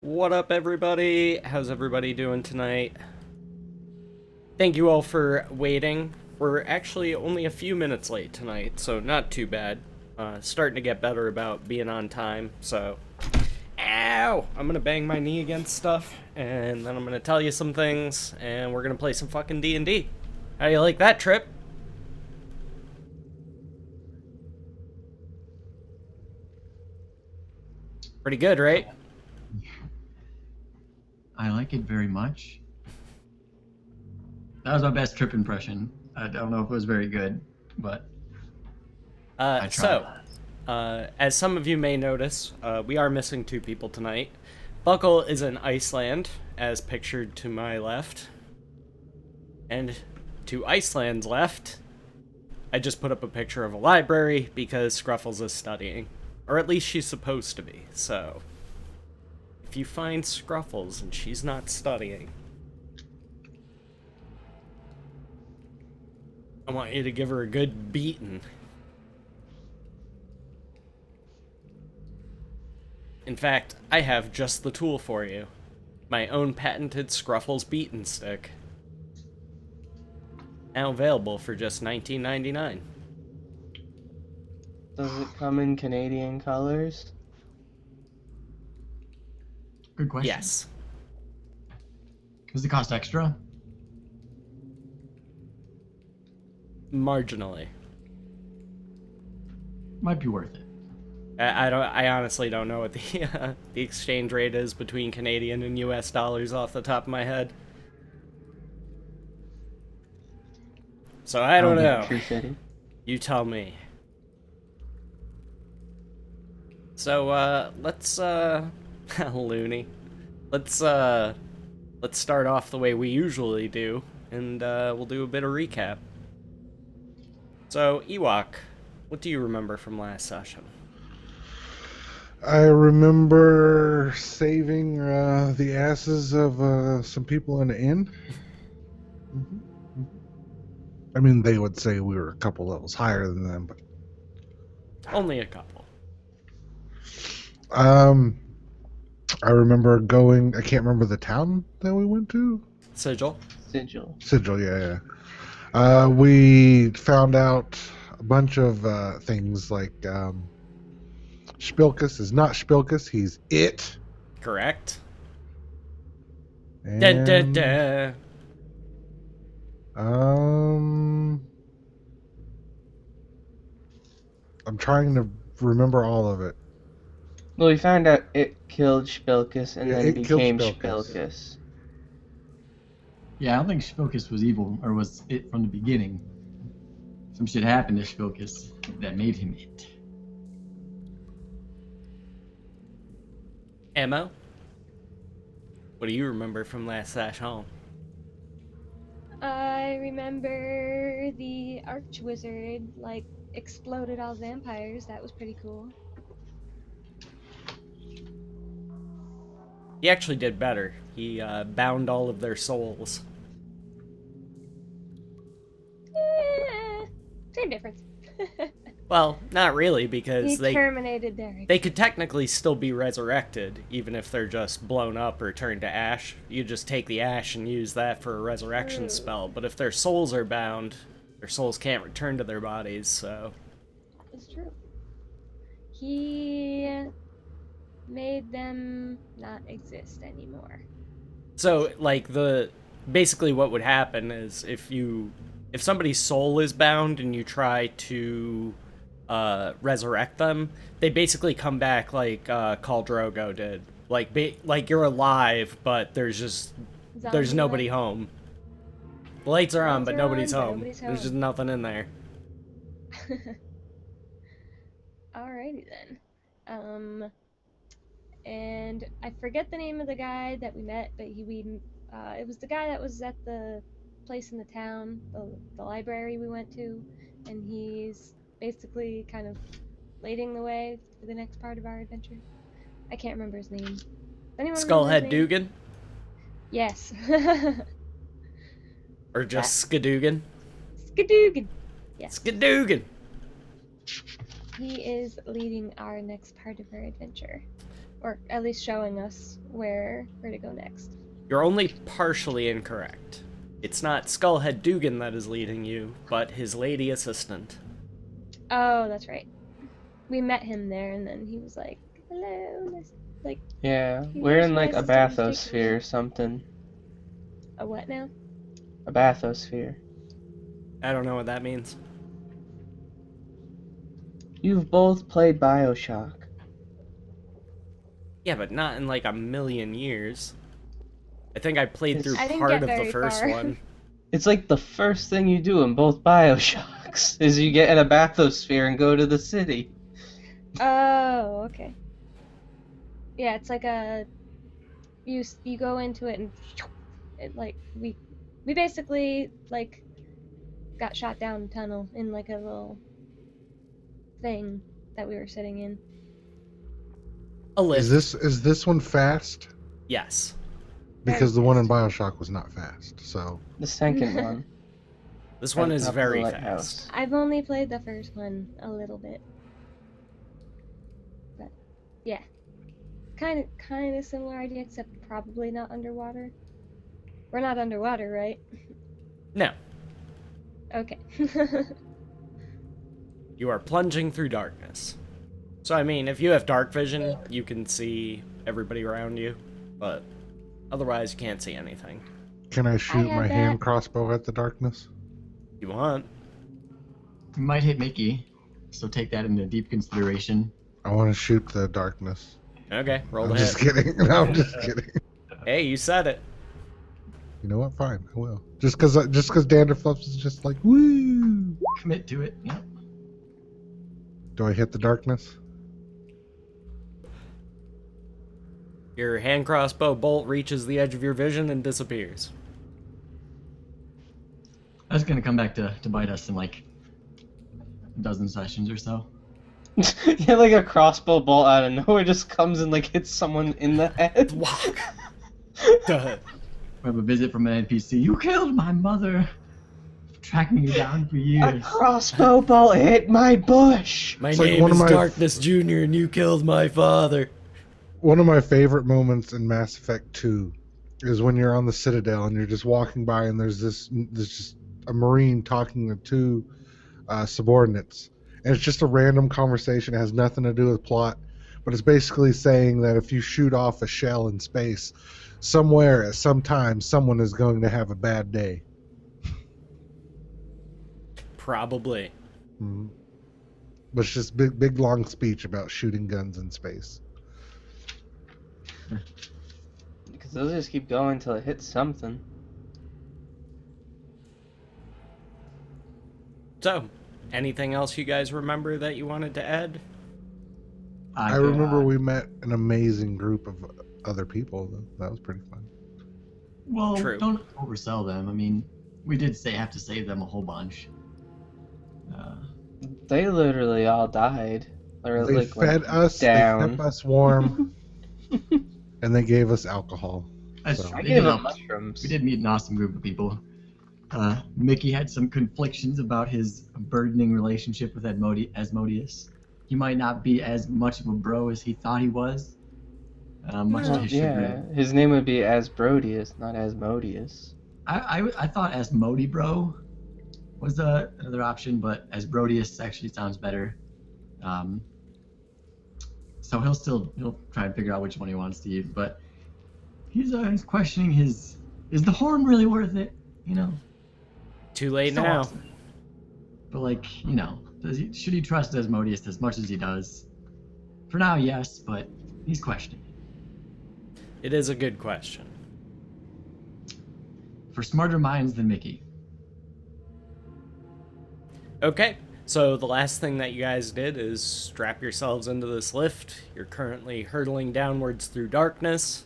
What up, everybody? How's everybody doing tonight? Thank you all for waiting. We're actually only a few minutes late tonight, so not too bad. Starting to get better about being on time, so... Ow! I'm gonna bang my knee against stuff, and then I'm gonna tell you some things, and we're gonna play some fucking D&D. How do you like that, Trip? Pretty good, right? I like it very much. That was my best Trip impression. I don't know if it was very good, but I tried. As some of you may notice, we are missing two people tonight. Buckle is in Iceland, as pictured to my left. And to Iceland's left, I just put up a picture of a library because Scruffles is studying. Or at least she's supposed to be, so... If you find Scruffles and she's not studying, I want you to give her a good beating. In fact, I have just the tool for you. My own patented Scruffles beating stick. Now available for just $19.99. Does it come in Canadian colors? Good question. Yes. Does it cost extra? Marginally. Might be worth it. I honestly don't know what the the exchange rate is between Canadian and US dollars off the top of my head. So I don't know. True City. You tell me. So let's loony. Let's start off the way we usually do, and we'll do a bit of recap. So Ewok, what do you remember from last session? I remember saving the asses of some people in an inn. I mean, they would say we were a couple levels higher than them, but Only a couple. I remember going. I can't remember the town that we went to. Sigil. Sigil, yeah. We found out a bunch of things like Spilkus is not Spilkus. He's it. Correct. And, Da, da, da. I'm trying to remember all of it. Well, we found out it killed Spilkus and Yeah, then it killed became Spilkus. Spilkus. Yeah, I don't think Spilkus was evil, or was it from the beginning. Some shit happened to Spilkus that made him it. Ammo. What do you remember from last session? I remember the Archwizard, exploded all vampires. That was pretty cool. He actually did better. He bound all of their souls. Same difference. Well, not really, because He terminated their... they could technically still be resurrected, even if they're just blown up or turned to ash. You just take the ash and use that for a resurrection spell. But if their souls are bound, their souls can't return to their bodies, so... It's true. He made them not exist anymore. So, basically what would happen is if somebody's soul is bound and you try to resurrect them, they basically come back like Khal Drogo did. Like you're alive, but there's nobody home. The lights are on, but nobody's home. There's just nothing in there. Alrighty then. And I forget the name of the guy that we met, but it was the guy that was at the place in the town, the library we went to, and he's basically kind of leading the way for the next part of our adventure. I can't remember his name. Does anyone remember Skullhead his name? Dugan? Yes. Or just Skadoogan? Skadoogan. Yes. Skadoogan! He is leading our next part of our adventure. or at least showing us where to go next. You're only partially incorrect. It's not Skullhead Dugan that is leading you, but his lady assistant. Oh, that's right. We met him there, and then he was like, "Hello," like Yeah, he we're was in like a nice to take me. bathysphere or something. A what now? A bathysphere. I don't know what that means. You've both played Bioshock. Yeah, but not in like a million years. I think I played through I didn't part get of the very first far. one. It's like the first thing you do in both Bioshocks is you get in a bathysphere and go to the city. Oh, okay. Yeah, it's like you go into it and it like we basically like got shot down a tunnel in like a little thing that we were sitting in. A lift. Is this one fast? Yes. Because the one in Bioshock was not fast. So The second one. This one At the is top of the very lighthouse. fast. I've only played the first one a little bit. But yeah. Kind of similar idea, except probably not underwater. We're not underwater, right? No. Okay. You are plunging through darkness. So, I mean, if you have dark vision, you can see everybody around you, but otherwise, you can't see anything. can I shoot have my that. hand crossbow at the darkness? You want? You might hit Mickey, so take that into deep consideration. I want to shoot the darkness. Okay, roll I'm the just hit. kidding. No, I'm just kidding. Hey, you said it. You know what? Fine, I will. Just because Danderfluffs is just like woo. Commit to it. Yep. Do I hit the darkness? Your hand crossbow bolt reaches the edge of your vision and disappears. That's gonna come back to bite us in like a dozen sessions or so. Yeah, like a crossbow bolt out of nowhere just comes and like hits someone in the head. Walk. Duh. We have a visit from an NPC. You killed my mother. Tracking you down for A years. crossbow bolt hit my bush. My It's like name one of is my- Darkness Jr. and you killed my father. One of my favorite moments in Mass Effect 2 is when you're on the Citadel and you're just walking by and there's just a Marine talking to two subordinates. And it's just a random conversation. It has nothing to do with plot. But it's basically saying that if you shoot off a shell in space, somewhere at some time, someone is going to have a bad day. Probably. Mhm. But it's just big long speech about shooting guns in space. Because they'll just keep going until it hits something. So, anything else you guys remember that you wanted to add? I remember we met an amazing group of other people. Though. That was pretty fun. Well, True. don't oversell them. I mean, we did have to save them a whole bunch. They literally all died. Or They like fed went us, down. they kept us warm, and they gave us alcohol. That's So- true. I They gave did them help. mushrooms. We did meet an awesome group of people. Mickey had some conflictions about his burdening relationship with Asmodeus. He might not be as much of a bro as he thought he was. Much to Well, his yeah, chagrin. his name would be Asbrodius, not Asmodeus. I thought Asmodi bro was another option, but Asbrodius actually sounds better. So he'll try and figure out which one he wants to use, but he's questioning is the horn really worth it? You know. Too late So now. awesome. But like, you know, should he trust Asmodeus as much as he does? For now, yes, but he's questioning. It is a good question. For smarter minds than Mickey. Okay, so the last thing that you guys did is strap yourselves into this lift. You're currently hurtling downwards through darkness.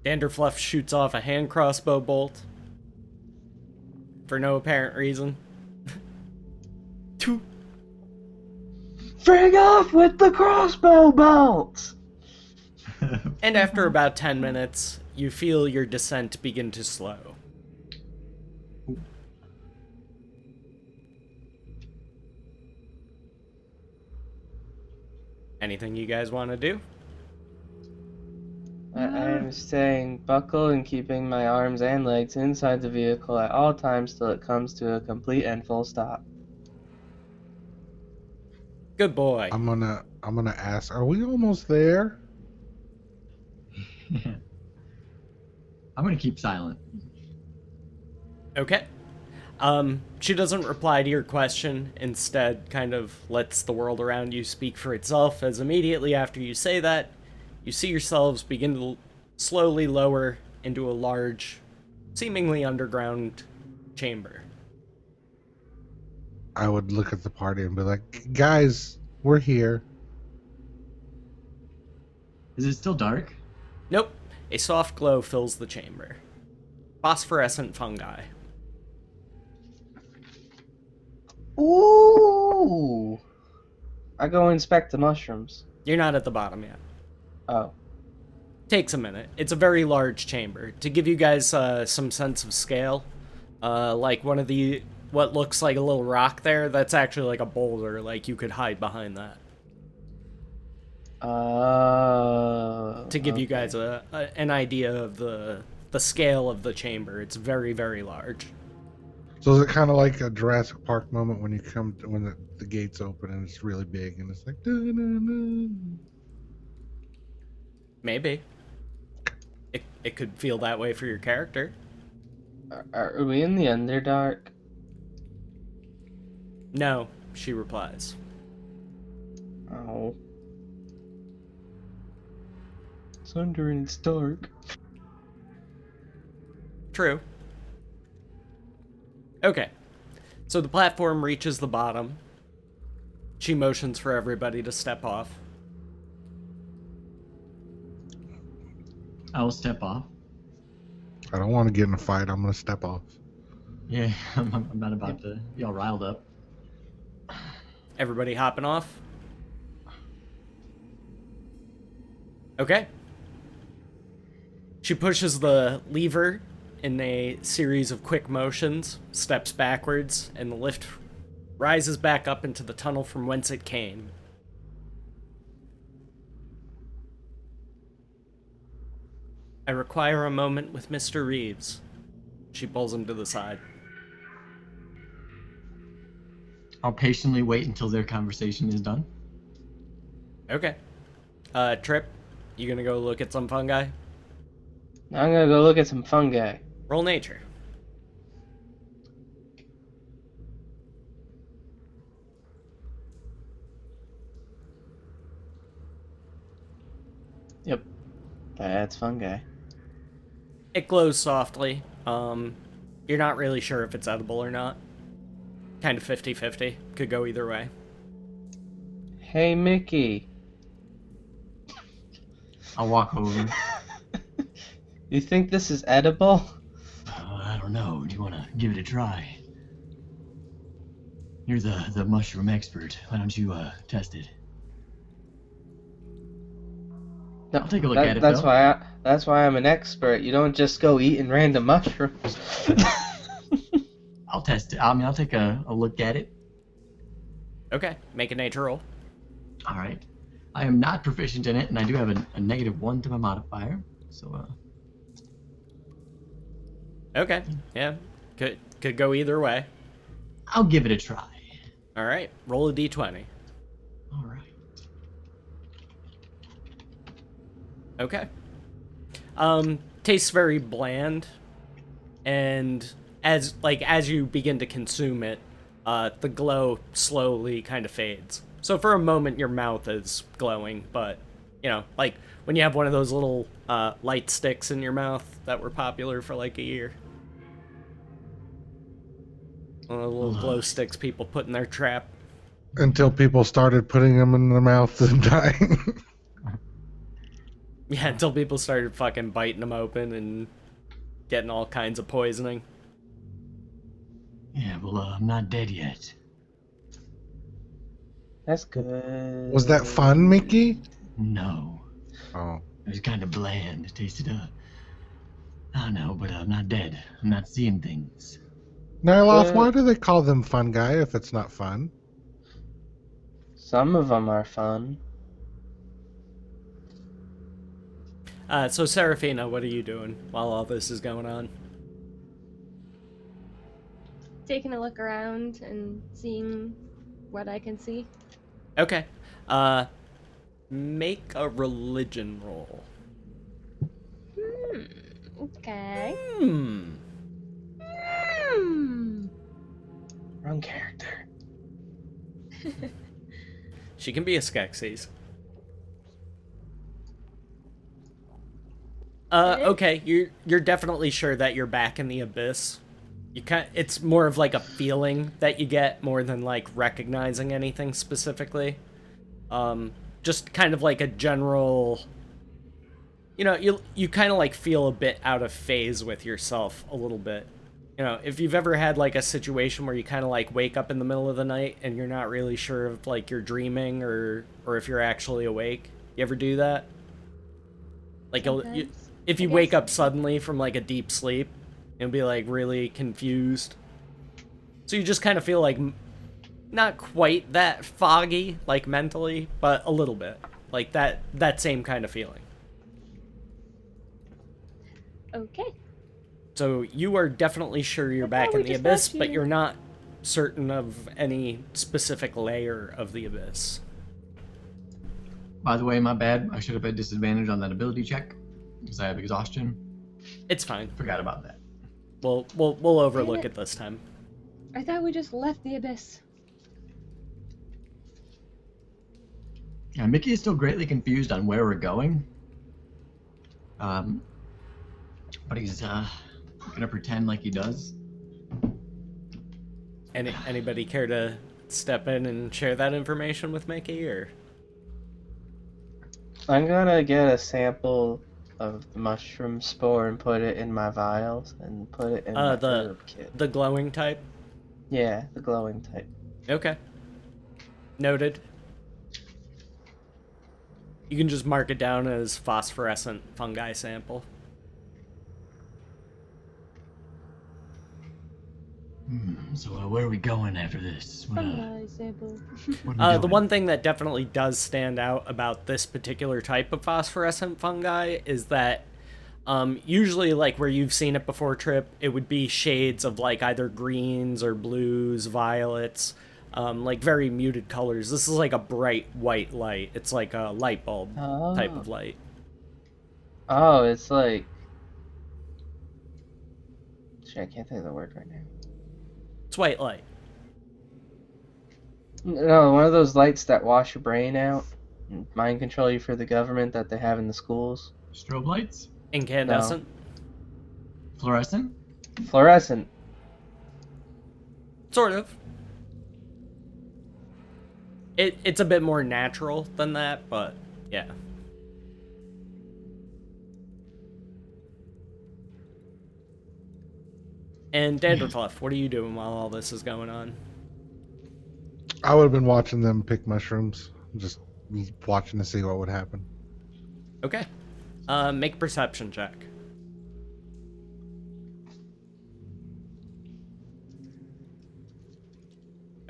Danderfluff shoots off a hand crossbow bolt. For no apparent reason. Two. Frig off with the crossbow bolts! And after about 10 minutes, you feel your descent begin to slow. Anything you guys want to do? I am staying buckled and keeping my arms and legs inside the vehicle at all times till it comes to a complete and full stop. Good boy. I'm gonna ask, are we almost there? I'm gonna keep silent. Okay. She doesn't reply to your question, instead kind of lets the world around you speak for itself, as immediately after you say that, you see yourselves begin to slowly lower into a large, seemingly underground chamber. I would look at the party and be like, guys, we're here. Is it still dark? Nope. A soft glow fills the chamber. Phosphorescent fungi. Ooh! I go inspect the mushrooms. You're not at the bottom yet. Oh. Takes a minute. It's a very large chamber. To give you guys some sense of scale, like one of the, what looks like a little rock there, that's actually like a boulder, like you could hide behind that. To give you guys an idea of the scale of the chamber, it's very, very large. So is it kind of like a Jurassic Park moment when you come to, when the gates open and it's really big and it's like, "Da-na-na." Maybe. It could feel that way for your character. Are we in the Underdark? No, she replies. Oh. It's under and it's dark. True. Okay. So the platform reaches the bottom. She motions for everybody to step off. I will step off. I don't want to get in a fight. I'm gonna step off. Yeah, I'm not about to be all riled up. Everybody hopping off? Okay. She pushes the lever in a series of quick motions, steps backwards, and the lift rises back up into the tunnel from whence it came. I require a moment with Mr. Reeves. She pulls him to the side. I'll patiently wait until their conversation is done. Okay. Trip, you gonna go look at some fungi? I'm gonna go look at some fungi. Roll nature. Yep. That's fungi. It glows softly. You're not really sure if it's edible or not. Kind of 50-50. Could go either way. Hey, Mickey. I'll walk over. You think this is edible? I don't know. Do you want to give it a try? You're the mushroom expert. Why don't you test it? No, I'll take a look at it, though. That's why I'm an expert. You don't just go eating random mushrooms. I'll test it. I mean, I'll take a look at it. Okay, make a nature roll. All right. I am not proficient in it, and I do have a -1 to my modifier. So, Okay, yeah. Could go either way. I'll give it a try. All right, roll a d20. All right. Okay. Tastes very bland, and as you begin to consume it, the glow slowly kind of fades. So for a moment, your mouth is glowing, but you know, like when you have one of those little light sticks in your mouth that were popular for like a year. One of the little glow sticks people put in their trap. Until people started putting them in their mouth and dying. Yeah, until people started fucking biting them open and getting all kinds of poisoning. Yeah, well, I'm not dead yet. That's good. Was that fun, Mickey? No. Oh. It was kind of bland. It tasted, I don't know, but I'm not dead. I'm not seeing things. Nyloth, why do they call them fungi if it's not fun? Some of them are fun. So Serafina, what are you doing while all this is going on? Taking a look around and seeing what I can see. Okay. Make a religion roll. Okay. Hmm. Wrong character. She can be a Skeksis. Okay, you're definitely sure that you're back in the abyss. It's more of like a feeling that you get more than like recognizing anything specifically. Just kind of like a general, you kind of like feel a bit out of phase with yourself a little bit. If you've ever had like a situation where you kind of like wake up in the middle of the night and you're not really sure if like you're dreaming or if you're actually awake. You ever do that? Like if you wake up suddenly from like a deep sleep, you'll be like really confused. So you just kind of feel like not quite that foggy, like mentally, but a little bit. Like that same kind of feeling. Okay. So you are definitely sure you're back in the abyss, but you're not certain of any specific layer of the abyss. By the way, my bad. I should have had disadvantage on that ability check because I have exhaustion. It's fine. Forgot about that. We'll overlook it this time. I thought we just left the abyss. Yeah, Mickey is still greatly confused on where we're going. But he's gonna pretend like he does. Anybody care to step in and share that information with Mickey, or? I'm gonna get a sample of the mushroom spore and put it in my vials and put it in my herb kit. The glowing type? Yeah, the glowing type. Okay. Noted. You can just mark it down as phosphorescent fungi sample. So where are we going after this? Fungi sample. The one thing that definitely does stand out about this particular type of phosphorescent fungi is that usually, like where you've seen it before, Trip, it would be shades of like either greens or blues, violets, like very muted colors. This is like a bright white light. It's like a light bulb type of light. Oh, it's like... Shit, I can't think of the word right now. It's white light. No, one of those lights that wash your brain out and mind control you for the government that they have in the schools. Strobe lights? Incandescent? No. Fluorescent? Fluorescent. Sort of. It's a bit more natural than that, but yeah. And Danderfluff, what are you doing while all this is going on? I would have been watching them pick mushrooms, just watching to see what would happen. Okay. Make a perception check.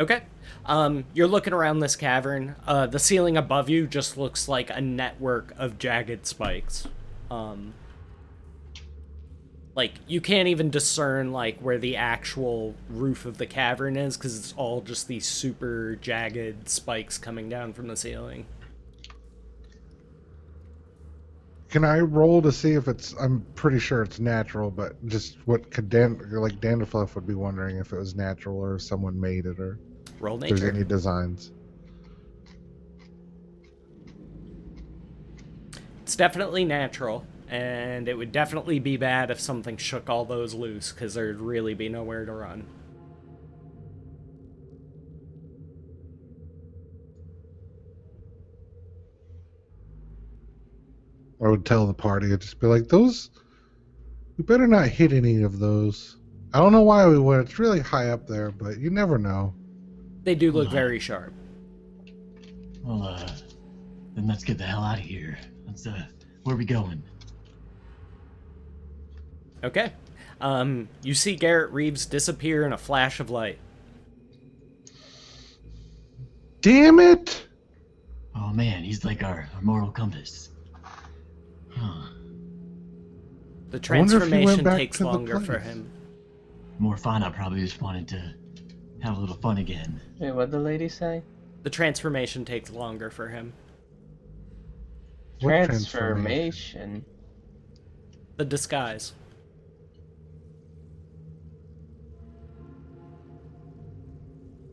Okay. You're looking around this cavern. The ceiling above you just looks like a network of jagged spikes. Like, you can't even discern, like, where the actual roof of the cavern is, because it's all just these super jagged spikes coming down from the ceiling. Can I roll to see if it's... I'm pretty sure it's natural, but just what could Danderfluff would be wondering if it was natural or if someone made it or Roll if there's nature. any designs. It's definitely natural, and it would definitely be bad if something shook all those loose, because there'd really be nowhere to run. I would tell the party, I'd just be like, those... We better not hit any of those. I don't know why we would. It's really high up there, but you never know. They do look very sharp. Well, then let's get the hell out of here. Where are we going? Okay. You see Garrett Reeves disappear in a flash of light. Damn it! Oh man, he's like our moral compass. Huh. The I wonder if he went transformation back takes to the longer for place. him. Morfana probably just wanted to have a little fun again. Wait, what'd the lady say? The transformation takes longer for him. What Transformation. The disguise.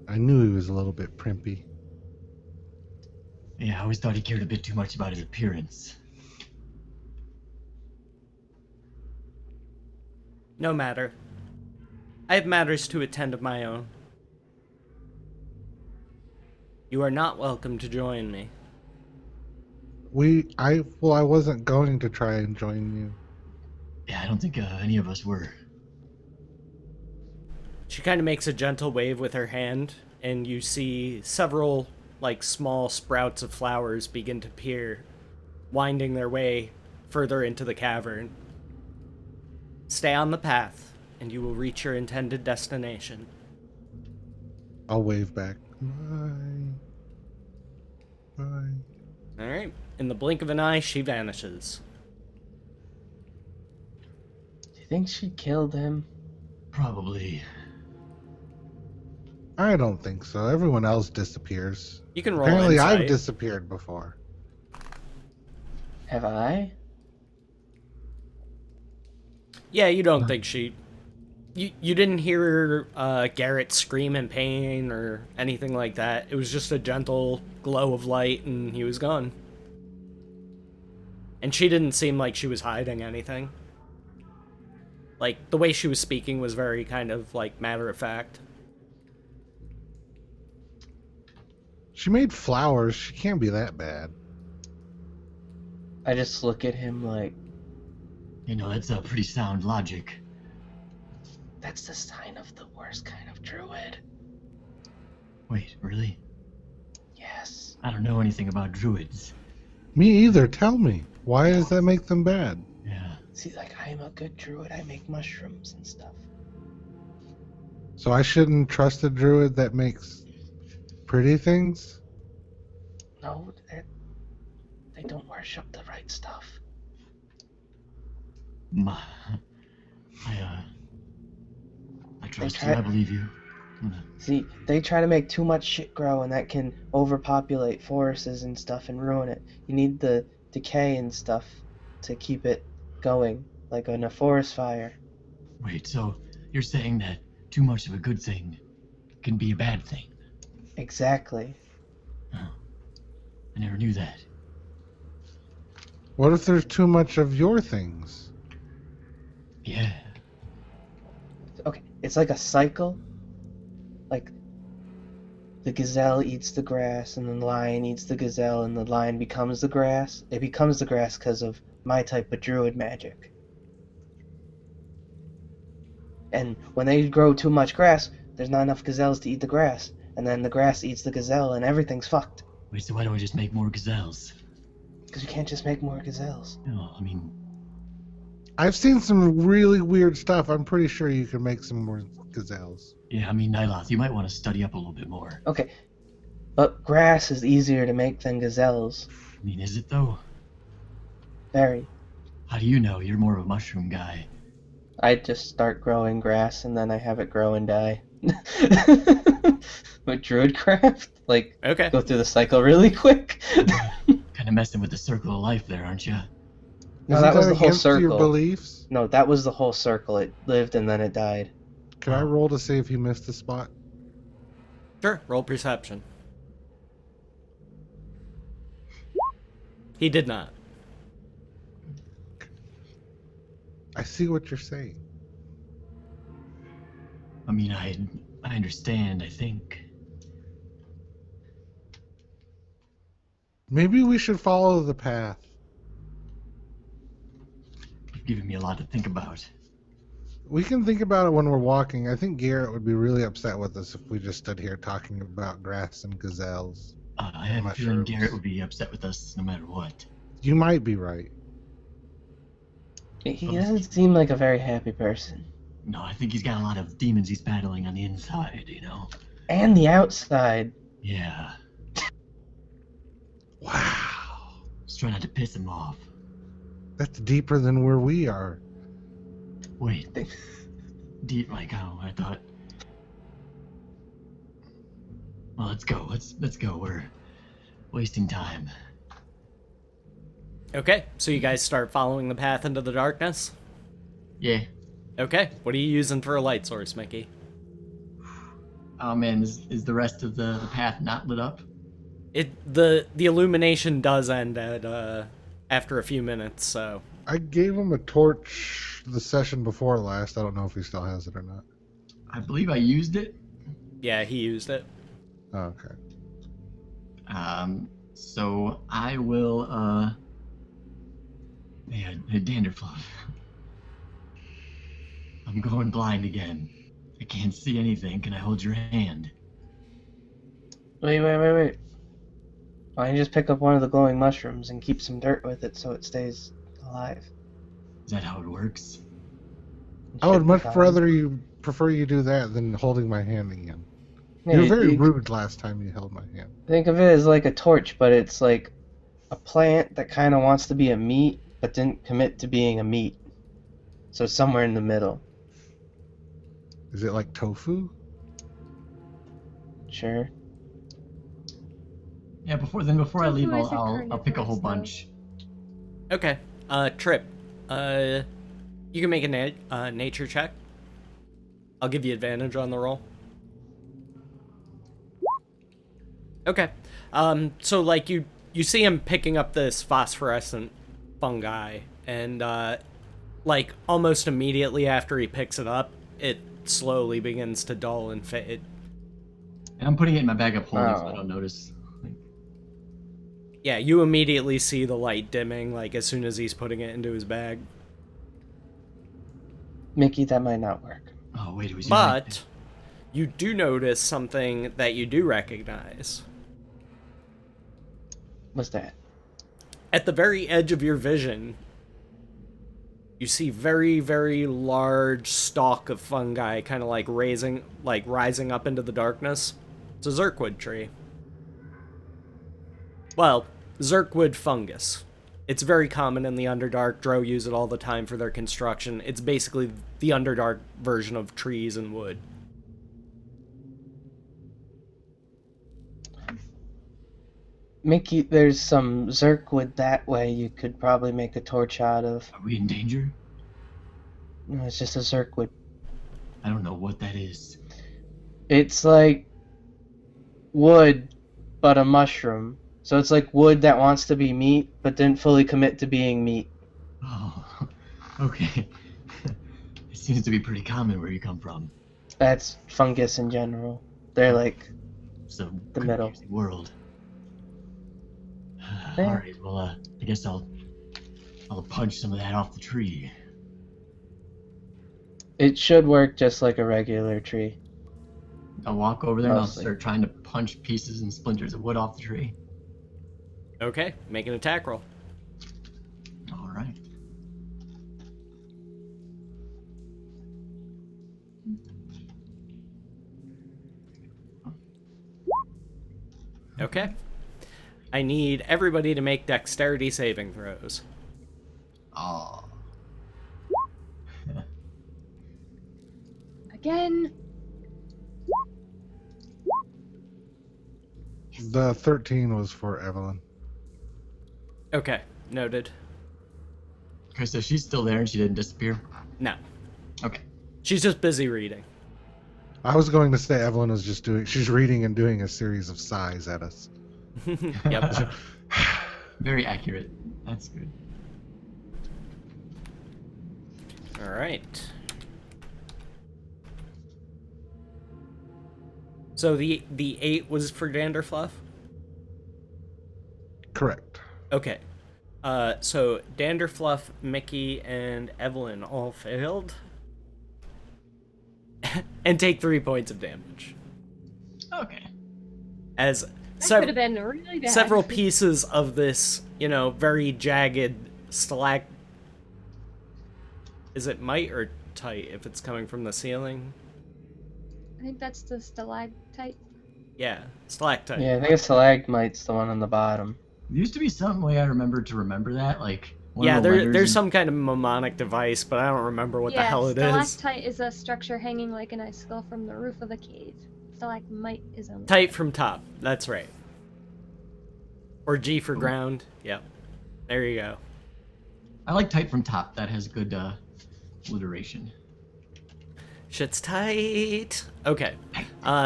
I knew he was a little bit primpy. Yeah, I always thought he cared a bit too much about his appearance. No matter. I have matters to attend of my own. You are not welcome to join me. I wasn't going to try and join you. Yeah, I don't think any of us were. She kind of makes a gentle wave with her hand, and you see several, like, small sprouts of flowers begin to appear, winding their way further into the cavern. Stay on the path, and you will reach your intended destination. I'll wave back. Bye. Bye. Alright. In the blink of an eye, she vanishes. Do you think she killed him? Probably. I don't think so. Everyone else disappears. You can roll Apparently, insight. I've disappeared before. Have I? Yeah, you don't think she... You didn't hear Garrett scream in pain or anything like that. It was just a gentle glow of light, and he was gone. And she didn't seem like she was hiding anything. Like, the way she was speaking was very kind of, like, matter-of-fact. She made flowers. She can't be that bad. I just look at him like, You know, that's a pretty sound logic. that's the sign of the worst kind of druid. Wait, really? Yes. I don't know anything about druids. Me either. Tell me. Why does that make them bad? Yeah. See, like, I am a good druid. I make mushrooms and stuff. So I shouldn't trust a druid that makes pretty things? No, they don't worship the right stuff. I trust try- you. I believe you. See, they try to make too much shit grow, and that can overpopulate forests and stuff and ruin it. You need the decay and stuff to keep it going, like in a forest fire. Wait, so you're saying that too much of a good thing can be a bad thing? Exactly. Oh, I never knew that. What if there's too much of your things? Yeah. Okay, it's like a cycle. Like, the gazelle eats the grass, and then the lion eats the gazelle, and the lion becomes the grass. It becomes the grass because of my type of druid magic. And when they grow too much grass, there's not enough gazelles to eat the grass. And then the grass eats the gazelle, and everything's fucked. Wait, so why don't we just make more gazelles? Because you can't just make more gazelles. No, I mean, I've seen some really weird stuff. I'm pretty sure you can make some more gazelles. yeah, I mean, Nyloth, you might want to study up a little bit more. Okay, but grass is easier to make than gazelles. I mean, is it though? Very. How do you know? You're more of a mushroom guy. I just start growing grass, and then I have it grow and die. With druidcraft, like, Okay. go through the cycle really quick. Kind of messing with the circle of life there, aren't you? No, Isn't that was the whole against your circle. beliefs? No, that was the whole circle. It lived and then it died. Can I roll to see if you missed a spot? Sure, roll perception. He did not. I see what you're saying. I mean, I understand, I think. Maybe we should follow the path. You've given me a lot to think about. We can think about it when we're walking. I think Garrett would be really upset with us if we just stood here talking about grass and gazelles. I have a feeling Mushrooms. Garrett would be upset with us no matter what. You might be right. He doesn't seem like a very happy person. No, I think he's got a lot of demons he's battling on the inside, you know? And the outside. Yeah. Wow. Just try not to piss him off. That's deeper than where we are. Wait. Deep like how I thought. Well, let's go. Let's go. We're wasting time. Okay, so you guys start following the path into the darkness? Yeah. Okay, what are you using for a light source, Mickey? Oh man, is the rest of the path not lit up? The illumination does end at after a few minutes, so I gave him a torch the session before last. I don't know if he still has it or not. I believe I used it. yeah, he used it. Oh, okay. So I will, man, Danderfluff. I'm going blind again. I can't see anything. Can I hold your hand? Wait. Why don't you just pick up one of the glowing mushrooms and keep some dirt with it so it stays alive? Is that how it works? It I would should be much fine. prefer you do that than holding my hand again. Yeah, You were very you rude last time you held my hand. think of it as like a torch, but it's like a plant that kind of wants to be a meat, but didn't commit to being a meat. So somewhere in the middle. Is it like tofu? Sure. Yeah. Before I Tofu leave, is a I'll pick a whole carnivorous, though. bunch. Okay, Trip, you can make a nature check. I'll give you advantage on the roll. Okay, so like you see him picking up this phosphorescent fungi, and like almost immediately after he picks it up, it slowly begins to dull and fade. And I'm putting it in my bag of holding so I Oh. don't notice. Yeah, you immediately see the light dimming, like as soon as he's putting it into his bag. Mickey, that might not work. Oh wait, it was you right But you do notice something that you do recognize. What's that? At the very edge of your vision, you see very, very large stalk of fungi kind of like rising up into the darkness. It's a zirkwood tree. Well, zirkwood fungus. It's very common in the Underdark. Drow use it all the time for their construction. It's basically the Underdark version of trees and wood. Mickey, there's some zirkwood that way you could probably make a torch out of. Are we in danger? No, it's just a zirkwood. I don't know what that is. It's like wood, but a mushroom. So it's like wood that wants to be meat, but didn't fully commit to being meat. Oh, okay. It seems to be pretty common where you come from. That's fungus in general. They're like So The middle. confusing world. Yeah. All right. Well, I guess I'll punch some of that off the tree. it should work just like a regular tree. I'll walk over there and I'll Mostly. start trying to punch pieces and splinters of wood off the tree. Okay, make an attack roll. All right. Okay. I need everybody to make dexterity saving throws. Oh. Again. The 13 was for Evelyn. Okay, noted. Okay, so she's still there and she didn't disappear. No, Okay. she's just busy reading. I was going to say Evelyn was just she's reading and doing a series of sighs at us. Yep. Very accurate. That's good. All right. So the 8 was for Danderfluff? Correct. Okay. So Danderfluff, Mickey, and Evelyn all failed. And take 3 points of damage. Okay. As That could have been really bad. several pieces of this, very jagged Is it mite or tight if it's coming from the ceiling? I think that's the stalactite. Yeah, stalactite. Yeah, I think a stalagmite's the one on the bottom. There used to be some way I remember to remember that, like One Yeah, of the letters there's in- some kind of mnemonic device, but I don't remember what the hell it is. Stalactite is a structure hanging like an icicle from the roof of a cave. Stalagmite is only Tight from top. That's right. Or G for ground. Yep. There you go. I like tight from top. That has good alliteration. Shit's tight. Okay.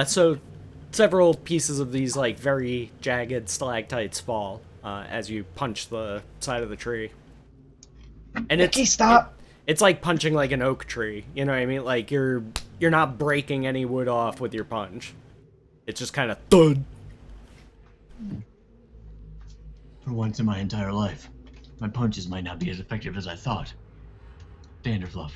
So several pieces of these like very jagged stalactites fall as you punch the side of the tree. And Mickey, stop! It's like punching like an oak tree. You know what I mean? Like you're not breaking any wood off with your punch. It's just kind of thud. For once in my entire life, my punches might not be as effective as I thought. Danderfluff,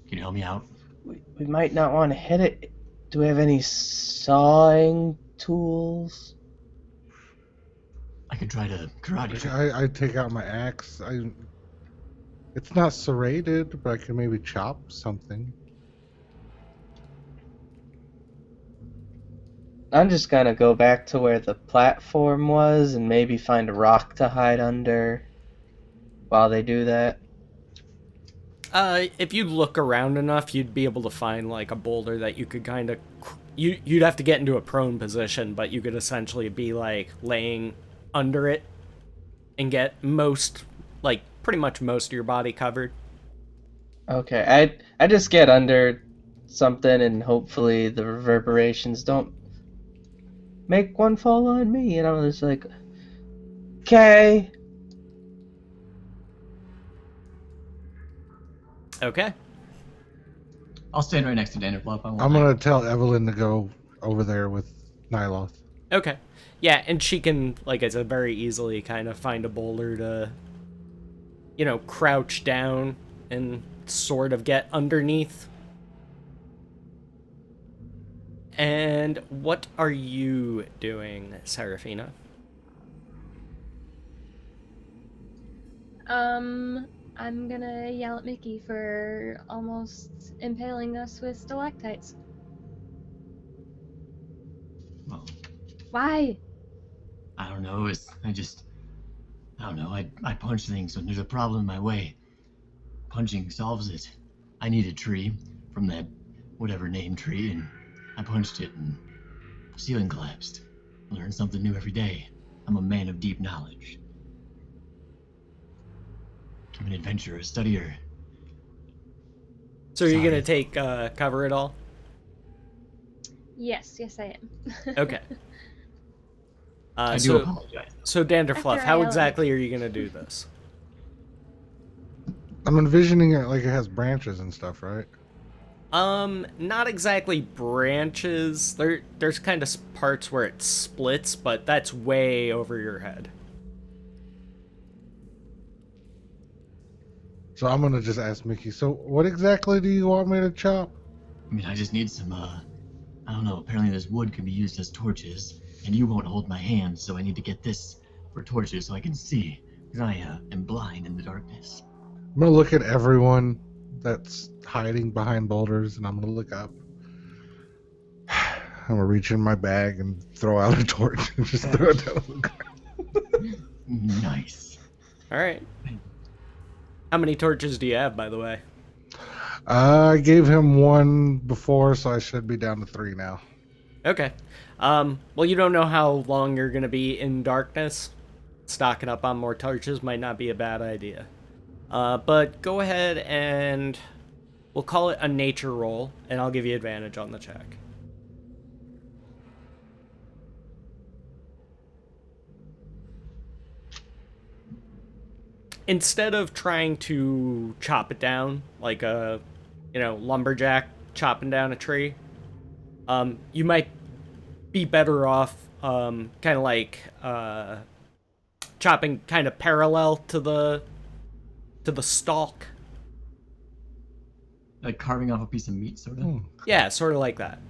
can you help me out? We might not want to hit it. Do we have any sawing tools? I could try to karate. I take out my axe. It's not serrated, but I can maybe chop something. I'm just gonna go back to where the platform was and maybe find a rock to hide under while they do that. If you look around enough, you'd be able to find like a boulder that you could kind of. You'd have to get into a prone position, but you could essentially be like laying under it and get pretty much most of your body covered. Okay, I just get under something and hopefully the reverberations don't make one fall on me, and I'm just like, okay. Okay. I'll stand right next to Danderfluff. I'm gonna tell Evelyn to go over there with Nyloth. Okay. Yeah, and she can, like I said, very easily kind of find a boulder to, crouch down and sort of get underneath. And what are you doing, Serafina? I'm gonna yell at Mickey for almost impaling us with stalactites. Well, Why? I don't know. I don't know. I punch things when there's a problem in my way. Punching solves it. I need a tree from that whatever name tree, and I punched it, and the ceiling collapsed. I learn something new every day. I'm a man of deep knowledge. I'm an adventurer, a studier. So are you Sorry. going to take cover at all? Yes, I am. Okay. I do apologize. So Danderfluff, After I how yell at exactly are you going to do this? I'm envisioning it like it has branches and stuff, right? Not exactly branches. There's kind of parts where it splits, but that's way over your head. So I'm gonna just ask Mickey. So what exactly do you want me to chop? I mean, I just need some, I don't know, apparently this wood can be used as torches, and you won't hold my hand, so I need to get this for torches so I can see, because I am blind in the darkness. I'm gonna look at everyone that's hiding behind boulders, and I'm gonna look up. I'm gonna reach in my bag and throw out a torch and just throw it down on the ground. Nice. All right. How many torches do you have, by the way? I gave him one before, so I should be down to 3 now. Okay. Well, you don't know how long you're going to be in darkness. Stocking up on more torches might not be a bad idea. But go ahead and we'll call it a nature roll, and I'll give you advantage on the check. Instead of trying to chop it down like a, lumberjack chopping down a tree, you might be better off kind of like chopping kind of parallel to the stalk. Like carving off a piece of meat, sort of? Yeah, sort of like that.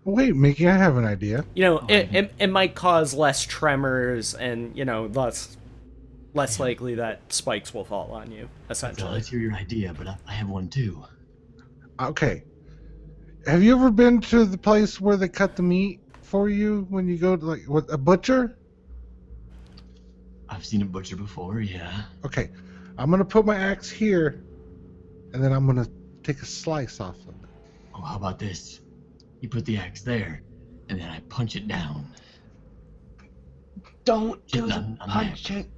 Wait, Mickey, I have an idea. It might cause less tremors and, less likely that spikes will fall on you, So essentially. let's hear your idea, but I have one too. Okay. Have you ever been to the place where they cut the meat for you when you go to, like, with a butcher? I've seen a butcher before, yeah. Okay, I'm gonna put my axe here, and then I'm gonna take a slice off of it. Oh, how about this? You put the axe there, and then I punch it down. Don't do Just the on the punch axe. it.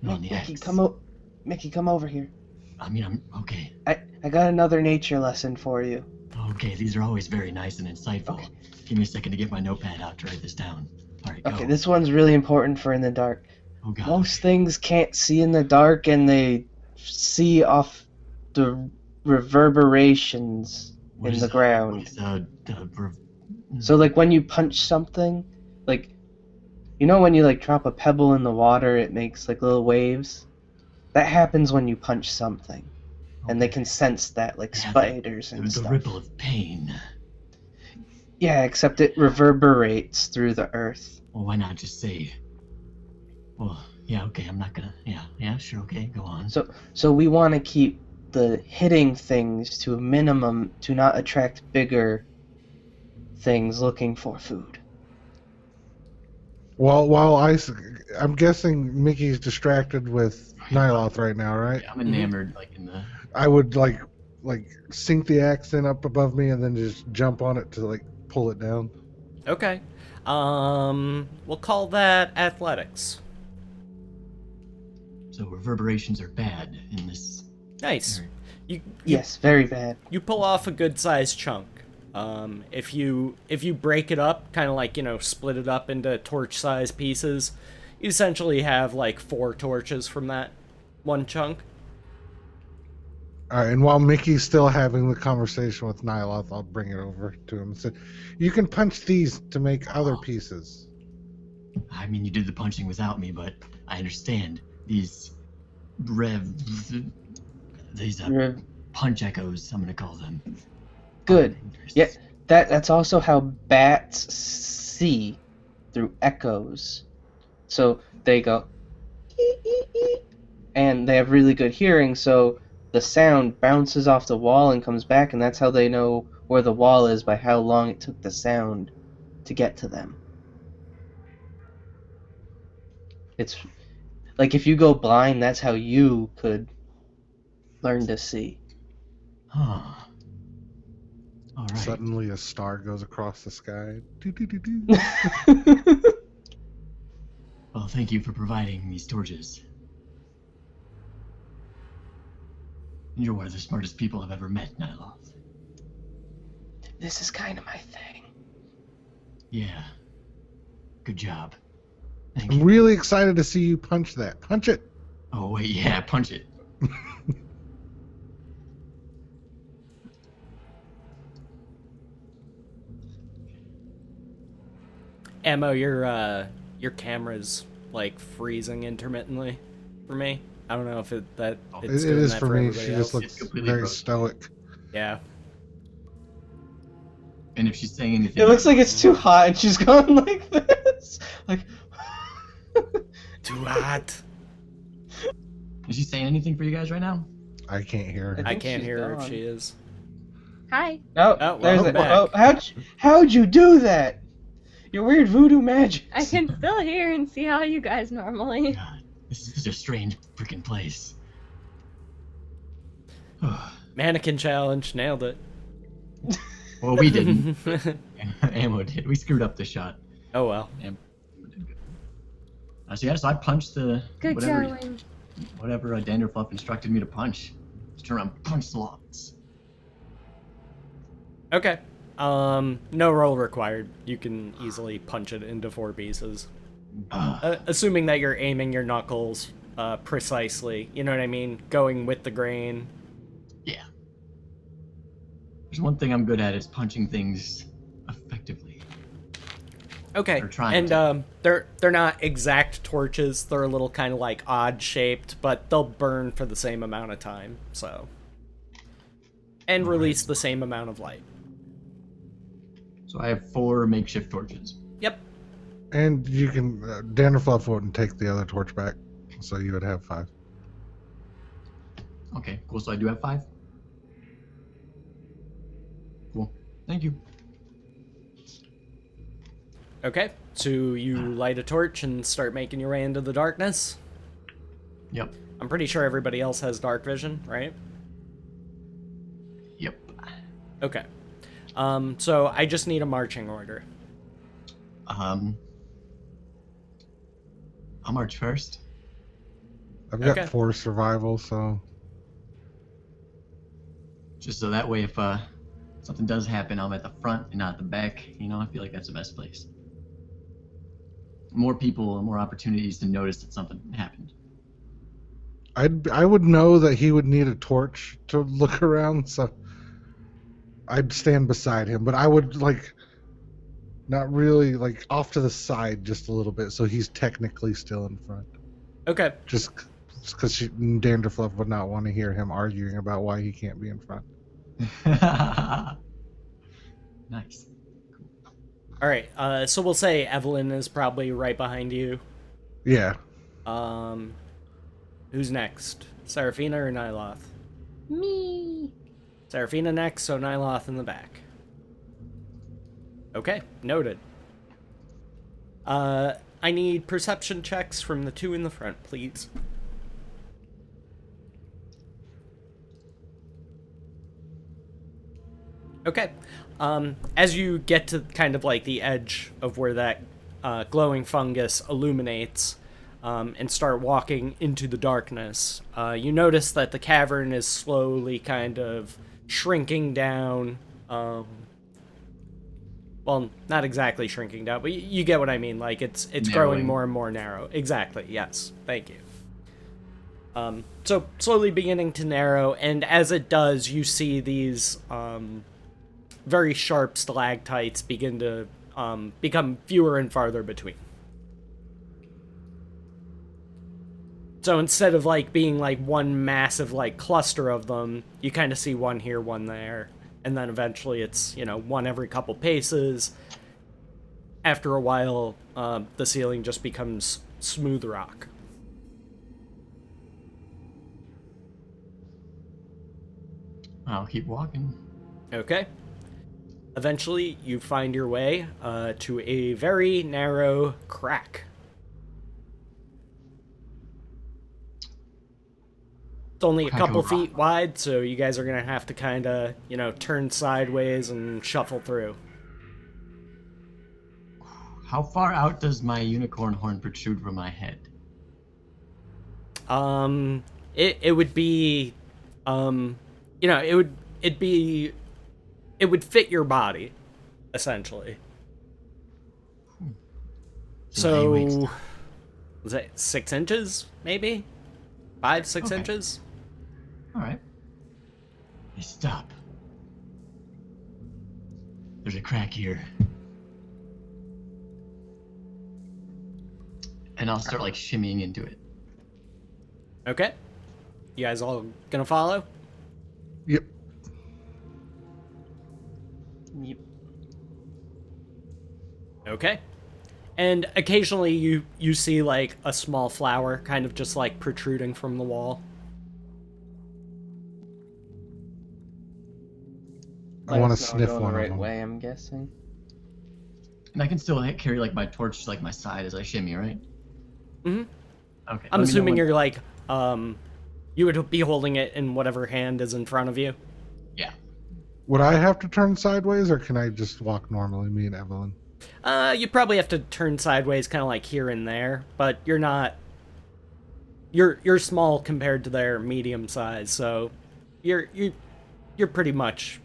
No, on the Mickey, axe. Mickey, come over here. I mean, I'm okay. I got another nature lesson for you. Okay, these are always very nice and insightful. Okay. Give me a second to get my notepad out to write this down. All right, go. Okay, this one's really important for in the dark. Oh god. Most things can't see in the dark, and they see off the reverberations What in is the that? ground. What is, So, like, when you punch something, like, you know when you, like, drop a pebble in the water, it makes, like, little waves? That happens when you punch something. And they can sense that, like Yeah, spiders and the stuff. ripple of pain. Yeah, except it reverberates through the earth. Well, why not just say? Well, yeah, okay. I'm not gonna. Yeah, sure, okay. Go on. So we want to keep the hitting things to a minimum to not attract bigger things looking for food. While I'm guessing Mickey's distracted with Nyloth right now, right? I'm enamored, like in the. I would like sink the axe in up above me and then just jump on it to like pull it down. Okay. We'll call that athletics. So reverberations are bad in this. Nice. area. You Yes, very bad. you pull off a good sized chunk. If you break it up, kind of like, split it up into torch sized pieces, you essentially have like 4 torches from that one chunk. All right, and while Mickey's still having the conversation with Nyloth, I'll bring it over to him and say, "You can punch these to make other pieces." I mean, you did the punching without me, but I understand these punch echoes. I'm gonna call them. Good. Yeah, that's also how bats see through echoes. So they go, "Ee, ee, ee," and they have really good hearing, so the sound bounces off the wall and comes back, and that's how they know where the wall is, by how long it took the sound to get to them. It's like if you go blind, that's how you could learn to see. Huh. All right. Suddenly, a star goes across the sky. Doo-doo-doo-doo. Well, thank you for providing these torches. You're one of the smartest people I've ever met, Nyloth. This is kind of my thing. Yeah. Good job. Thank I'm you. really excited to see you punch that. Punch it. Oh, wait, yeah, punch it. Ammo, your camera's like freezing intermittently for me. I don't know if it's It doing is that for me. everybody She else. just looks It's completely very broken. stoic. Yeah. And if she's saying anything... It looks like it's too hot, and she's going like this. Like. Too hot. Is she saying anything for you guys right now? I can't hear. I I think can't she's hear her gone. if she is. Hi. Oh, well, there's I'm it. back. Oh, how'd you do that? Your weird voodoo magic. I can still hear and see all you guys normally. God, this is such a strange freaking place. Mannequin challenge, nailed it. Well, we didn't. Ammo did. We screwed up the shot. Oh well. Ammo did good. So I punched the... Good whatever, going. whatever Danderfluff instructed me to punch. Just turn around and punch the logs. Okay. No roll required. You can easily punch it into 4 pieces. Assuming that you're aiming your knuckles precisely. You know what I mean? Going with the grain. Yeah. There's one thing I'm good at is punching things effectively. Okay. Or trying And to. they're not exact torches. They're a little kind of like odd shaped, but they'll burn for the same amount of time. So. And release the same amount of light. So I have 4 makeshift torches. Yep. And you can Danderfluff wouldn't take the other torch back, so you would have 5. Okay, cool. So I do have 5. Cool. Thank you. Okay. So you light a torch and start making your way into the darkness. Yep. I'm pretty sure everybody else has dark vision, right? Yep. Okay. So I just need a marching order. I'll march first. I've got Okay. 4 survival, so Just so that way if something does happen, I'm at the front and not the back. You know, I feel like that's the best place. More people and more opportunities to notice that something happened. I would know that he would need a torch to look around, so I'd stand beside him, but I would like not really like off to the side just a little bit, so he's technically still in front. Okay. Just because Danderfluff would not want to hear him arguing about why he can't be in front. Nice. All right. So we'll say Evelyn is probably right behind you. Yeah, Who's next? Seraphina or Nyloth? Me. Seraphina next, so Nyloth in the back. Okay, noted. I need perception checks from the 2 in the front, please. Okay. As you get to kind of like the edge of where that glowing fungus illuminates, and start walking into the darkness, you notice that the cavern is slowly kind of shrinking down. Well, not exactly shrinking down, but you get what I mean. Like it's growing Narrowing. more and more narrow. Exactly. Yes. Thank you. So slowly beginning to narrow, and as it does, you see these very sharp stalactites begin to become fewer and farther between. So instead of like being like one massive like cluster of them, you kind of see one here, one there, and then eventually it's, you know, one every couple paces. After a while, the ceiling just becomes smooth rock. I'll keep walking. Okay. Eventually, you find your way to a very narrow crack. It's only a Crack of couple a rock. feet wide, so you guys are gonna have to kind of, you know, turn sideways and shuffle through. How far out does my unicorn horn protrude from my head? It would be, you know, it would fit your body, essentially. So anyway, So, was it 6 inches, maybe? 5, 6 Okay. inches? all right. Hey, stop. There's a crack here. And I'll start like shimmying into it. Okay. You guys all gonna follow? yep. Yep. Okay. And occasionally you see like a small flower kind of just like protruding from the wall. I want to Let's not sniff go one the of right them. way, I'm guessing. And I can still carry like my torch to like my side as I shimmy, right? Mhm. Okay. I'm let me know assuming when- you're like you would be holding it in whatever hand is in front of you. Yeah. Would I have to turn sideways, or can I just walk normally, me and Evelyn? You probably have to turn sideways kind of like here and there, but you're not you're small compared to their medium size, so you're pretty much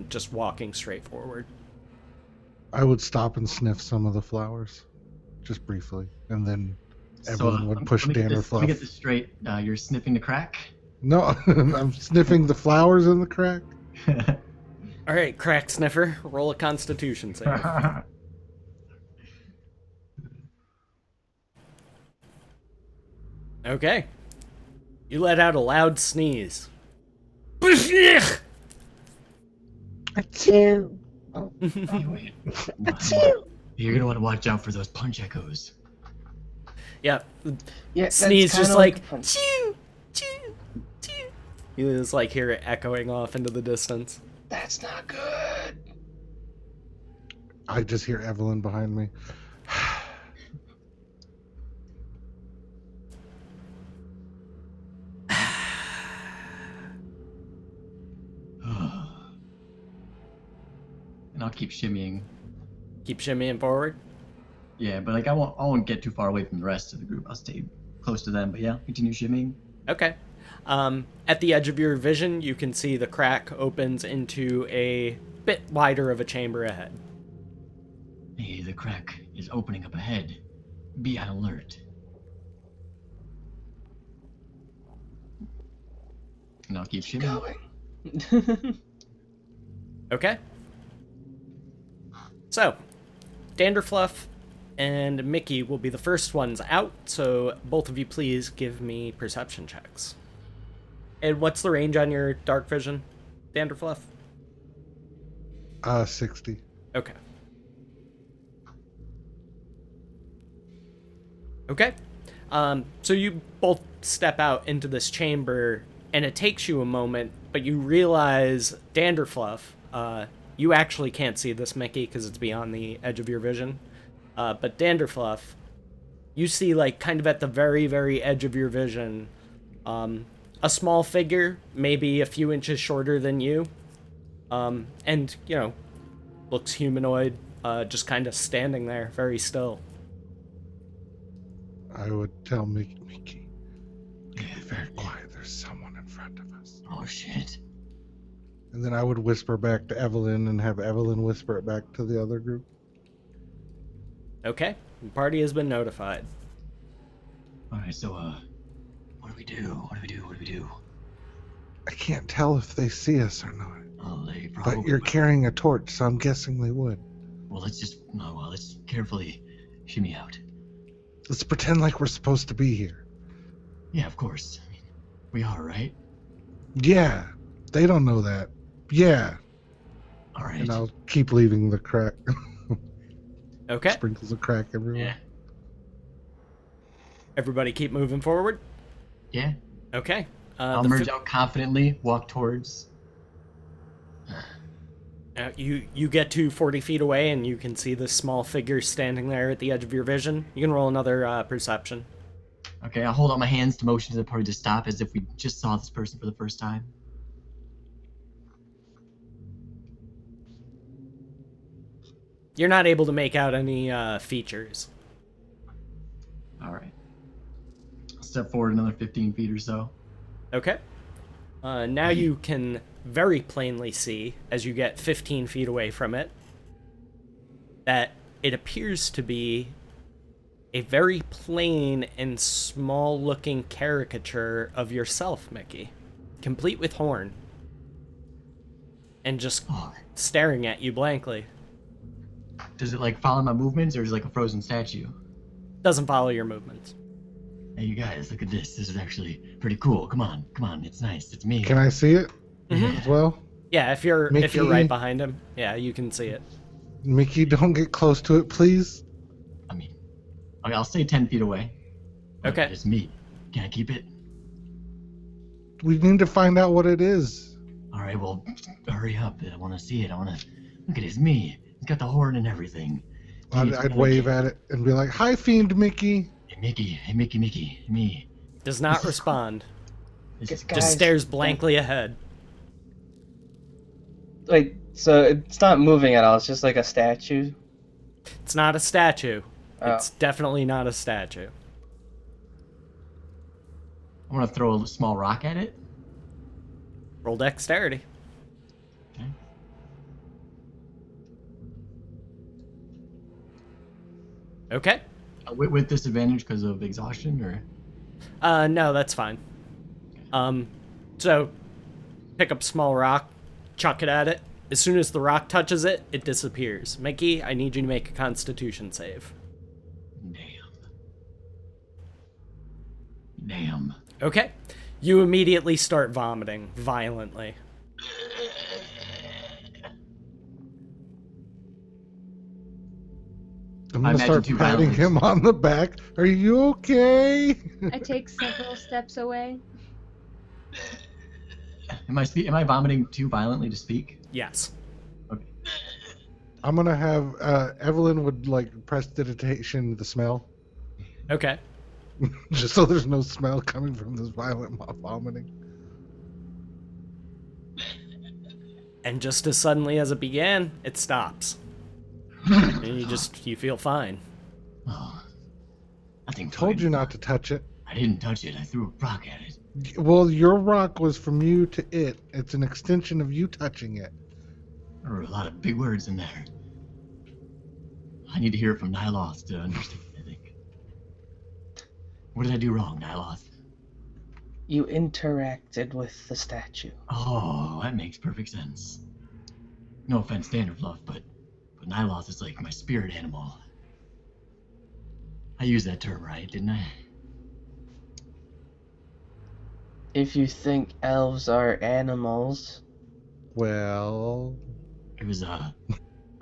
just walking straight forward. I would stop and sniff some of the flowers, just briefly, and then Evelyn would push let me get this Danderfluff. straight. You're sniffing the crack? No, I'm sniffing the flowers in the crack. All right, crack sniffer, roll a constitution save. Okay. You let out a loud sneeze. Achoo! Anyway, Achoo! you're gonna want to watch out for those punch echoes. Yeah, Yeah, that's sneeze just kinda like a punch. choo, choo, choo. You just like hear it echoing off into the distance. That's not good. I just hear Evelyn behind me. I'll keep shimmying. Keep shimmying forward. Yeah, but like I won't get too far away from the rest of the group. I'll stay close to them. But yeah, continue shimmying. Okay. At the edge of your vision, you can see the crack opens into a bit wider of a chamber ahead. Hey, the crack is opening up ahead. Be on alert. And I'll keep shimmying. Going. Okay. So, Danderfluff and Mickey will be the first ones out, so both of you please give me perception checks. And what's the range on your dark vision, Danderfluff? 60. Okay. Okay. So you both step out into this chamber, and it takes you a moment, but you realize, Danderfluff, you actually can't see this, Mickey, because it's beyond the edge of your vision. But Danderfluff, you see, like, kind of at the very, very edge of your vision, a small figure, maybe a few inches shorter than you, and, you know, looks humanoid, just kind of standing there, very still. I would tell Mickey, be very quiet. There's someone in front of us. Oh shit. And then I would whisper back to Evelyn and have Evelyn whisper it back to the other group. Okay, the party has been notified. Alright, so what do we do? What do we do? What do we do? I can't tell if they see us or not. Oh, they probably But you're will. carrying a torch, so I'm guessing they would. Well, let's carefully shimmy out. Let's pretend like we're supposed to be here. Yeah, of course. I mean, we are, right? Yeah, they don't know that. Yeah. All right. And I'll keep leaving the crack. Okay, Sprinkles of crack everywhere. Yeah. everybody keep moving forward. Yeah. Okay. I'll merge out confidently, walk towards. You get to 40 feet away, and you can see this small figure standing there at the edge of your vision. You can roll another perception. Okay, I'll hold out my hands to motion to the party to stop as if we just saw this person for the first time. You're not able to make out any features. All right. I'll step forward another 15 feet or so. Okay. Now you can very plainly see, as you get 15 feet away from it, that it appears to be a very plain and small-looking caricature of yourself, Mickey, complete with horn, and just Oh, staring at you blankly. does it like follow my movements or is it like a frozen statue? Doesn't follow your movements. Hey, you guys, look at this. This is actually pretty cool. Come on. It's nice. It's me. Can I see it Mhm. as well? Yeah, if you're Mickey? right behind him, yeah, you can see it. Mickey, don't get close to it, please. I mean, okay, I'll stay 10 feet away. Okay. It's me. Can I keep it? We need to find out what it is. All right, well, hurry up. I want to see it. Look at it. It's me. It's got the horn and everything. I'd wave at it and be like, "Hi, Fiend Mickey." Hey, Mickey, me. Does not respond. This is Guys, Just stares blankly ahead. Wait, so it's not moving at all. It's just like a statue. It's not a statue. Oh. It's definitely not a statue. I want to throw a small rock at it. Roll dexterity. Okay. Okay. With disadvantage because of exhaustion, or? No, that's fine. So pick up small rock, chuck it at it. As soon as the rock touches it, it disappears. Mickey, I need you to make a Constitution save. Damn. Okay. You immediately start vomiting violently. I'm I gonna imagine start too patting violently. him on the back. Are you okay? I take several steps away. Am I vomiting too violently to speak? Yes. Okay. I'm gonna have Evelyn would like prestidigitation the smell, Okay. just so there's no smell coming from this violent vomiting. And just as suddenly as it began, it stops. And you feel fine. Oh, I think Told you not to touch it. I didn't touch it. I threw a rock at it. Well, your rock was from you to it. It's an extension of you touching it. There were a lot of big words in there. I need to hear it from Nyloth to understand, I think. What did I do wrong, Nyloth? You interacted with the statue. Oh, that makes perfect sense. No offense, Danderfluff, but Nyloth is like my spirit animal. I used that term right, didn't I? If you think elves are animals, Well, It was a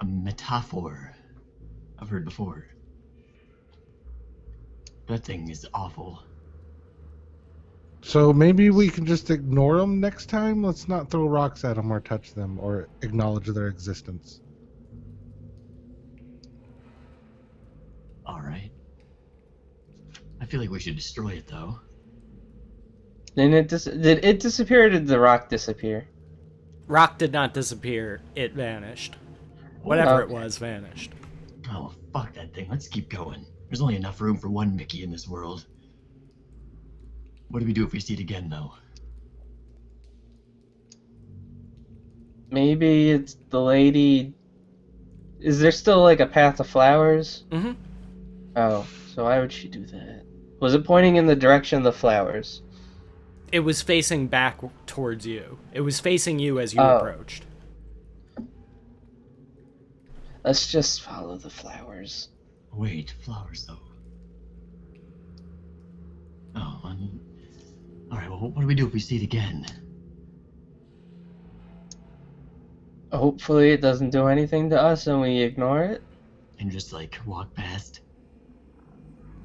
metaphor I've heard before. That thing is awful. so maybe we can just ignore them next time? Let's not throw rocks at them or touch them or acknowledge their existence. Alright. I feel like we should destroy it, though. then did it disappear or did the rock disappear? Rock did not disappear, it vanished. Whatever it Okay. was vanished. Oh, fuck that thing. Let's keep going. There's only enough room for one Mickey in this world. What do we do if we see it again, though? Maybe it's the lady. Is there still like a path of flowers? Mm-hmm. Oh, so why would she do that? Was it pointing in the direction of the flowers? It was facing back towards you. It was facing you as you Oh. approached. Let's just follow the flowers. Wait, flowers, though. Oh, alright, well, what do we do if we see it again? Hopefully it doesn't do anything to us and we ignore it. And just, like, walk past?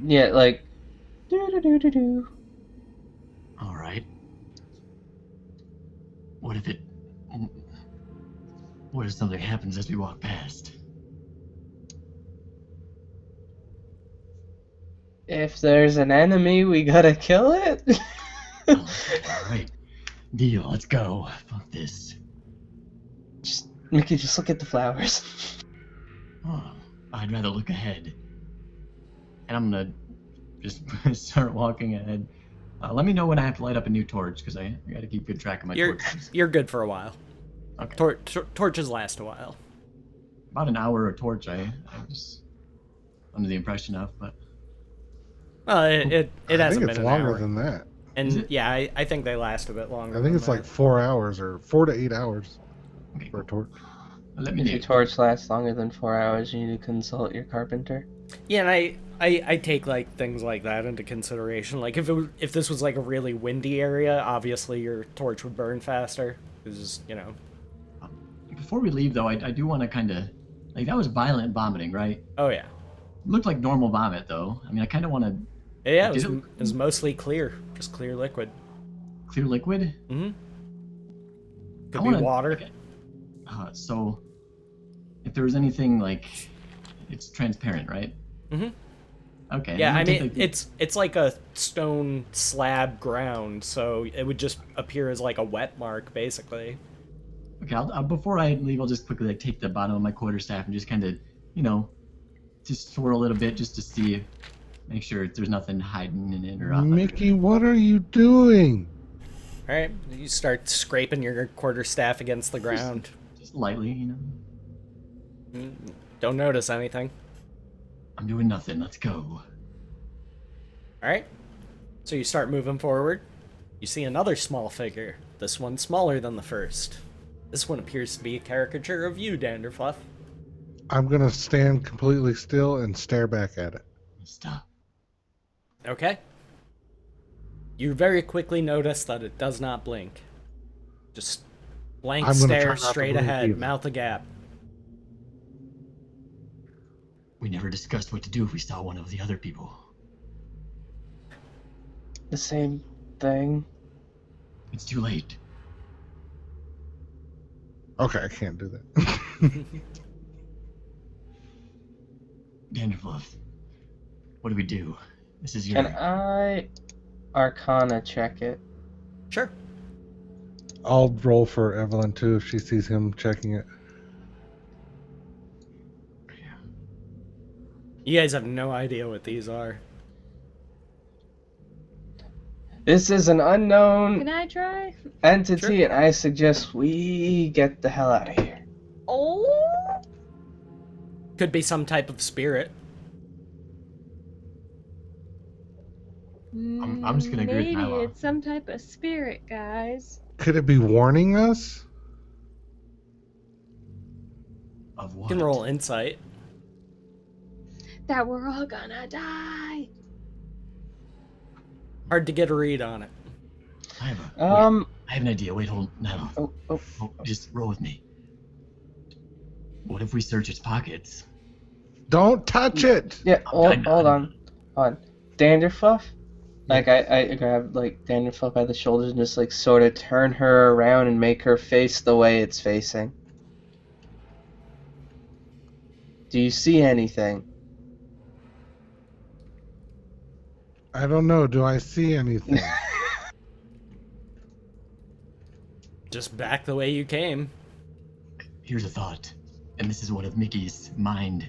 Yeah, like do. Alright. What if it... What if something happens as we walk past? If there's an enemy, we gotta kill it. Alright. Deal, let's go. Fuck this. Mickey, just look at the flowers. Oh, I'd rather look ahead. And I'm gonna just start walking ahead. Let me know when I have to light up a new torch, because I gotta keep good track of my torches. You're good for a while. Okay. Torches last a while. About an hour a torch, I was under the impression of, but... It I hasn't think been it's an longer hour. than that. Is And it? yeah, I think they last a bit longer. I think than it's that. like 4 hours or 4 to 8 hours Okay, for a cool. torch. Let me If know. your torch lasts longer than 4 hours, you need to consult your carpenter. Yeah, and I take like things like that into consideration. Like if this was like a really windy area, obviously your torch would burn faster. Because Before we leave, though, I do want to kind of... Like, that was violent vomiting, right? oh yeah, Looked like normal vomit, though. I mean, I kind of want to... yeah, it Did was, it- it was mostly clear, just clear liquid. Clear liquid? Mm-hmm. Could I be wanna- water. okay. So, if there was anything, like... It's transparent, right? Mm-hmm. Okay. Yeah, I'm I gonna mean take, like, it's like a stone slab ground, so it would just appear as like a wet mark, basically. Okay, before I leave, I'll just quickly like take the bottom of my quarterstaff and just kind of, just swirl it a bit just to see, make sure there's nothing hiding in it or nothing. Mickey, what are you doing? All right, you start scraping your quarterstaff against the ground. Just lightly, Don't notice anything. I'm doing nothing. Let's go. All right, so you start moving forward. You see another small figure. This one smaller than the first. This one appears to be a caricature of you, Danderfluff. I'm going to stand completely still and stare back at it. Stop. Okay. You very quickly notice that it does not blink. Just blank I'm gonna try stare not to straight blink ahead, either. mouth agape. We never discussed what to do if we saw one of the other people. The same thing. It's too late. Okay, I can't do that. Danderfluff, what do we do? This is your... Can I Arcana check it? Sure. I'll roll for Evelyn too if she sees him checking it. You guys have no idea what these are. This is an Can unknown I try? entity, Sure. and I suggest we get the hell out of here. Oh. Could be some type of spirit. I'm just gonna agree with Maybe Nyla. it's some type of spirit, guys. Could it be warning us? Of You what? can roll insight. That we're all gonna die. Hard to get a read on it. I have I have an idea. Wait, hold. No. Oh. Just roll with me. What if we search its pockets? Don't touch it! Yeah, I'm hold done. on. Danderfluff? Like, I grab, like, Danderfluff by the shoulders and just, like, sort of turn her around and make her face the way it's facing. Do you see anything? I don't know. Do I see anything? Just back the way you came. Here's a thought, and this is one of Mickey's mind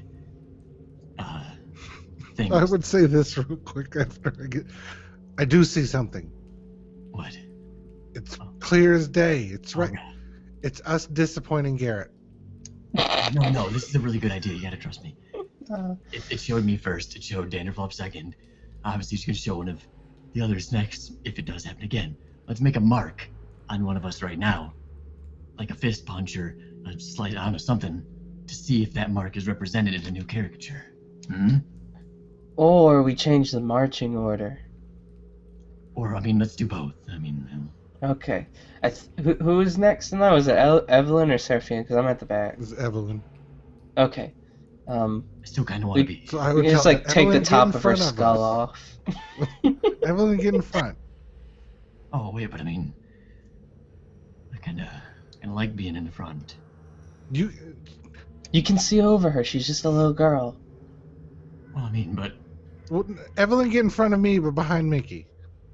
things. I would say this real quick after I do see something. What? It's clear as day. It's right. Okay. It's us disappointing Garrett. No, this is a really good idea. You gotta trust me. Uh, It showed me first. It showed Danderflop second. Obviously, it's gonna show one of the others next if it does happen again. Let's make a mark on one of us right now, like a fist punch or a slight, I don't know, something, to see if that mark is represented in a new caricature. or we change the marching order. Or, I mean, let's do both. I mean, Okay. Who is next in line? Was it Evelyn or Seraphina? Because I'm at the back. It's Evelyn. Okay. I still kind of want to be. So I We would can just, tell like, take Evelyn, the get top in of her front skull us. off. Evelyn, get in front. Oh wait, but I mean, I kind of like being in the front. You You can see over her. She's just a little girl. Well, I mean, but well, Evelyn, get in front of me, but behind Mickey.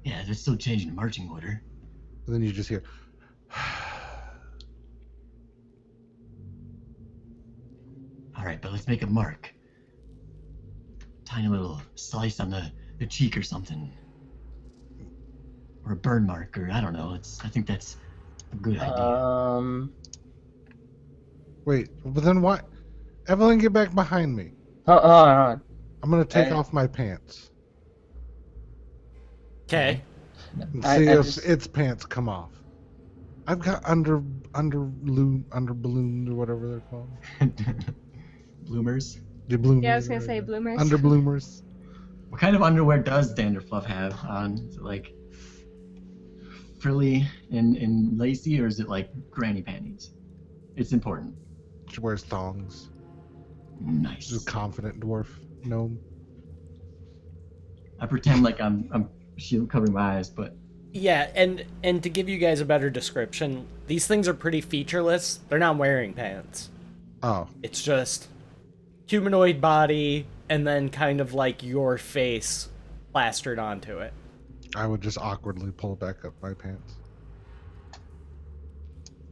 yeah, they're still changing the marching order. And then you just hear. All right, but let's make a mark. Tiny little slice on the cheek or something, or a burn mark, or I don't know. I think that's a good idea. Wait, but then what? Evelyn, get back behind me. Hold on. I'm gonna take Hey. off my pants Okay. and I see if just- its pants come off. I've got under ballooned or whatever they're called. Bloomers. The bloomers. Yeah, I was gonna say bloomers. Under bloomers. What kind of underwear does Danderfluff have on? Is it like frilly and lacy, or is it like granny panties? It's important. She wears thongs. Nice. She's a confident dwarf gnome. I pretend like I'm covering my eyes, but Yeah, and to give you guys a better description, these things are pretty featureless. They're not wearing pants. Oh, It's just humanoid body and then kind of like your face plastered onto it. I would just awkwardly pull back up my pants.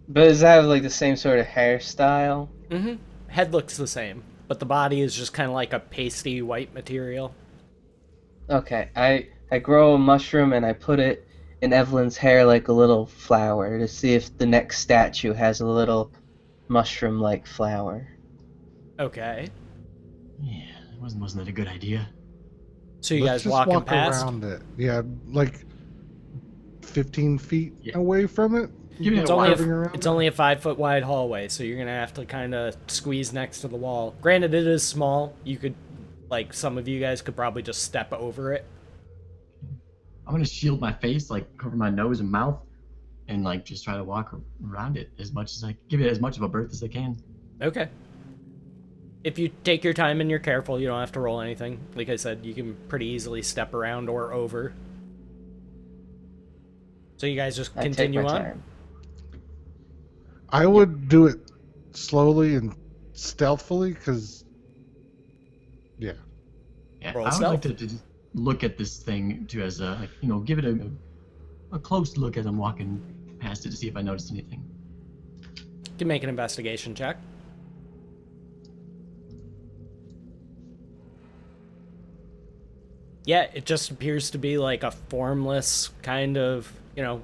But does that have, like, the same sort of hairstyle? Mm-hmm. Head looks the same, but the body is just kind of like a pasty white material. Okay, I grow a mushroom and I put it in Evelyn's hair like a little flower to see if the next statue has a little mushroom-like flower. Okay. yeah, wasn't that a good idea? So you Let's guys just walking walk past? around it. Yeah, like 15 feet Yeah. away from it. Give me It's a only Driving around it's it? only a 5-foot wide hallway, so you're gonna have to kind of squeeze next to the wall. Granted, it is small. You could, like, some of you guys could probably just step over it. I'm gonna shield my face, like cover my nose and mouth, and like just try to walk around it as much as I give it as much of a berth as I can. Okay. If you take your time and you're careful, you don't have to roll anything. Like I said, you can pretty easily step around or over. So you guys just I continue take my on. time. I would do it slowly and stealthily, because yeah, Yeah, Roll I would stealth. like to just look at this thing too as a, like, give it a close look as I'm walking past it to see if I noticed anything. You can make an investigation check. Yeah, it just appears to be like a formless kind of,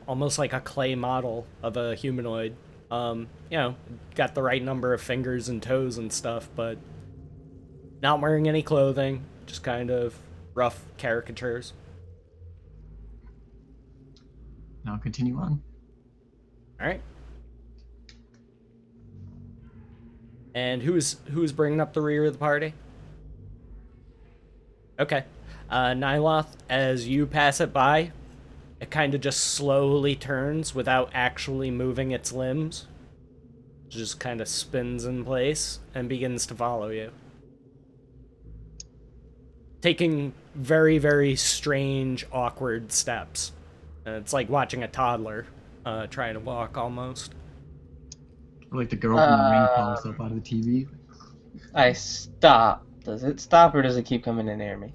almost like a clay model of a humanoid. Got the right number of fingers and toes and stuff, but not wearing any clothing, just kind of rough caricatures. Now continue on. All right. And who's bringing up the rear of the party? Okay. Nyloth, as you pass it by, it kind of just slowly turns without actually moving its limbs. It just kind of spins in place and begins to follow you. Taking very, very strange, awkward steps. It's like watching a toddler trying to walk almost. Like the girl from the ring falls up out of the TV. I stop. Does it stop or does it keep coming in near me?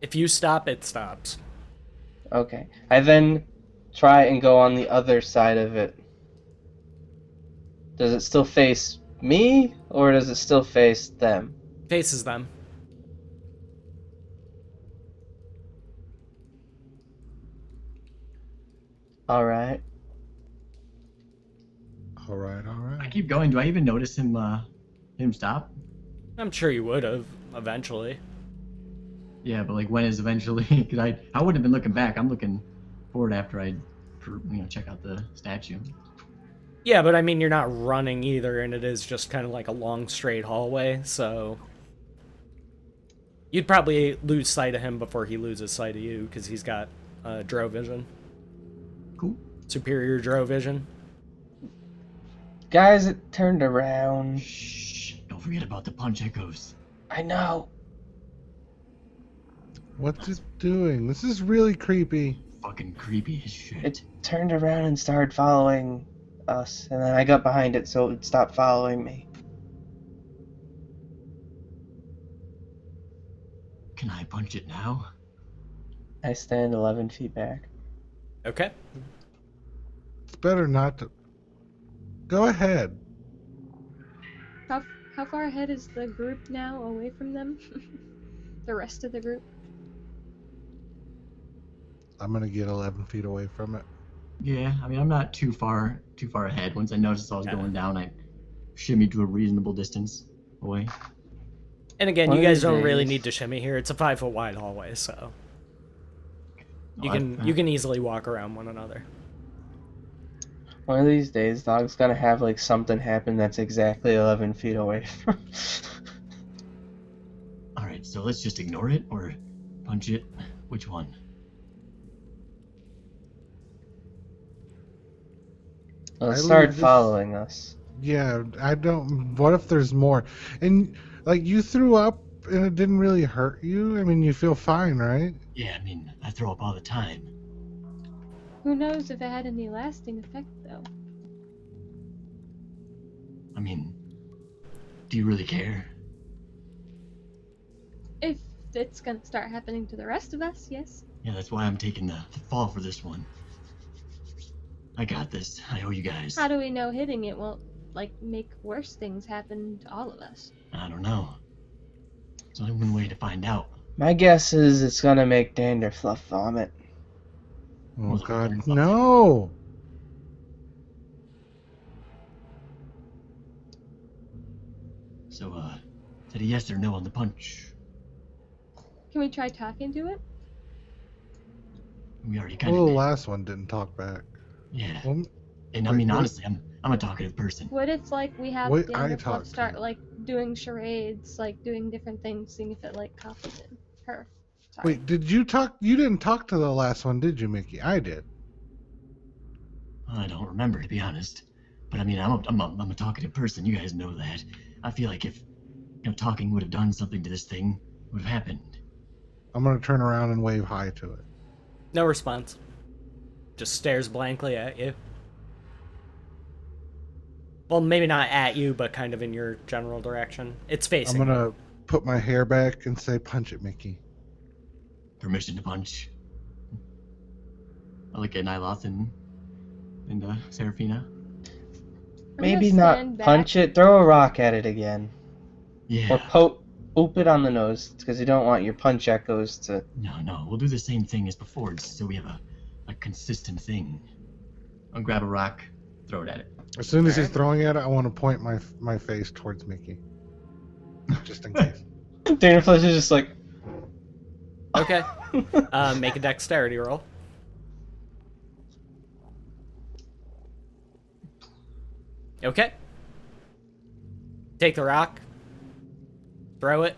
If you stop, it stops. Okay. I then try and go on the other side of it. Does it still face me or does it still face them? Faces them. Alright. All right. I keep going. Do I even notice him stop? I'm sure you would have, eventually. Yeah, but like when is eventually? Because I wouldn't have been looking back. I'm looking forward after I check out the statue. Yeah, but I mean, you're not running either, and it is just kind of like a long, straight hallway, so... You'd probably lose sight of him before he loses sight of you, because he's got Drow vision. Cool. Superior Drow vision. Guys, it turned around. Shh! Don't forget about the punch echoes. I know. What's it doing? This is really creepy. Fucking creepy as shit. It turned around and started following us, and then I got behind it so it stopped following me. Can I punch it now? I stand 11 feet back. Okay. It's better not to. Go ahead. How far ahead is the group now away from them? The rest of the group? I'm gonna get 11 feet away from it. Yeah, I mean I'm not too far ahead. Once I noticed I was going down, I shimmied to a reasonable distance away. And again, One you of guys these don't really days- need to shimmy here. It's a 5-foot wide hallway, so... You Oh, can can easily walk around one another. One of these days, Dog's gonna have like something happen that's exactly 11 feet away from. All right, so let's just ignore it or punch it. Which one? Well, it I started leave this- following us. Yeah, I don't. What if there's more? And like you threw up and it didn't really hurt you. I mean, you feel fine, right? Yeah, I mean I throw up all the time. Who knows if it had any lasting effect, though? I mean, do you really care? If it's gonna start happening to the rest of us, yes. Yeah, that's why I'm taking the fall for this one. I got this. I owe you guys. How do we know hitting it won't, make worse things happen to all of us? I don't know. There's only one way to find out. My guess is it's gonna make Danderfluff vomit. Oh Well, God, then- no! So, is it a yes or no on the punch? Can we try talking to it? We already kind Well, the of last one didn't talk back. Yeah. Well, And I wait, mean, what? honestly, I'm a talkative person. What if we have Wait, I talked Danderfluff to start it. doing charades, doing different things, seeing if it copies it? Her. Sorry. wait, did you talk? You didn't talk to the last one, did you, Mickey? I did. I don't remember, to be honest. But I mean, I'm a talkative person. You guys know that. I feel like if talking would have done something to this thing, it would have happened. I'm gonna turn around and wave hi to it. No response. Just stares blankly at you. Well, maybe not at you, but kind of in your general direction. It's facing I'm you. gonna put my hair back and say, "Punch it, Mickey." Permission to punch. I look at Nyloth and and Serafina. I'm Maybe gonna not stand back. punch it. Throw a rock at it again, Yeah. or boop it on the nose, because you don't want your punch echoes to. No, we'll do the same thing as before, just so we have a consistent thing. I'll grab a rock, throw it at it. As soon as he's Alright. throwing at it, I want to point my face towards Mickey, just in case. Danderflush is just like. Okay. Make a dexterity roll. Okay. Take the rock. Throw it.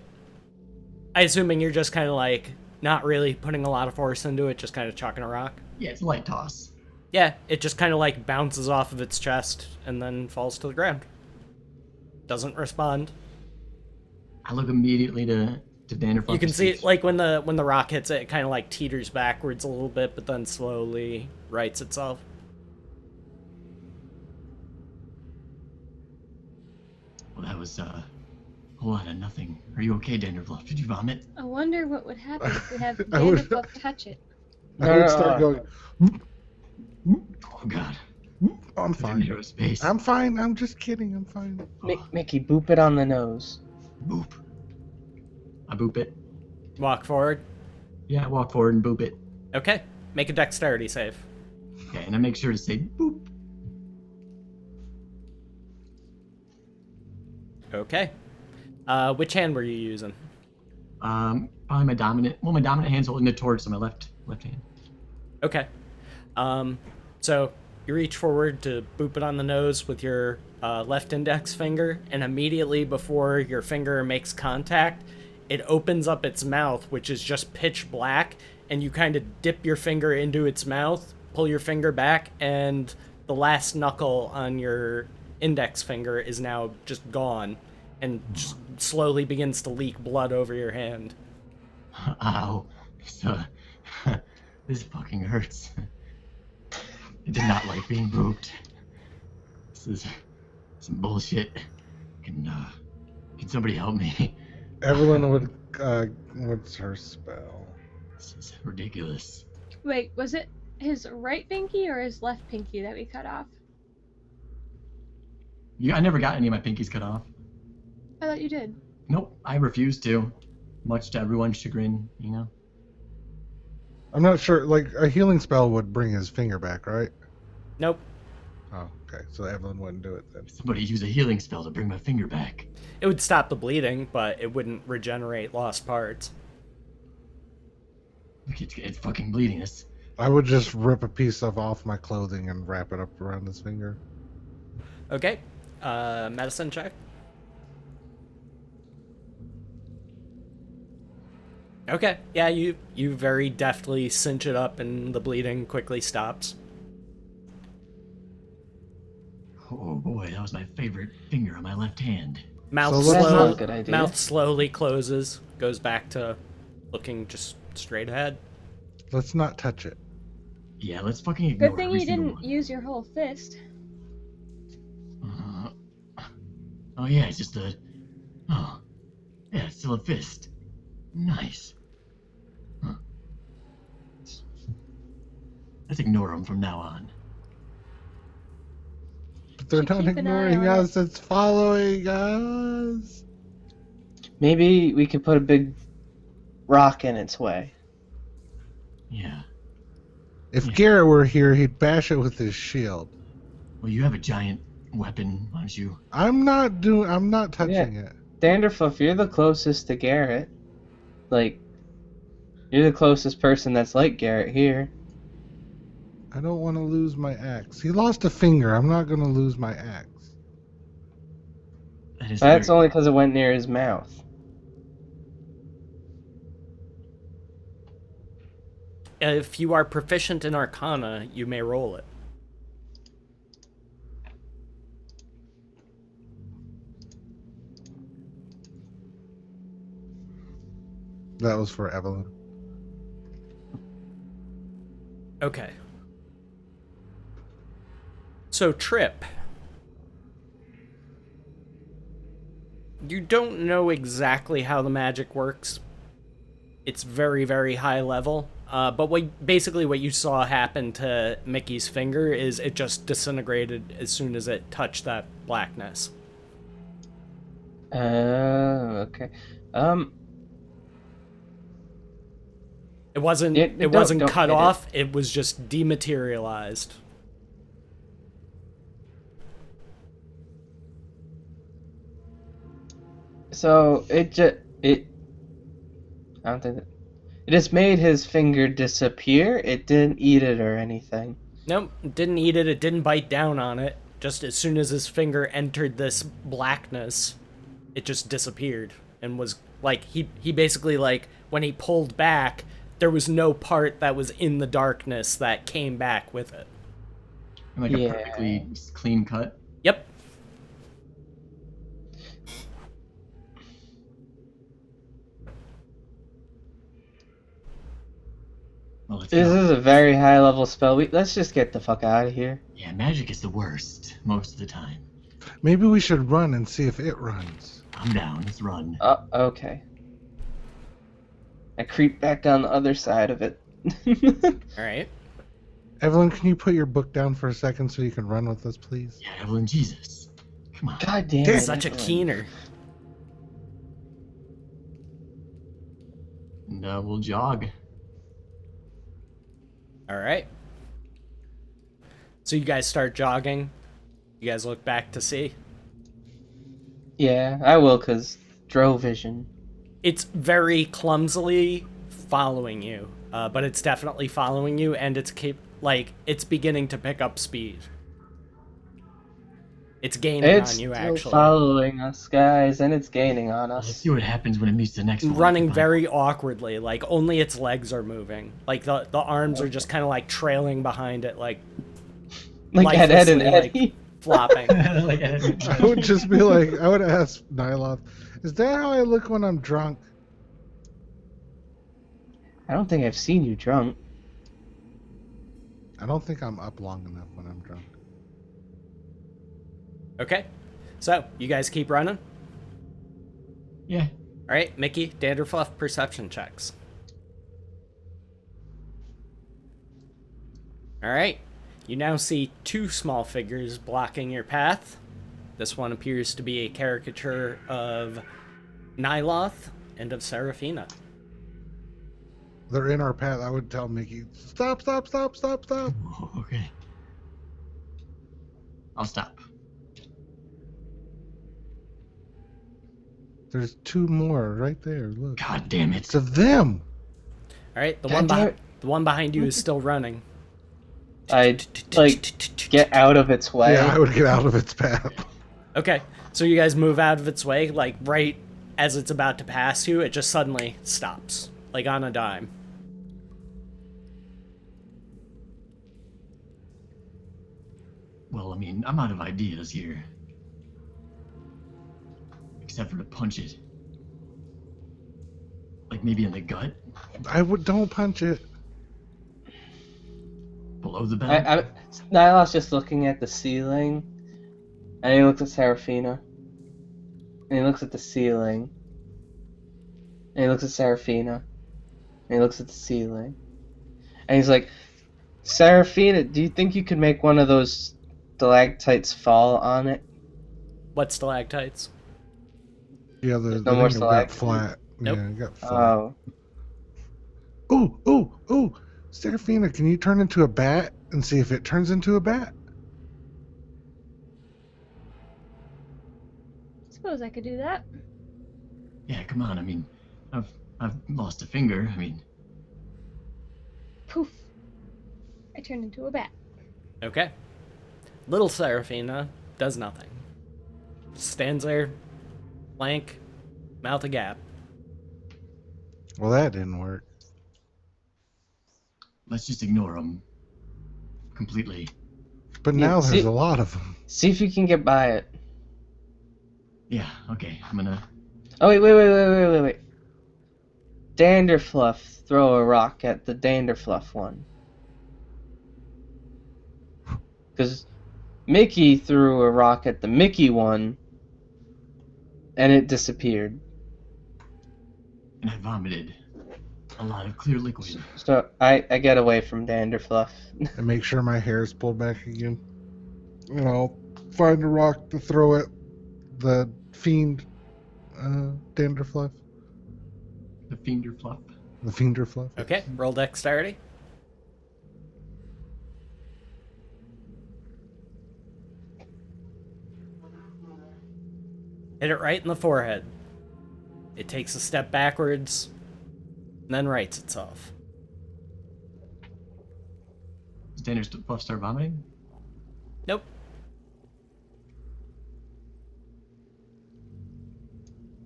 I assuming you're just kind of like not really putting a lot of force into it, just kind of chucking a rock. Yeah, it's a light toss. Yeah, it just kind of like bounces off of its chest and then falls to the ground. Doesn't respond. I look immediately to Vanderflush. You can see it, like when the rock hits it, it kind of like teeters backwards a little bit, but then slowly rights itself. Well, that was a whole lot of nothing. Are you okay, Danderflush? Did you vomit? I wonder what would happen if we have I would- Vanderpuff touch it. I would start going. Oh God. Oh, I'm It's a fine. narrow space. I'm fine. I'm just kidding. I'm fine. Mickey, boop it on the nose. Boop. I boop it. Walk forward. Yeah, I walk forward and boop it. Okay. Make a dexterity save. Okay, and I make sure to say boop. Okay. Which hand were you using? Probably my dominant. Well, my dominant hand's holding the torch, so my left hand. Okay. So you reach forward to boop it on the nose with your left index finger, and immediately before your finger makes contact, it opens up its mouth, which is just pitch black, and you kind of dip your finger into its mouth, pull your finger back, and the last knuckle on your index finger is now just gone, and just slowly begins to leak blood over your hand. Ow. So, this fucking hurts. I did not like being booped. This is some bullshit. Can somebody help me? Evelyn would. What's her spell? This is ridiculous. Wait, was it his right pinky or his left pinky that we cut off? I never got any of my pinkies cut off. I thought you did. Nope, I refused to. Much to everyone's chagrin, you know? I'm not sure. Like a healing spell would bring his finger back, right? Nope. Oh, okay. So Evelyn wouldn't do it then. Somebody use a healing spell to bring my finger back. It would stop the bleeding, but it wouldn't regenerate lost parts. Look, it's fucking bleeding. I would just rip a piece off my clothing and wrap it up around his finger. Okay. Medicine check. Okay. Yeah, you very deftly cinch it up and the bleeding quickly stops. Oh boy, that was my favorite finger on my left hand. Mouth, So let's That's not- not a good idea. mouth slowly closes, goes back to looking just straight ahead. Let's not touch it. Yeah, let's fucking ignore Good thing every you single didn't one. use your whole fist. Oh yeah, it's just a... Oh. Yeah, it's still a fist. Nice. Huh. Let's ignore them from now on. But they're Should not keep an eye ignoring on us. It's following us. Maybe we could put a big rock in its way. Yeah. If Yeah. Garrett were here, he'd bash it with his shield. Well, you have a giant weapon, why don't you? I'm not touching it. Danderfluff, you're the closest to Garrett. Like, you're the closest person that's like Garrett here. I don't want to lose my axe. He lost a finger. I'm not going to lose my axe. That is That's very- only because it went near his mouth. If you are proficient in Arcana, you may roll it. That was for Evelyn. Okay. So, Trip. You don't know exactly how the magic works. It's very, very high level. But basically what you saw happen to Mickey's finger is it just disintegrated as soon as it touched that blackness. Okay. It wasn't. Yeah, It don't- wasn't don't cut hit it. off. It was just dematerialized. So it. I don't think that. It just made his finger disappear. It didn't eat it or anything. Nope, it didn't eat it. It didn't bite down on it. Just as soon as his finger entered this blackness, it just disappeared and was like he basically like when he pulled back, there was no part that was in the darkness that came back with it. Like Yeah. a perfectly clean cut. Yep. Well, let's This go. is a very high level spell. Let's just get the fuck out of here. Yeah, magic is the worst most of the time. Maybe we should run and see if it runs. I'm down. Let's run. Okay. I creep back on the other side of it. All right. Evelyn, can you put your book down for a second so you can run with us, please? Yeah, Evelyn, Jesus. Come on. God damn Damn. it. Such a Evelyn. keener. And we'll jog. All right. So you guys start jogging. You guys look back to see. Yeah, I will, cause Dro vision. It's very clumsily following you, but it's definitely following you, and it's it's beginning to pick up speed. It's gaining It's on you, still actually. following us, guys, and it's gaining on Let's us. see what happens when it meets the next one. Running Come on. very awkwardly, like only its legs are moving. Like the arms are just kind of like trailing behind it, like Like Ed and lifelessly, like- Eddie. flopping. Like, I would just be like, I would ask Nyloth, is that how I look when I'm drunk? I don't think I've seen you drunk. I don't think I'm up long enough when I'm drunk. Okay, so you guys keep running. yeah. All right, Mickey, Danderfluff, perception checks. All right, you now see two small figures blocking your path. This one appears to be a caricature of Nyloth and of Seraphina. They're in our path. I would tell Mickey, stop, stop, stop, stop, stop. Oh, okay. I'll stop. There's two more right there. Look. God damn it. It's of them. All right, God damn it. the one behind you is still running. I'd, like, get out of its way. Yeah, I would get out of its path. Okay, so you guys move out of its way, like right as it's about to pass you, it just suddenly stops, like on a dime. Well, I mean, I'm out of ideas here. Except for to punch it. Like maybe in the gut? Don't punch it. Below the belt? Nyla's just looking at the ceiling, and he looks at Seraphina, and he looks at the ceiling, and he looks at Seraphina, and he looks at the ceiling, and he's like, Seraphina, do you think you could make one of those stalactites fall on it? What stalactites? Yeah, There's the no more thing got stalactites? flat. Nope. Yeah, it got flat. Oh, Ooh, Seraphina, can you turn into a bat and see if it turns into a bat? Suppose I could do that. Yeah, come on. I mean, I've lost a finger. I mean, Poof. I turned into a bat. Okay. Little Seraphina does nothing. Stands there, blank, mouth agape. Well, that didn't work. let's just ignore them completely. But Yeah, now see- there's a lot of them. see if you can get by it. Yeah, okay. I'm gonna. Oh, wait. Danderfluff, throw a rock at the Danderfluff one. Because Mickey threw a rock at the Mickey one, and it disappeared. And I vomited A lot of clear liquid. So I get away from Danderfluff. And make sure my hair is pulled back again. And I'll find a rock to throw at the fiend Danderfluff. The fiender fluff. The Fienderfluff. Okay, roll dexterity. Hit it right in the forehead. It takes a step backwards, and then rights itself. Does Danderfluff start vomiting? Nope.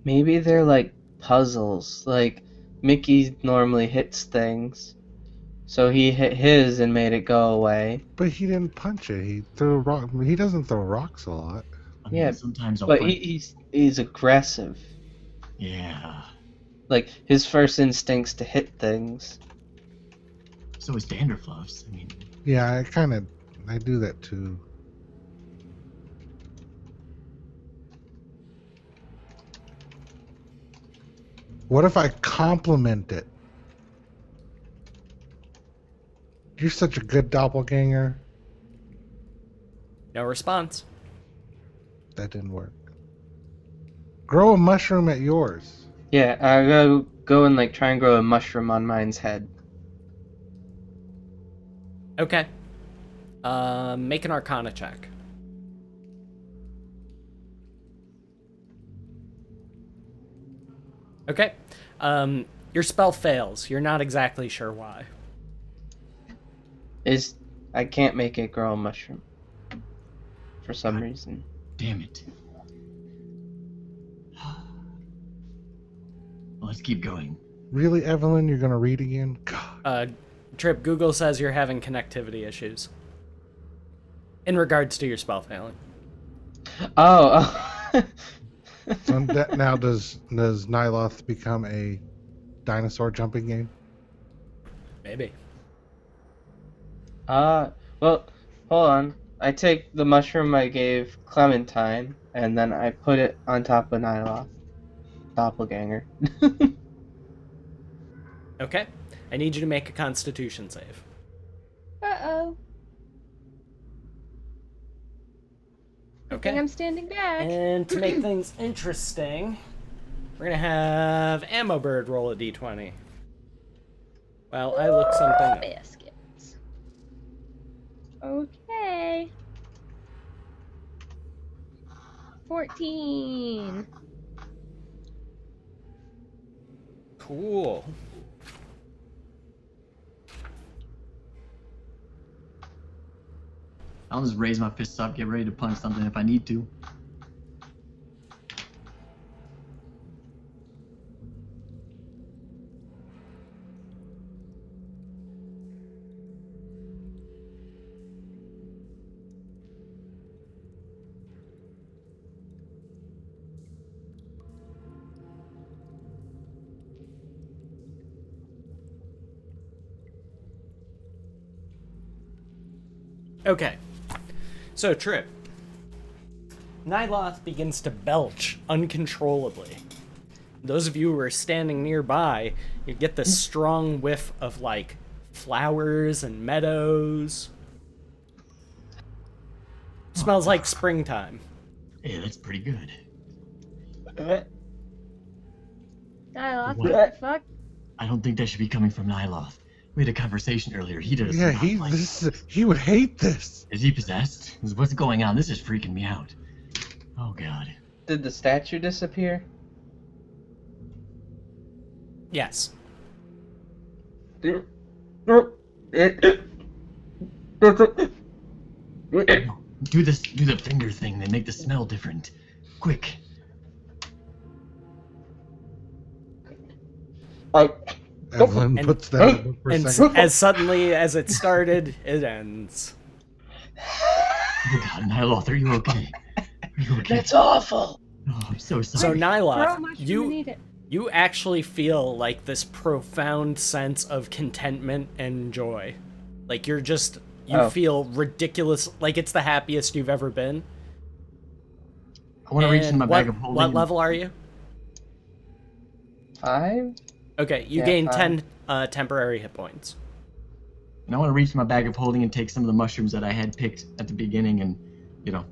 Maybe they're like puzzles. Like Mickey normally hits things, so he hit his and made it go away. But he didn't punch it. He threw a rock. He doesn't throw rocks a lot. I mean, Yeah, sometimes I'll But punch. he's aggressive. Yeah. Like his first instinct's to hit things. So is Danderfluff's. I mean, Yeah, I do that too. What if I compliment it? You're such a good doppelganger. No response. That didn't work. Grow a mushroom at yours. Yeah, I gotta go and like try and grow a mushroom on mine's head. Okay. Make an Arcana check. Okay. Your spell fails. You're not exactly sure why. I can't make it grow a mushroom. For some God. reason. damn it. Well, let's keep going. Really, Evelyn? You're gonna read again? God. Trip, Google says you're having connectivity issues. In regards to your spell failing. Oh. So now does Nyloth become a dinosaur jumping game? Maybe. Well, hold on. I take the mushroom I gave Clementine, and then I put it on top of Nyloth. Doppelganger. Okay. I need you to make a Constitution save. Uh-oh. I Okay. think I'm standing back. And to make things interesting, we're gonna have Ammo Bird roll a d20. Well, I look something up. Baskets. Okay. 14. Cool. I'll just raise my fists up, get ready to punch something if I need to. Okay. So, Trip. Nyloth begins to belch uncontrollably. Those of you who are standing nearby, you get this strong whiff of, like, flowers and meadows. Smells like springtime. Yeah, that's pretty good. Nyloth, What? what the fuck? I don't think that should be coming from Nyloth. We had a conversation earlier. He does Yeah, not like... he would hate this. Is he possessed? What's going on? This is freaking me out. Oh, God. Did the statue disappear? Yes. Do the finger thing. They make the smell different. Quick. Evelyn And- puts that in for a And second. as suddenly as it started, it ends. Oh, God, Nyloth, are you okay? Are you okay? That's awful! Oh, I'm so So sorry. Grow a Nyloth, mushroom and you eat it. you actually feel like this profound sense of contentment and joy. Like you Oh. feel ridiculous, like it's the happiest you've ever been. I want to reach in And my bag of holding. what level are you? 5? Okay, you Yeah, gain fine. 10 temporary hit points. And I want to reach my bag of holding and take some of the mushrooms that I had picked at the beginning and,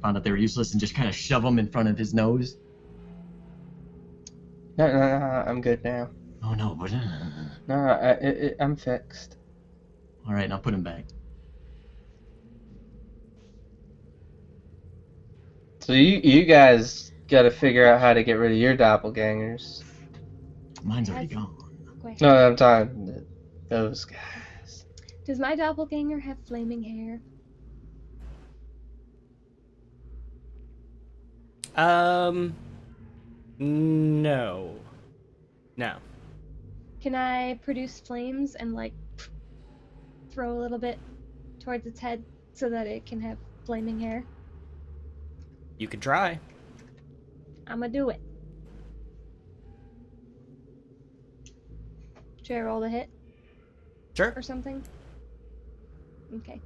found out they were useless and just kind of shove them in front of his nose. No, I'm good now. Oh no, but No, I'm fixed. all right, I'll put him back. So you guys got to figure out how to get rid of your doppelgangers. Mine's already Has- gone. Question. No, I'm talking to those guys. Does my doppelganger have flaming hair? No. No. Can I produce flames and like throw a little bit towards its head so that it can have flaming hair? You can try. I'm gonna do it. Should I roll the hit Sure. or something? Okay.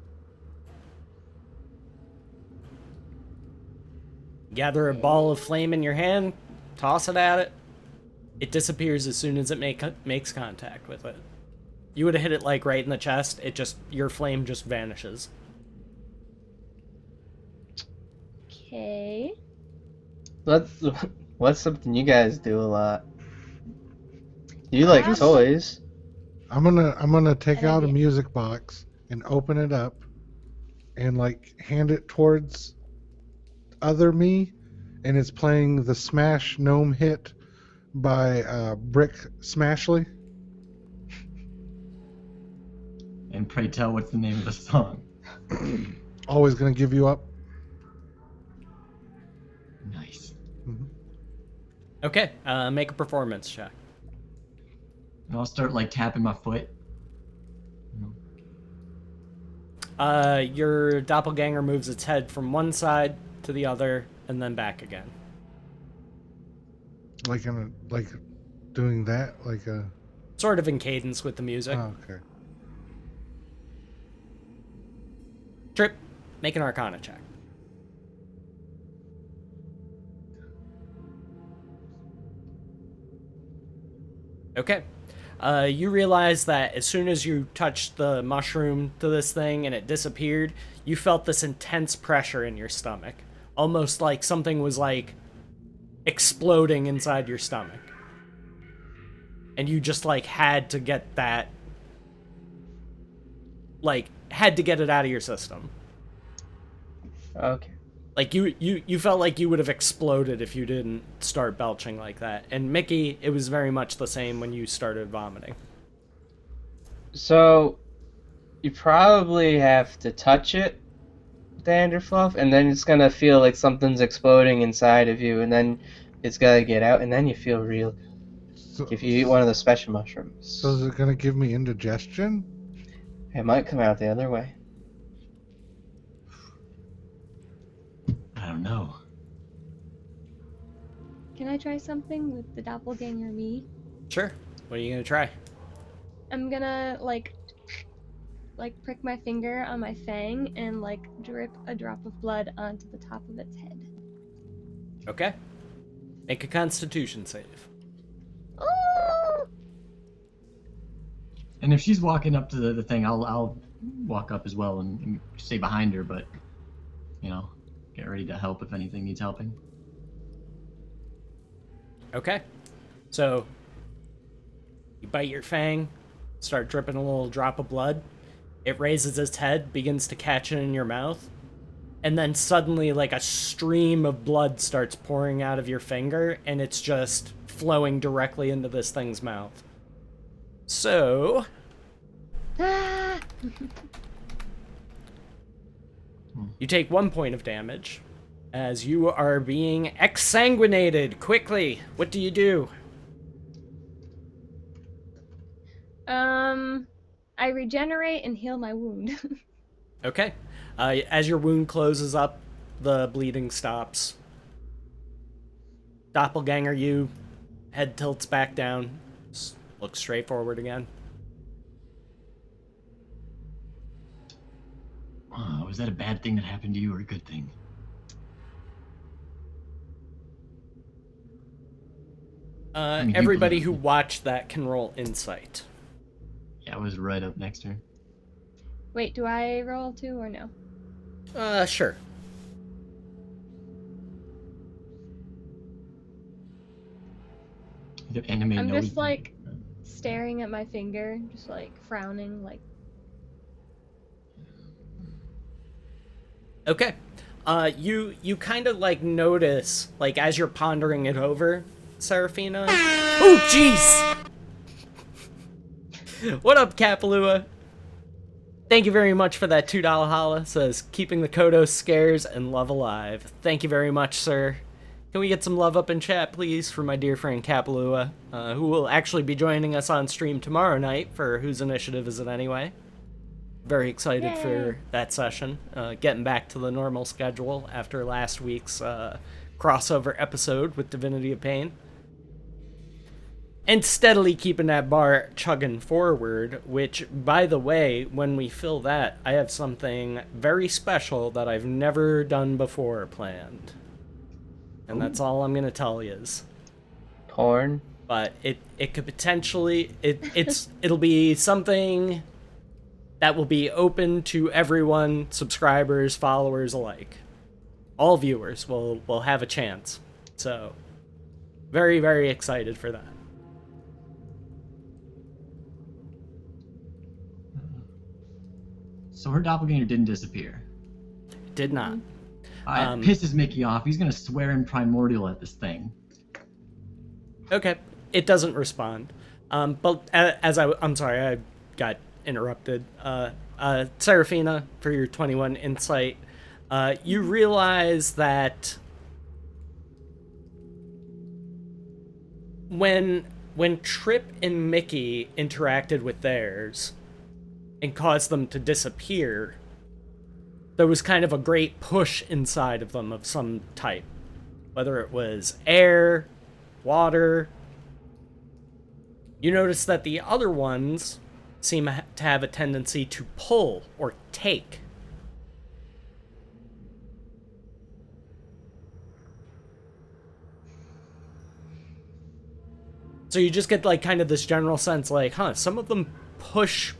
Gather a ball of flame in your hand, toss it at it. It disappears as soon as it makes contact with it. You would have hit it like right in the chest. Your flame just vanishes. Okay. What's something you guys do a lot? You like Have- toys. I'm gonna take An out a idea. music box and open it up and like hand it towards other me, and it's playing the Smash Gnome hit by Brick Smashley. And pray tell, what's the name of the song? Always gonna give you up. Nice. Okay, make a performance check. And I'll start like tapping my foot. Your doppelganger moves its head from one side to the other and then back again. Like doing that, like a. Sort of in cadence with the music. Oh, okay. Trip, make an Arcana check. Okay. You realize that as soon as you touched the mushroom to this thing and it disappeared, you felt this intense pressure in your stomach. Almost like something was like exploding inside your stomach. And you just like had to get that, like had to get it out of your system. Okay. Like you felt like you would have exploded if you didn't start belching like that. And Mickey, it was very much the same when you started vomiting. So you probably have to touch it, Danderfluff, and then it's gonna feel like something's exploding inside of you, and then it's gotta get out, and then you feel real good So, if you eat one of the special mushrooms. so is it gonna give me indigestion? It might come out the other way. I don't know. Can I try something with the doppelganger me? Sure. What are you gonna try? I'm gonna like prick my finger on my fang and like drip a drop of blood onto the top of its head. Okay. Make a Constitution save. Oh! And if she's walking up to the thing, I'll walk up as well and stay behind her, but get ready to help if anything needs helping. Okay. So you bite your fang, start dripping a little drop of blood. It raises its head, begins to catch it in your mouth, and then suddenly like a stream of blood starts pouring out of your finger, and it's just flowing directly into this thing's mouth. So Ah! you take 1 point of damage as you are being exsanguinated. Quickly, what do you do? I regenerate and heal my wound. Okay. As your wound closes up, the bleeding stops. Doppelganger, you head tilts back down. Look straight forward again. Was that a bad thing that happened to you or a good thing? mean, you Everybody believe who it. watched that can roll insight. That was right up next turn. Wait, do I roll too or no? Sure. The anime I'm knows just like staring at my finger, just like frowning, like. Okay. You kind of like notice, like as you're pondering it over, Serafina. Oh, jeez! What up, Kapalua? Thank you very much for that $2 holla. Says, keeping the Kodos scares and love alive. Thank you very much, sir. Can we get some love up in chat, please, for my dear friend Kapalua, who will actually be joining us on stream tomorrow night for Whose Initiative Is It Anyway? Very excited Yay. for that session. Getting back to the normal schedule after last week's crossover episode with Divinity of Pain. And steadily keeping that bar chugging forward, which, by the way, when we fill that, I have something very special that I've never done before planned. And that's all I'm going to tell you is. Porn. But it could potentially... It'll be something that will be open to everyone, subscribers, followers alike. All viewers will have a chance. So, very, very excited for that. So her doppelganger didn't disappear. Did not. It pisses Mickey off. He's gonna swear in primordial at this thing. Okay, it doesn't respond. But I'm sorry, I got interrupted. Serafina, for your 21 insight, you realize that when Trip and Mickey interacted with theirs and caused them to disappear, there was kind of a great push inside of them of some type. Whether it was air, water. You notice that the other ones seem to have a tendency to pull or take. So you just get like kind of this general sense like, some of them push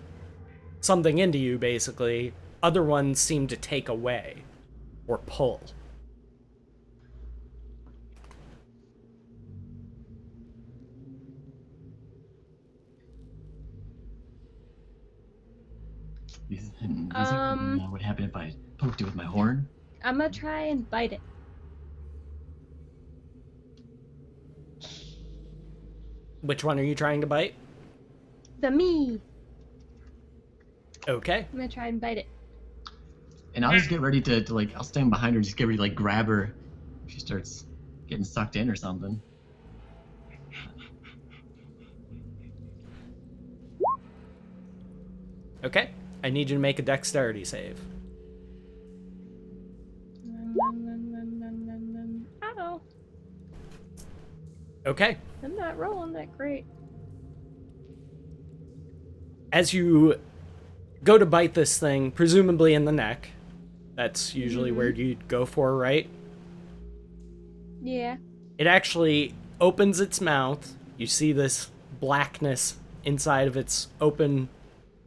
something into you, basically. Other ones seem to take away or pull. What happened if I poked it with my horn? I'm gonna try and bite it. Which one are you trying to bite? The me. Okay. I'm gonna try and bite it. And I'll just get ready to like, I'll stand behind her and just get ready to like grab her if she starts getting sucked in or something. Okay. I need you to make a dexterity save. Ow. Okay. I'm not rolling that great. As you go to bite this thing, presumably in the neck, that's usually where you'd go for, right? Yeah. It actually opens its mouth. You see this blackness inside of its open,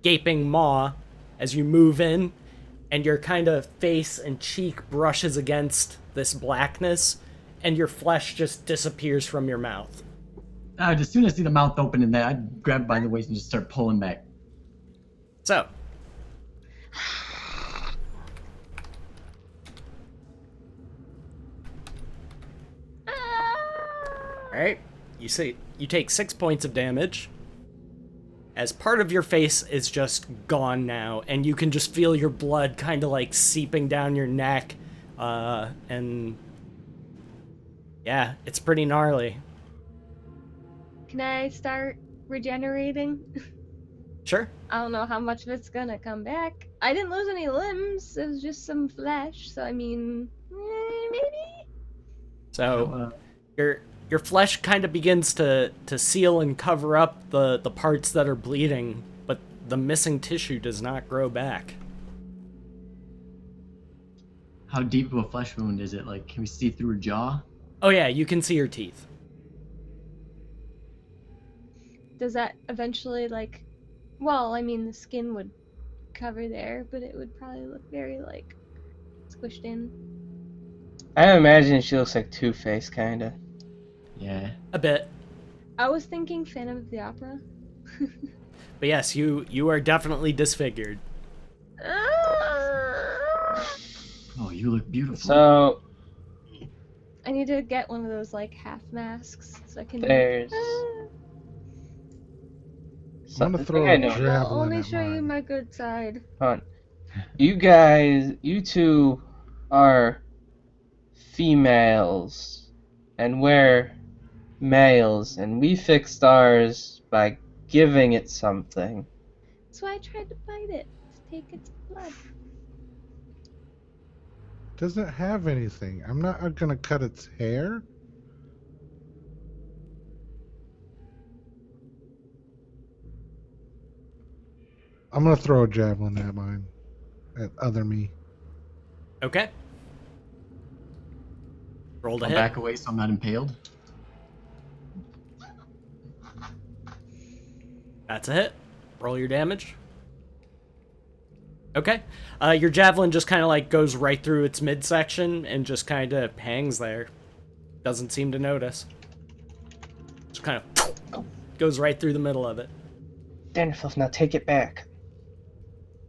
gaping maw as you move in, and your kind of face and cheek brushes against this blackness, and your flesh just disappears from your mouth. As soon as I see the mouth open and that, I'd grab it by the waist and just start pulling back. So. Alright, you take 6 points of damage, as part of your face is just gone now, and you can just feel your blood kind of like seeping down your neck, and yeah, it's pretty gnarly. Can I start regenerating? Sure. I don't know how much of it's gonna come back. I didn't lose any limbs, it was just some flesh, so I mean, maybe? So, your flesh kind of begins to seal and cover up the parts that are bleeding, but the missing tissue does not grow back. How deep of a flesh wound is it? Like, can we see through her jaw? Oh yeah, you can see her teeth. Does that eventually, like, Well, I mean, the skin would cover there, but it would probably look very, like, squished in. I imagine she looks like Two-Face, kinda. Yeah. A bit. I was thinking Phantom of the Opera. But yes, you are definitely disfigured. Oh, you look beautiful. So I need to get one of those, like, half masks so I can. there's. I'm gonna I throw think I a know. I'll javelin only at show you mine. my good side. Hold on. You two are females, and we're males, and we fixed ours by giving it something. That's why I tried to bite it, to take its blood. Doesn't have anything. I'm not gonna cut its hair. I'm gonna throw a javelin at mine. At other me. Okay. Roll to I'll hit. back away so I'm not impaled. That's a hit. Roll your damage. Okay. Your javelin just kind of like goes right through its midsection and just kind of hangs there. Doesn't seem to notice. Just kind of goes right through the middle of it. Dangerfield, now take it back.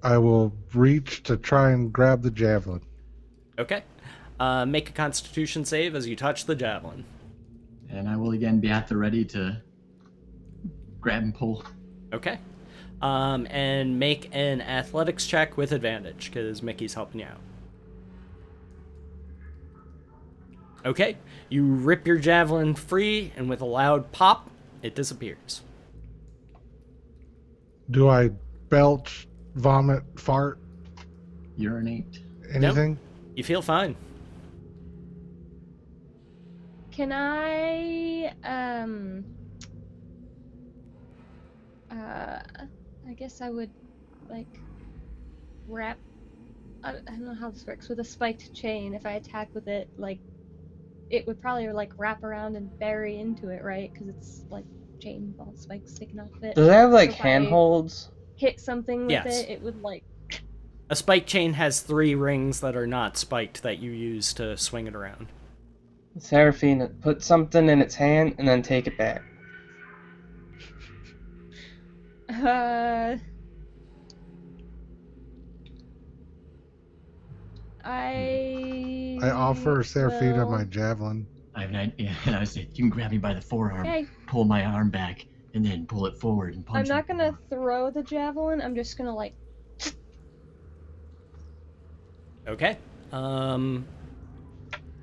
I will reach to try and grab the javelin. Okay. Make a Constitution save as you touch the javelin. And I will again be at the ready to grab and pull. Okay. And make an athletics check with advantage, because Mickey's helping you out. Okay. You rip your javelin free, and with a loud pop, it disappears. Do I belch, vomit, fart, Urinate. anything? You feel fine. Can I, I guess I would, like, wrap, I don't know how this works, with a spiked chain, if I attack with it, like, it would probably, like, wrap around and bury into it, right? Because it's, like, chain ball spikes sticking off it. Does it have like So if I handholds? hit something with Yes. it, it would, like, A spike chain has 3 rings that are not spiked that you use to swing it around. Seraphina, put something in its hand and then take it back. I offer Seraphina will- my javelin. I have an idea. And I say, you can grab me by the forearm, Okay. pull my arm back, and then pull it forward and punch I'm not me. gonna throw the javelin, I'm just gonna, like, Okay.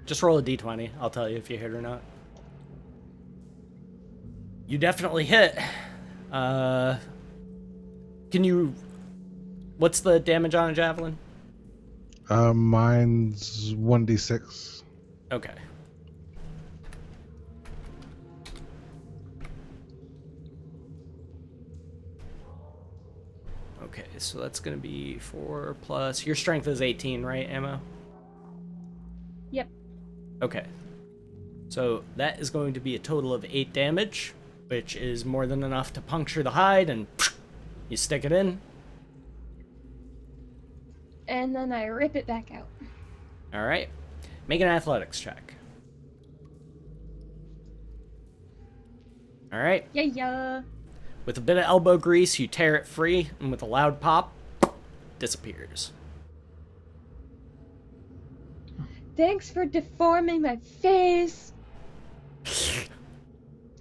Just roll a d20. I'll tell you if you hit or not. You definitely hit. Can you... What's the damage on a javelin? Mine's 1d6. Okay. Okay, so that's gonna be 4 plus... Your strength is 18, right, Ammo? yep. Okay. So that is going to be a total of 8 damage, which is more than enough to puncture the hide, and you stick it in. And then I rip it back out. Alright. Make an athletics check. Alright. Yeah. With a bit of elbow grease, you tear it free, and with a loud pop, disappears. Thanks for deforming my face.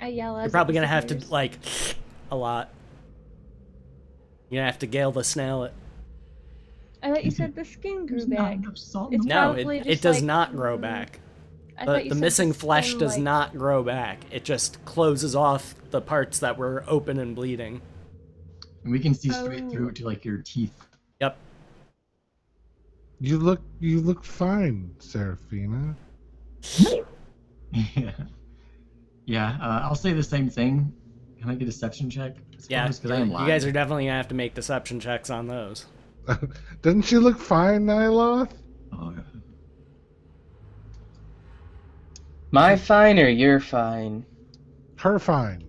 I yell as You're probably it gonna have to, disappears. like, a lot. You're gonna have to gale the snail it. I thought you said the skin grew There's not back. enough salt It's in the No, probably it just, does like, not grow back. I thought you The said missing flesh skin, does like- not grow back. It just closes off the parts that were open and bleeding. And we can see straight Oh. through to like your teeth. Yep. You look fine, Seraphina. Yeah. Yeah, I'll say the same thing. Can I get a deception check? Yeah, Because I am you lying. guys are definitely gonna have to make deception checks on those. Doesn't she look fine, Nyloth? Oh, yeah. My fine or you're fine? Her fine.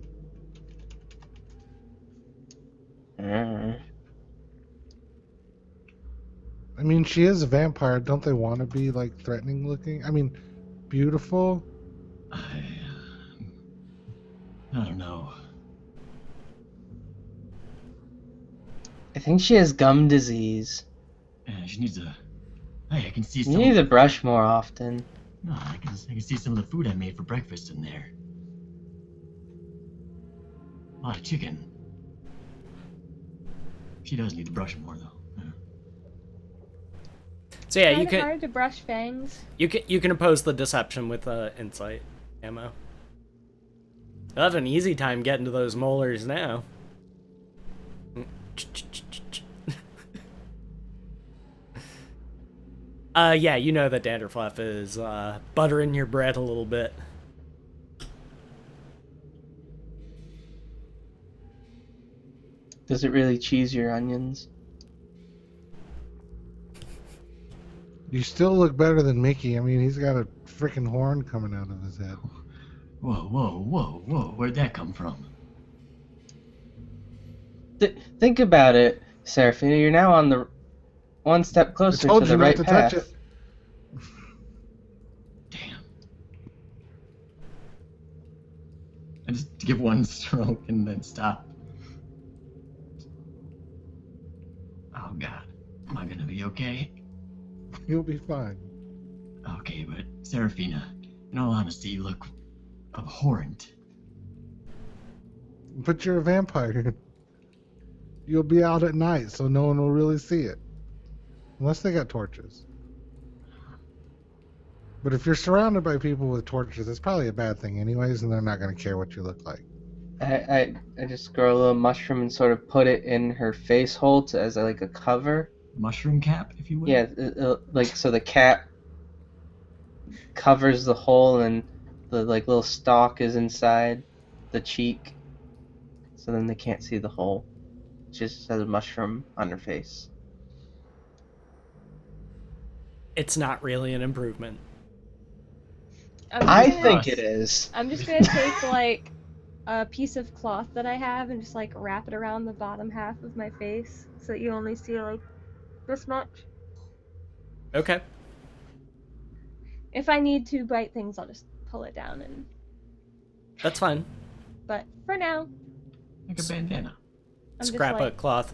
Mm. I mean, she is a vampire. Don't they want to be like threatening looking? I mean, beautiful. I don't know. I think she has gum disease. Yeah, she needs a. Hey, I can see You some. need to brush more often. No, I can see some of the food I made for breakfast in there. A lot of chicken. She does need to brush more though. Yeah. So yeah, you Kinda can hard to brush fangs. you can oppose the deception with insight ammo. You'll have an easy time getting to those molars now. Yeah, you know that Danderfluff is buttering your bread a little bit. Does it really cheese your onions? You still look better than Mickey. I mean, he's got a freaking horn coming out of his head. Whoa. Where'd that come from? Think about it, Seraphina. You're now on the one step I closer told to you the not right to path. touch it. Damn. I just give one stroke and then stop. Oh god. Am I gonna be okay? You'll be fine. Okay, but Seraphina, in all honesty, you look abhorrent. But you're a vampire. You'll be out at night, so no one will really see it. Unless they got torches. But if you're surrounded by people with torches, it's probably a bad thing anyways, and they're not going to care what you look like. I just grow a little mushroom and sort of put it in her face hole as like a cover. Mushroom cap, if you will? Yeah, like so the cap covers the hole and the like little stalk is inside the cheek, so then they can't see the hole. It just has a mushroom on her face. It's not really an improvement. I gonna- think it is. I'm just gonna take like a piece of cloth that I have and just like wrap it around the bottom half of my face so that you only see like this much. Okay. If I need to bite things, I'll just pull it down and. That's fine. But for now, Like a bandana. I'm Scrap just a like, cloth.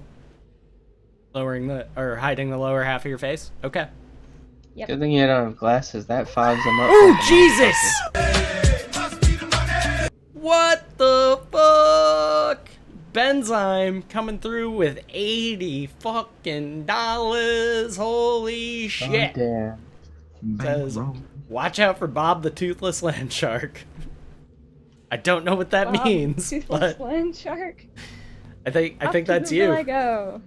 Hiding the lower half of your face. Okay. Yep. Good thing you don't have glasses. That fogs them up. Oh, like a Jesus! What the fuck? Benzyme coming through with $80 fucking dollars. Holy motherfucker. shit. Oh, damn. Says, Bankroll. watch out for Bob the Toothless Land Shark. I don't know what that Bob, means, toothless but land shark. I think Up to that's Google I you. go.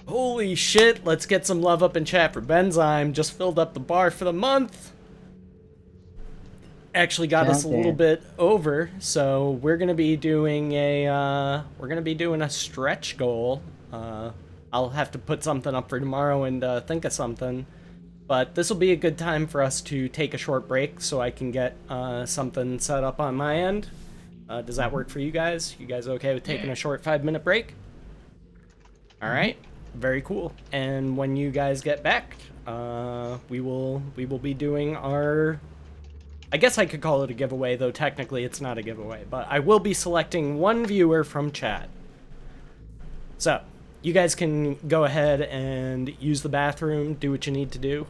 Holy shit, let's get some love up in chat for Benzyme. Just filled up the bar for the month. Actually got us a little Goddamn. bit over, so we're gonna be doing a stretch goal. I'll have to put something up for tomorrow and think of something. But this will be a good time for us to take a short break so I can get something set up on my end. Does that work for you guys? You guys okay with taking a short 5-minute break? All right, very cool. And when you guys get back, we will be doing our. I guess I could call it a giveaway, though technically it's not a giveaway. But I will be selecting one viewer from chat. So you guys can go ahead and use the bathroom, do what you need to do.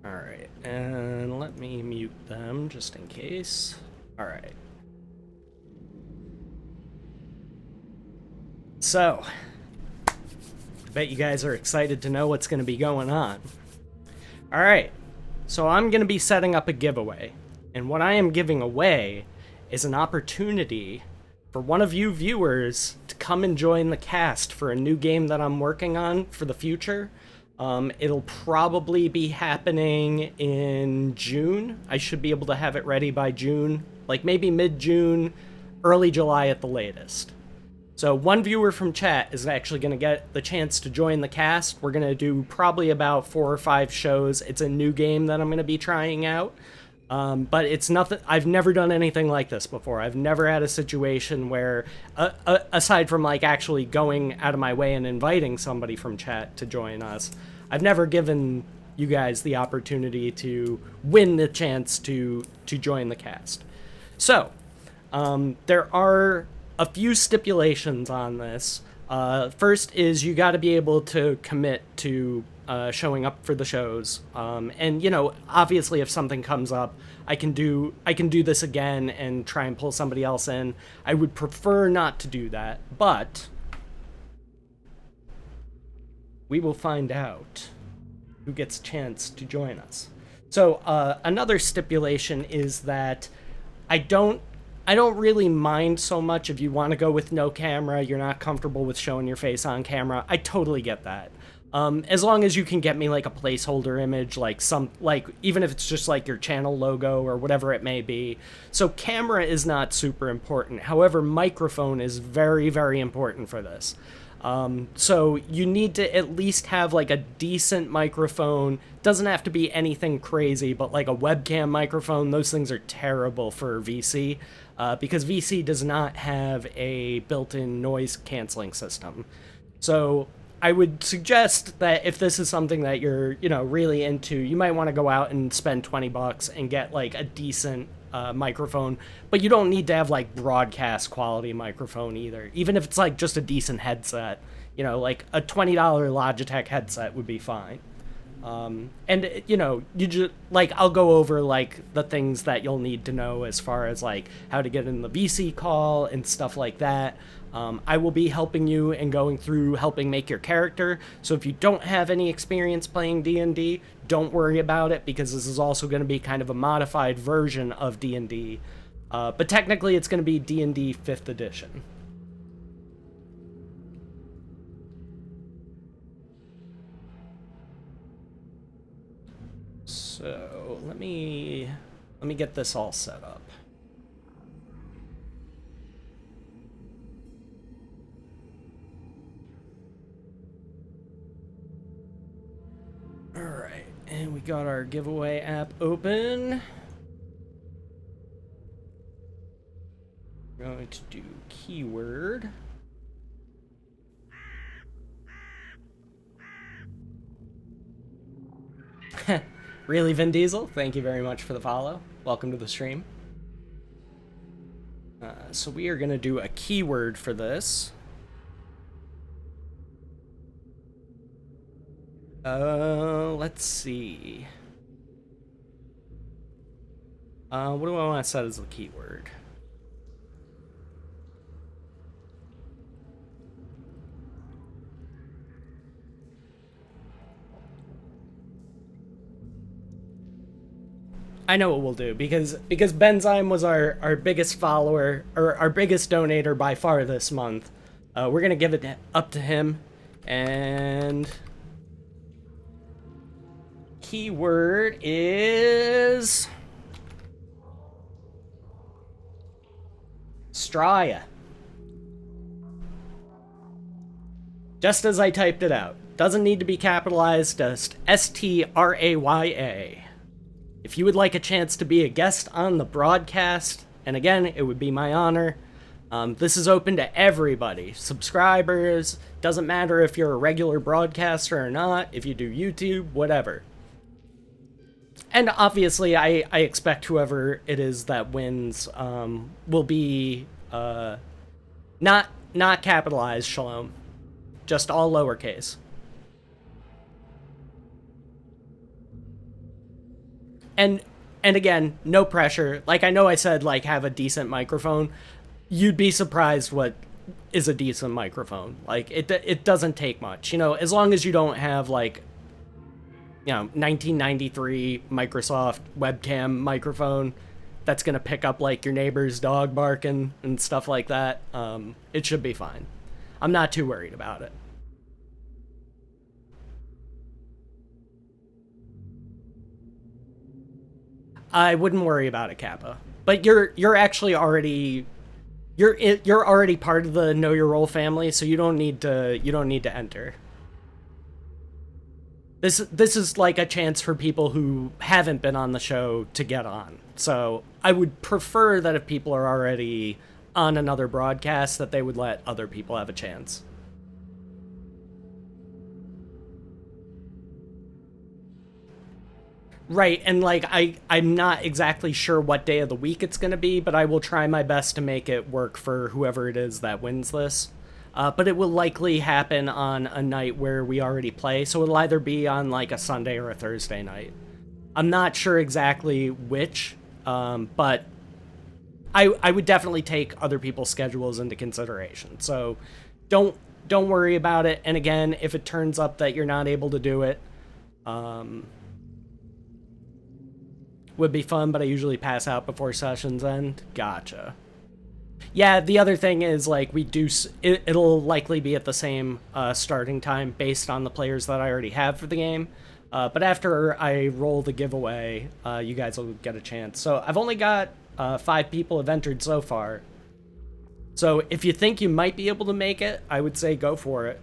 Alright, and let me mute them just in case. Alright. So, I bet you guys are excited to know what's going to be going on. Alright, so I'm going to be setting up a giveaway. And what I am giving away is an opportunity for one of you viewers to come and join the cast for a new game that I'm working on for the future. It'll probably be happening in June. I should be able to have it ready by June, like maybe mid-June, early July at the latest. So one viewer from chat is actually going to get the chance to join the cast. We're going to do probably about 4 or 5 shows. It's a new game that I'm going to be trying out. But it's nothing. I've never done anything like this before. I've never had a situation where, aside from like actually going out of my way and inviting somebody from chat to join us, I've never given you guys the opportunity to win the chance to join the cast. So, there are a few stipulations on this. First is you got to be able to commit to showing up for the shows, and obviously if something comes up, I can do this again and try and pull somebody else in. I would prefer not to do that, but we will find out who gets a chance to join us. So another stipulation is that I don't really mind so much if you want to go with no camera, you're not comfortable with showing your face on camera. I totally get that. As long as you can get me like a placeholder image, like even if it's just like your channel logo or whatever it may be. So camera is not super important. However, microphone is very, very important for this. So you need to at least have like a decent microphone. Doesn't have to be anything crazy, but like a webcam microphone, those things are terrible for VC, because VC does not have a built-in noise canceling system. So I would suggest that if this is something that you're, really into, you might want to go out and spend $20 and get like a decent microphone, but you don't need to have like broadcast quality microphone either. Even if it's like just a decent headset, like a $20 Logitech headset would be fine. And you just like, I'll go over like the things that you'll need to know as far as like how to get in the VC call and stuff like that. I will be helping you and going through helping make your character. So if you don't have any experience playing D&D, don't worry about it, because this is also going to be kind of a modified version of D&D. But technically it's going to be D&D 5th edition. So let me get this all set up. All right, and we got our giveaway app open. We're going to do keyword. Really, Vin Diesel? Thank you very much for the follow. Welcome to the stream. So we are going to do a keyword for this. Let's see. What do I want to set as the keyword? I know what we'll do, because Benzyme was our biggest follower, or our biggest donator by far this month. We're gonna give it up to him, and keyword is Straya. Just as I typed it out. Doesn't need to be capitalized, just Straya. If you would like a chance to be a guest on the broadcast, and again, it would be my honor, this is open to everybody. Subscribers, doesn't matter if you're a regular broadcaster or not, if you do YouTube, whatever. And obviously, I expect whoever it is that wins will be not capitalized, Shalom. Just all lowercase. And again, no pressure. Like, I know I said, like, have a decent microphone. You'd be surprised what is a decent microphone. Like, it doesn't take much. As long as you don't have, like, 1993 Microsoft webcam microphone that's going to pick up, like, your neighbor's dog barking and stuff like that, it should be fine. I'm not too worried about it. I wouldn't worry about it, Kappa. But you're actually already you're already part of the Know Your Role family, so you don't need to enter. This is like a chance for people who haven't been on the show to get on. So I would prefer that if people are already on another broadcast, that they would let other people have a chance. Right, and like I'm not exactly sure what day of the week it's going to be, but I will try my best to make it work for whoever it is that wins this. But it will likely happen on a night where we already play, so it'll either be on like a Sunday or a Thursday night. I'm not sure exactly which, but I would definitely take other people's schedules into consideration. So don't worry about it. And again, if it turns up that you're not able to do it, would be fun, but I usually pass out before sessions end. Gotcha. Yeah, the other thing is, like, it'll likely be at the same starting time based on the players that I already have for the game. But after I roll the giveaway, you guys will get a chance. So I've only got 5 people have entered so far. So if you think you might be able to make it, I would say go for it.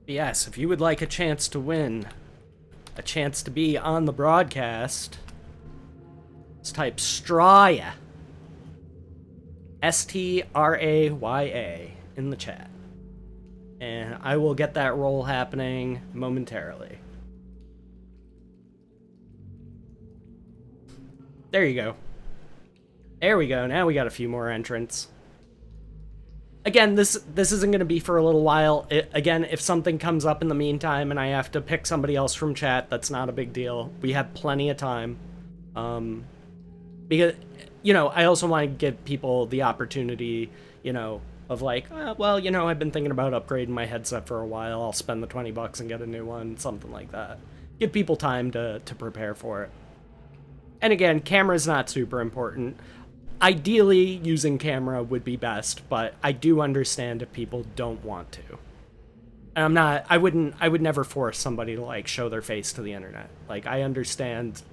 Yes, if you would like a chance to win, a chance to be on the broadcast, just type Straya, Straya, in the chat. And I will get that roll happening momentarily. There you go. There we go. Now we got a few more entrants. Again, this isn't going to be for a little while. Again, if something comes up in the meantime and I have to pick somebody else from chat, that's not a big deal. We have plenty of time. Because, you know, I also want to give people the opportunity, you know, of like, well, you know, I've been thinking about upgrading my headset for a while. I'll spend the $20 and get a new one, something like that. Give people time to prepare for it. And again, camera's not super important. Ideally, using camera would be best, but I do understand if people don't want to. And I would never force somebody to, like, show their face to the internet. Like, I understand,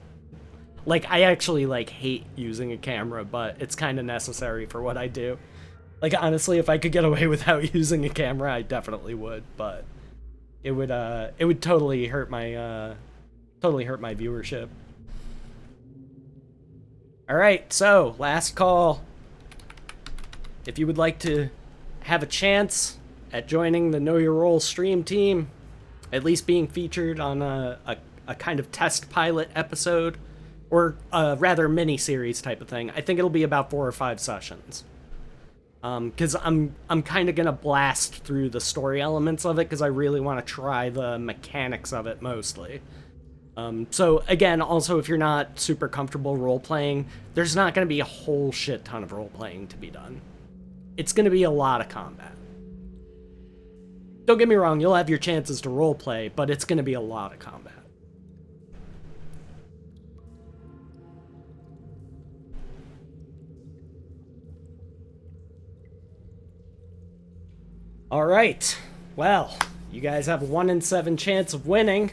like, I actually, like, hate using a camera, but it's kind of necessary for what I do. Like, honestly, if I could get away without using a camera, I definitely would, but it would totally hurt my viewership. Alright, so, last call. If you would like to have a chance at joining the Know Your Role stream team, at least being featured on a kind of test pilot episode, or rather mini-series type of thing, I think it'll be about 4 or 5 sessions. Because I'm kind of going to blast through the story elements of it, because I really want to try the mechanics of it mostly. So again, also if you're not super comfortable role-playing, there's not going to be a whole shit ton of role-playing to be done. It's going to be a lot of combat. Don't get me wrong, you'll have your chances to role-play, but it's going to be a lot of combat. Alright, well, you guys have a 1 in 7 chance of winning.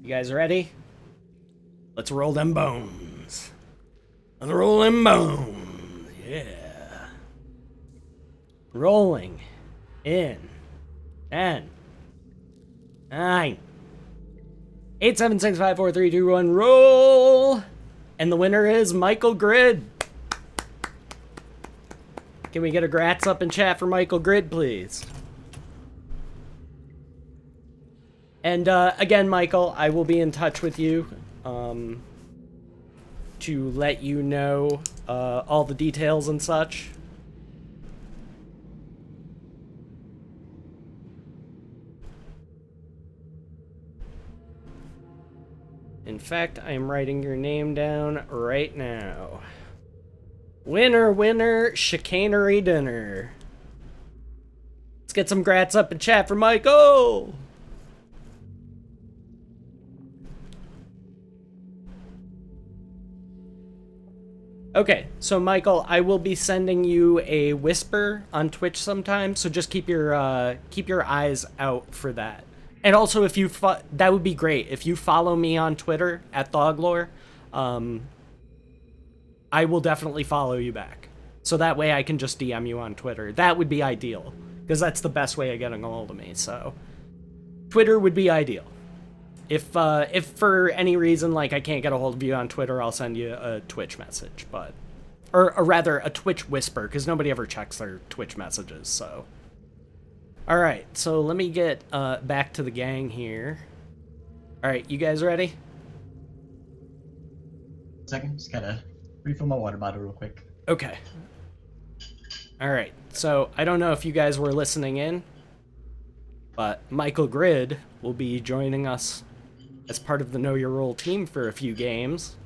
You guys ready? Let's roll them bones. Let's roll them bones. Yeah. Rolling in 10, 9, 8, 7, 6, 5, 4, 3, 2, 1, roll! And the winner is Michael Grid. Can we get a grats up in chat for Michael Grid, please? And again, Michael, I will be in touch with you to let you know all the details and such. In fact, I am writing your name down right now. Winner, winner, chicanery dinner. Let's get some grats up in chat for Michael! Okay, so Michael, I will be sending you a whisper on Twitch sometime, so just keep your eyes out for that. And also, if you that would be great if you follow me on Twitter at Thoglore. I will definitely follow you back, so that way I can just DM you on Twitter. That would be ideal, because that's the best way of getting a hold of me. So, Twitter would be ideal. If for any reason like I can't get a hold of you on Twitter, I'll send you a Twitch message, or rather a Twitch whisper, because nobody ever checks their Twitch messages. So, all right, so let me get back to the gang here. All right, you guys ready? Second, just gotta refill my water bottle real quick. Okay. All right, so I don't know if you guys were listening in, but Michael Grid will be joining us as part of the Know Your Role team for a few games.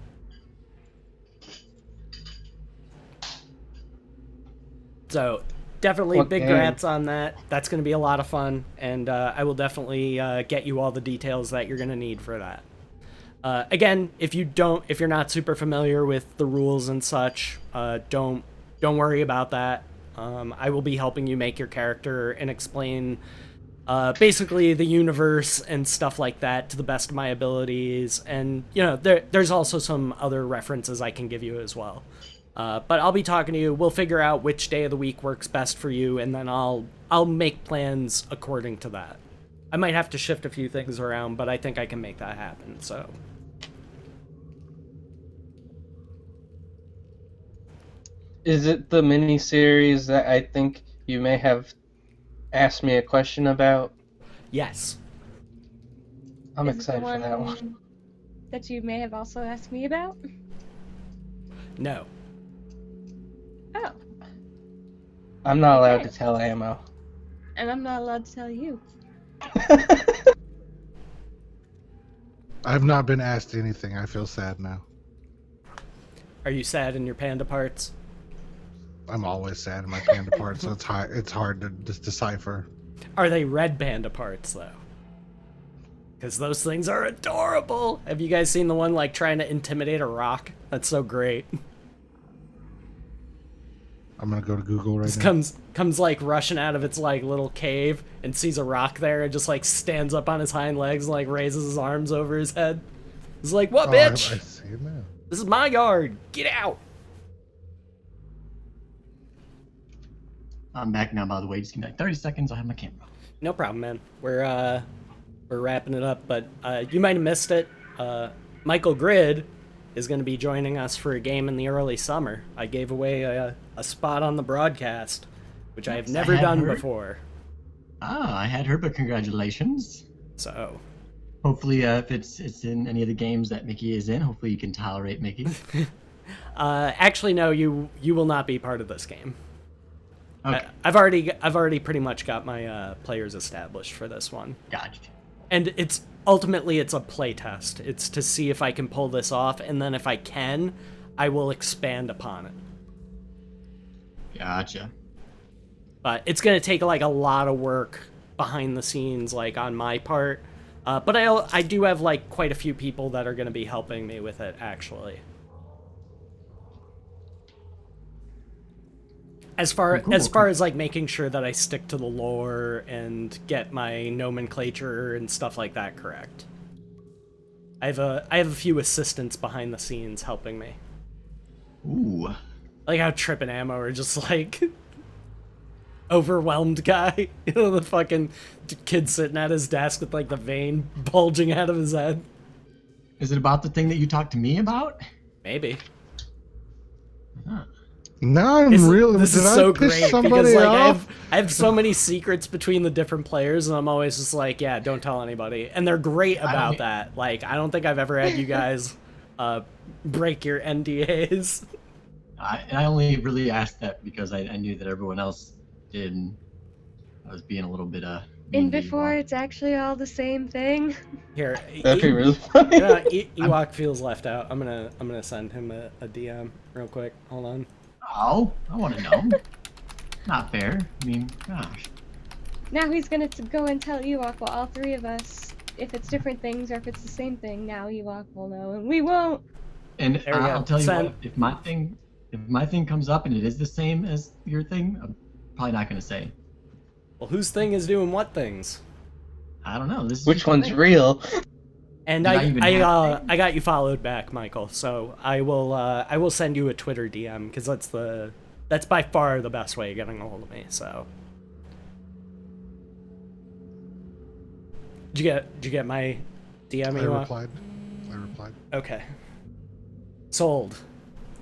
So definitely What big game? grats on that. That's going to be a lot of fun, and I will definitely get you all the details that you're going to need for that. Again, if you're not super familiar with the rules and such, don't worry about that. I will be helping you make your character and explain basically the universe and stuff like that to the best of my abilities, and there's also some other references I can give you as well. But I'll be talking to you. We'll figure out which day of the week works best for you, and then I'll make plans according to that. I might have to shift a few things around, but I think I can make that happen. So. Is it the mini-series that I think you may have asked me a question about? Yes. I'm Is it excited the for that one. that you may have also asked me about? No. Oh, I'm not allowed Okay. to tell Ammo. and I'm not allowed to tell you. I've not been asked anything. I feel sad now. Are you sad in your panda parts? I'm always sad in my panda parts, so it's hard to just decipher. Are they red panda parts, though? Because those things are adorable! Have you guys seen the one, like, trying to intimidate a rock? That's so great. I'm gonna go to Google right Just now. comes like, rushing out of its, like, little cave and sees a rock there and just, like, stands up on his hind legs and, like, raises his arms over his head. He's like, what, Oh, I bitch? see it now. This is my yard! Get out! I'm back now, by the way. Just give me like 30 seconds. I'll have my camera. No problem, man. We're wrapping it up, but you might have missed it. Michael Grid is going to be joining us for a game in the early summer. I gave away a spot on the broadcast, which I have Yes, I never had done heard. before. Ah, I had heard, but congratulations. So, Hopefully, if it's in any of the games that Mickey is in, hopefully you can tolerate Mickey. actually, no, you will not be part of this game. Okay, I've already pretty much got my players established for this one. gotcha. And it's ultimately a play test. It's to see if I can pull this off, and then if I can, I will expand upon it. Gotcha. But it's gonna take like a lot of work behind the scenes, like on my part. But I do have like quite a few people that are gonna be helping me with it, actually. As far Cool, as cool. far as like making sure that I stick to the lore and get my nomenclature and stuff like that correct. I have a few assistants behind the scenes helping me. Ooh. Like how Trip and Ammo are just like overwhelmed guy. You know, the fucking kid sitting at his desk with like the vein bulging out of his head. Is it about the thing that you talked to me about? Maybe. Huh. Now I'm This, really. this did is I so piss great somebody because like off? I have so many secrets between the different players, and I'm always just like, yeah, don't tell anybody. And they're great about that. Like, I don't think I've ever had you guys break your NDAs. I only really asked that because I knew that everyone else did. And I was being a little bit And mean to before Ewok. it's actually all the same thing. Here, That'd be really funny. Ewok feels left out. I'm gonna send him a DM real quick. Hold on. Oh, I want to know. Not fair. I mean, gosh. Now he's gonna go and tell Ewok, well, all three of us, if it's different things or if it's the same thing, now Ewok will know, and we won't. And There we I'll go. tell you Send. what, if my thing comes up and it is the same as your thing, I'm probably not gonna say. Well, whose thing is doing what things? I don't know. This is Which just a one's thing. real? And Did I even have I got you followed back, Michael. So I will send you a Twitter DM because that's by far the best way of getting a hold of me. So did you get my DM? I you want? replied. I replied. Okay. Sold.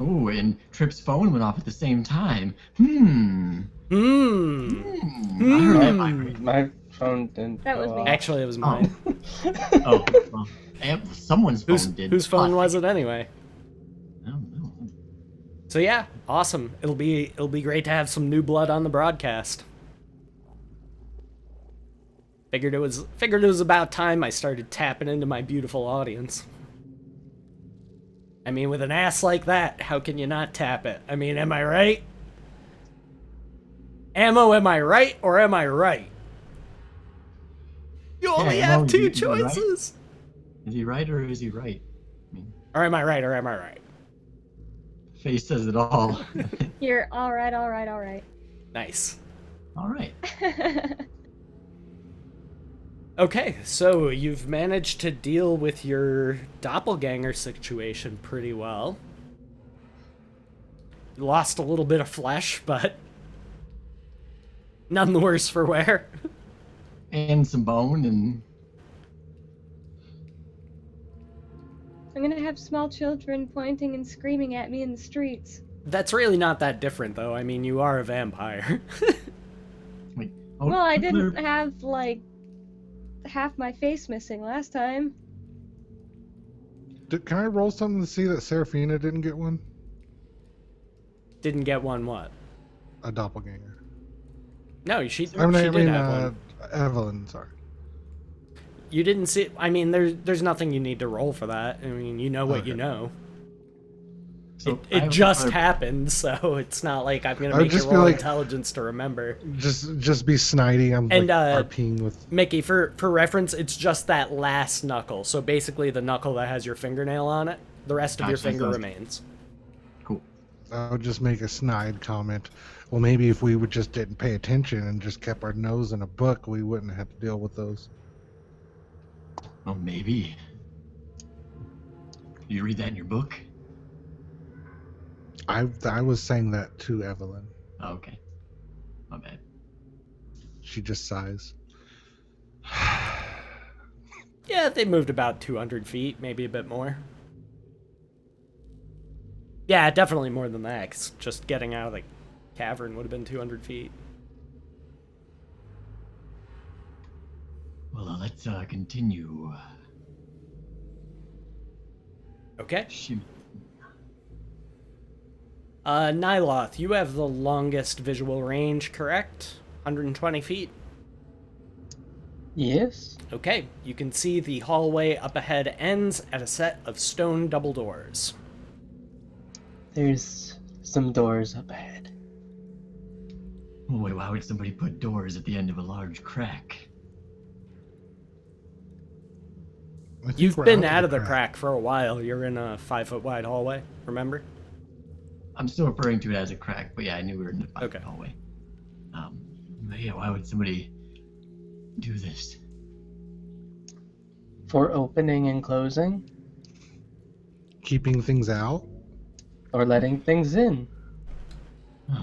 Ooh, and Trip's phone went off at the same time. Hmm. I heard that vibrate. My phone didn't That go was me. off. Actually, it was mine. Oh, well, someone's phone did. Whose phone But was it anyway? I don't know. So yeah, awesome. It'll be great to have some new blood on the broadcast. Figured it was about time I started tapping into my beautiful audience. I mean, with an ass like that, how can you not tap it? I mean, am I right? Ammo, am I right or am I right? You only Yeah, have Ammo, two you right? choices. Is he right or is he right? I mean, Or am I right or am I right? face says it all. You're all right, all right, all right. Nice. All right. Okay, so you've managed to deal with your doppelganger situation pretty well. You lost a little bit of flesh, but none the worse for wear. And some bone and I'm gonna have small children pointing and screaming at me in the streets. That's really not that different, though. I mean, you are a vampire. wait. Well, I didn't have, like, half my face missing last time. Can I roll something to see that Seraphina didn't get one? Didn't get one what? A doppelganger. No, she I did have one. Evelyn, sorry. You didn't see. I mean, there's nothing you need to roll for that. I mean, you know what you Okay. know. So I It have just another- happened, so it's not like I'm gonna I would make you just be roll like- intelligence to remember. Just be snidey. I'm And, like RPing with. Mickey, for reference, it's just that last knuckle. So basically, the knuckle that has your fingernail on it. The rest of your Gotcha, finger so- remains. Cool. I would just make a snide comment. Well, maybe if we would just didn't pay attention and just kept our nose in a book, we wouldn't have to deal with those. Oh, maybe. You read that in your book? I was saying that to Evelyn. Oh, okay. My bad. She just sighs. Yeah, they moved about 200 feet, maybe a bit more. Yeah, definitely more than that, 'cause just getting out of the cavern would have been 200 feet. Well, let's continue. Okay. Shoot. Nyloth, you have the longest visual range, correct? 120 feet. Yes? Okay, you can see the hallway up ahead ends at a set of stone double doors. There's some doors up ahead. Oh, wait, why would somebody put doors at the end of a large crack? I think You've we're been out of the crack for a while. You're in a 5-foot wide hallway, remember? I'm still referring to it as a crack, but yeah, I knew we were in the five Okay. hallway. But yeah, why would somebody do this? For opening and closing, Keeping things out, or letting things in.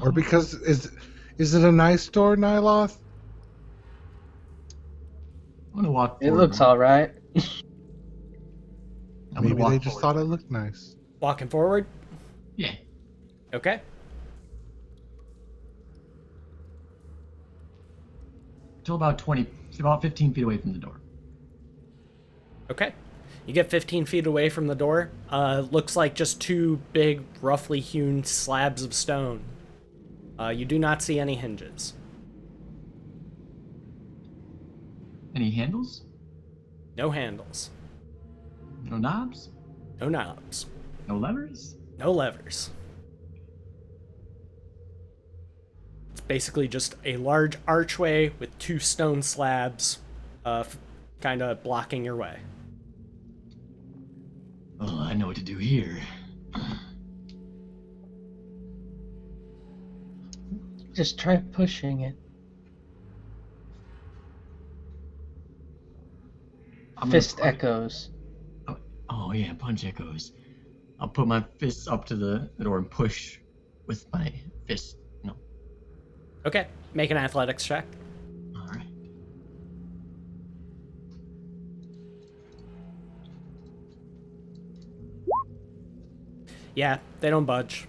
or because is it a nice door, Nyloth? I'm gonna walk It forward. looks alright. I'm gonna Maybe walk they just forward. thought it looked nice. Walking forward? Yeah. Okay. Till about 15 feet away from the door. Okay. You get 15 feet away from the door. Looks like just two big, roughly hewn slabs of stone. You do not see any hinges. Any handles? No handles. No knobs? No knobs. No levers? No levers. It's basically just a large archway with two stone slabs kind of blocking your way. Oh, I know what to do here. Just try pushing it. I'm gonna Fist punch- echoes. Oh yeah, punch echoes. I'll put my fists up to the door and push with my fist. No. Okay, make an athletics check. All right. Yeah, they don't budge.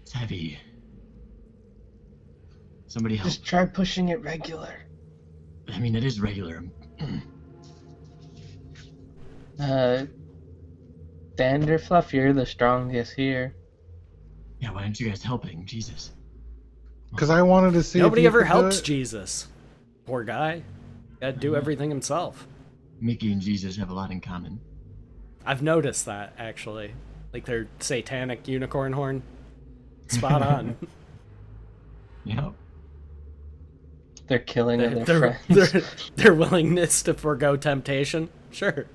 It's heavy. Somebody help. Just try pushing it regular. I mean, it is regular. Danderfluff, you're the strongest here. Yeah, why aren't you guys helping? Jesus. Because I wanted to see. Nobody if you ever could do helps it. Jesus. Poor guy. Gotta do everything himself. Mickey and Jesus have a lot in common. I've noticed that, actually. Like their satanic unicorn horn. Spot on. Yep. They're killing their, their their, friends. their, their willingness to forego temptation. Sure.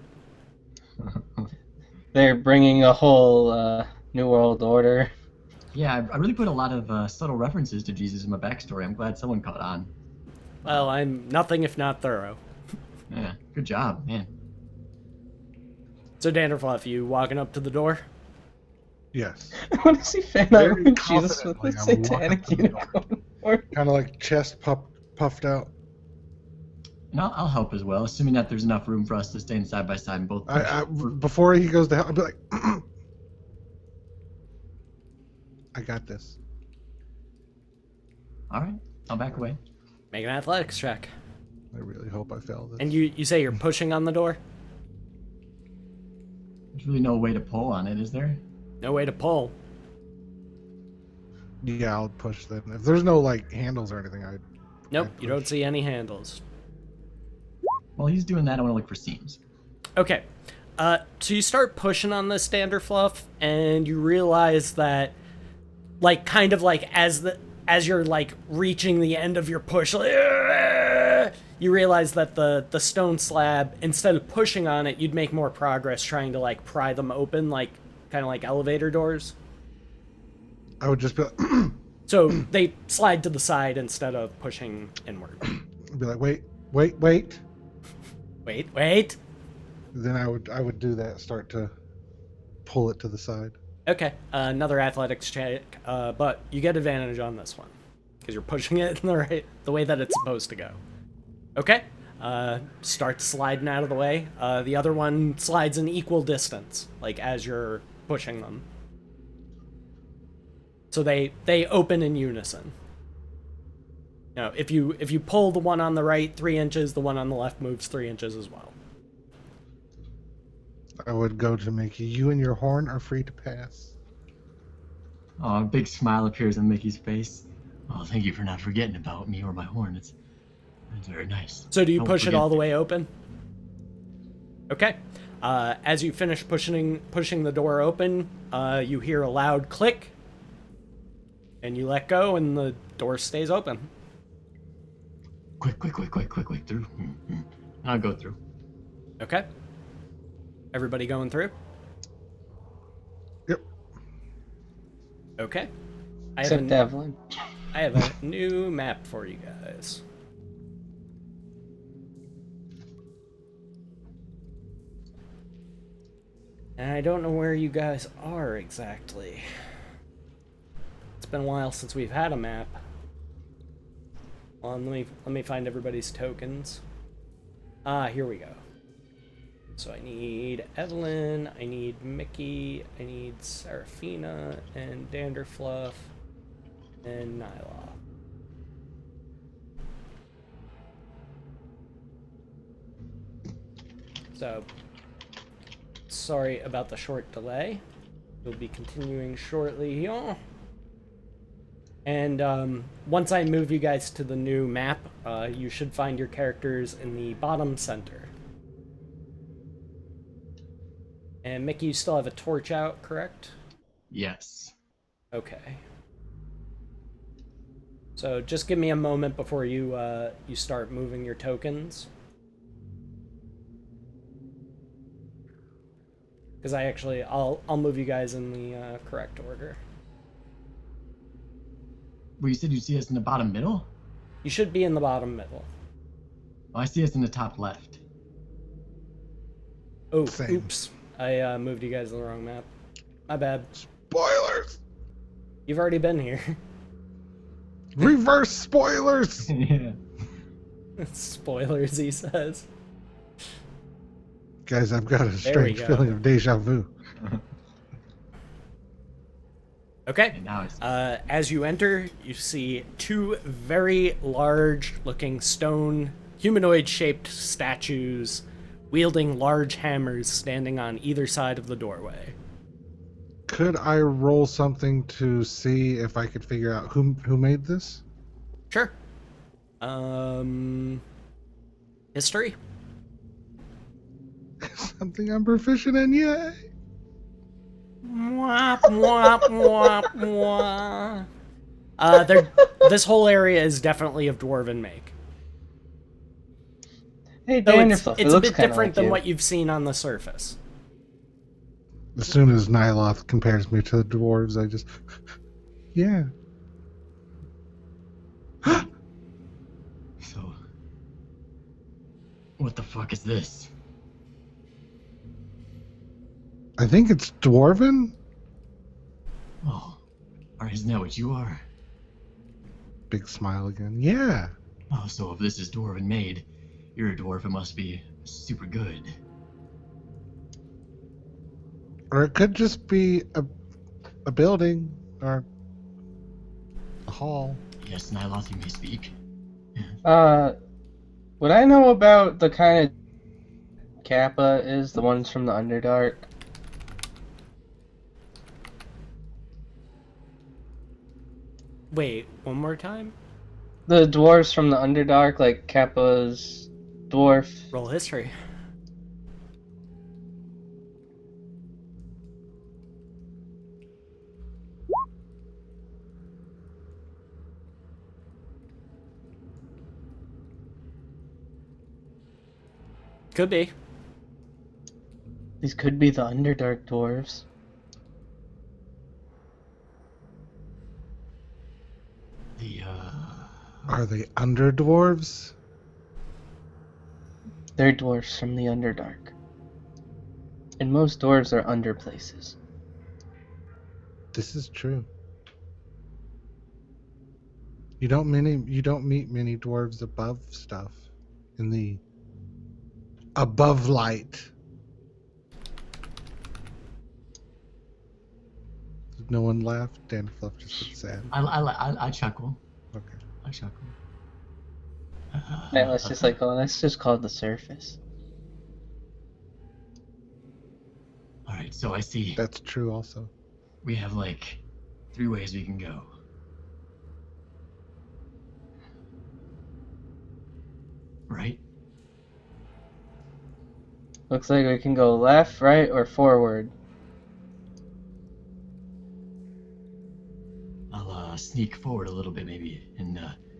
They're bringing a whole New World Order. Yeah, I really put a lot of subtle references to Jesus in my backstory. I'm glad someone caught on. Well, I'm nothing if not thorough. Yeah, good job, man. So, Danderfluff, you walking up to the door? Yes. I want to see fan Very art with Jesus with confidently, the I would walk satanic up to the door. unicorn. Or Kind of like chest puffed out. And I'll help as well, assuming that there's enough room for us to stand side by side and both push. Before he goes to help, I'll be like, I got this. All right, I'll back away. Make an athletics check. I really hope I fail this. And you say you're pushing on the door? There's really no way to pull on it, is there? No way to pull. Yeah, I'll push then. If there's no like handles or anything, Nope, I'd you don't push. see any handles. While he's doing that, I want to look for seams. Okay. So you start pushing on this Danderfluff, and you realize that, like, kind of like as you're like reaching the end of your push, like, you realize that the stone slab, instead of pushing on it, you'd make more progress trying to like pry them open, like kind of like elevator doors. I would just be like, So they slide to the side instead of pushing inward. be like, wait. Wait. Then I would do that. Start to pull it to the side. Okay, another athletics check, but you get advantage on this one because you're pushing it in the way that it's supposed to go. Okay, start sliding out of the way. The other one slides in equal distance, like as you're pushing them. So they open in unison. Now, if you pull the one on the right 3 inches, the one on the left moves 3 inches as well. I would go to Mickey. You and your horn are free to pass. Oh, a big smile appears on Mickey's face. Oh, thank you for not forgetting about me or my horn. It's very nice. So do you I won't push it forget. all the way open? Okay. As you finish pushing the door open, you hear a loud click, and you let go, and the door stays open. Quick, through. I'll go through. Okay. Everybody going through? Yep. Okay. Except Devlin. I have a new map for you guys. And I don't know where you guys are exactly. It's been a while since we've had a map. Let me find everybody's tokens. Here we go. So I need Evelyn, I need Mickey, I need Seraphina, and Danderfluff, and Nyla. So, sorry about the short delay. We'll be continuing shortly here. And once I move you guys to the new map, you should find your characters in the bottom center. And Mickey, you still have a torch out, correct? Yes. Okay. So just give me a moment before you you start moving your tokens. Because I'll move you guys in the correct order. Well, you said you'd see us in the bottom middle? You should be in the bottom middle. Oh, I see us in the top left. Oh, Same. oops. I moved you guys to the wrong map. My bad. Spoilers! You've already been here. Reverse spoilers! Yeah. Spoilers, he says. Guys, I've got a we strange go. feeling of deja vu. Okay. And now it's As you enter, you see two very large-looking stone, humanoid-shaped statues wielding large hammers standing on either side of the doorway. Could I roll something to see if I could figure out who made this? Sure. History? Something I'm proficient in, yay! Mwah, mwah, mwah, mwah. This whole area is definitely of dwarven make. Hey, Though Danderfluff, it's it a looks bit kind of different like than you. what you've seen on the surface. As soon as Nyloth compares me to the dwarves, I just... Yeah. so. What the fuck is this? I think it's dwarven? Oh, isn't that what you are? Big smile again. Yeah. Oh, so if this is dwarven made, you're a dwarf. It must be super good. Or it could just be a building or a hall. Yes, Nyloth, you may speak. Would I know about the kind of Kappa is the ones from the Underdark? Wait, one more time? The dwarves from the Underdark, like Kappa's dwarf. Roll history. Could be. These could be the Underdark dwarves. The, Are they under dwarves? They're dwarves from the Underdark. And most dwarves are under places. This is true. You don't meet many dwarves above stuff in the above light. Did no one laugh? Danderfluff just looked sad. I chuckle. Okay. I chuckle. Yeah, let's just like, oh, that's just called the surface. Alright, so I see That's true also. we have like 3 ways we can go. Right? Looks like we can go left, right, or forward. I'll sneak forward a little bit maybe and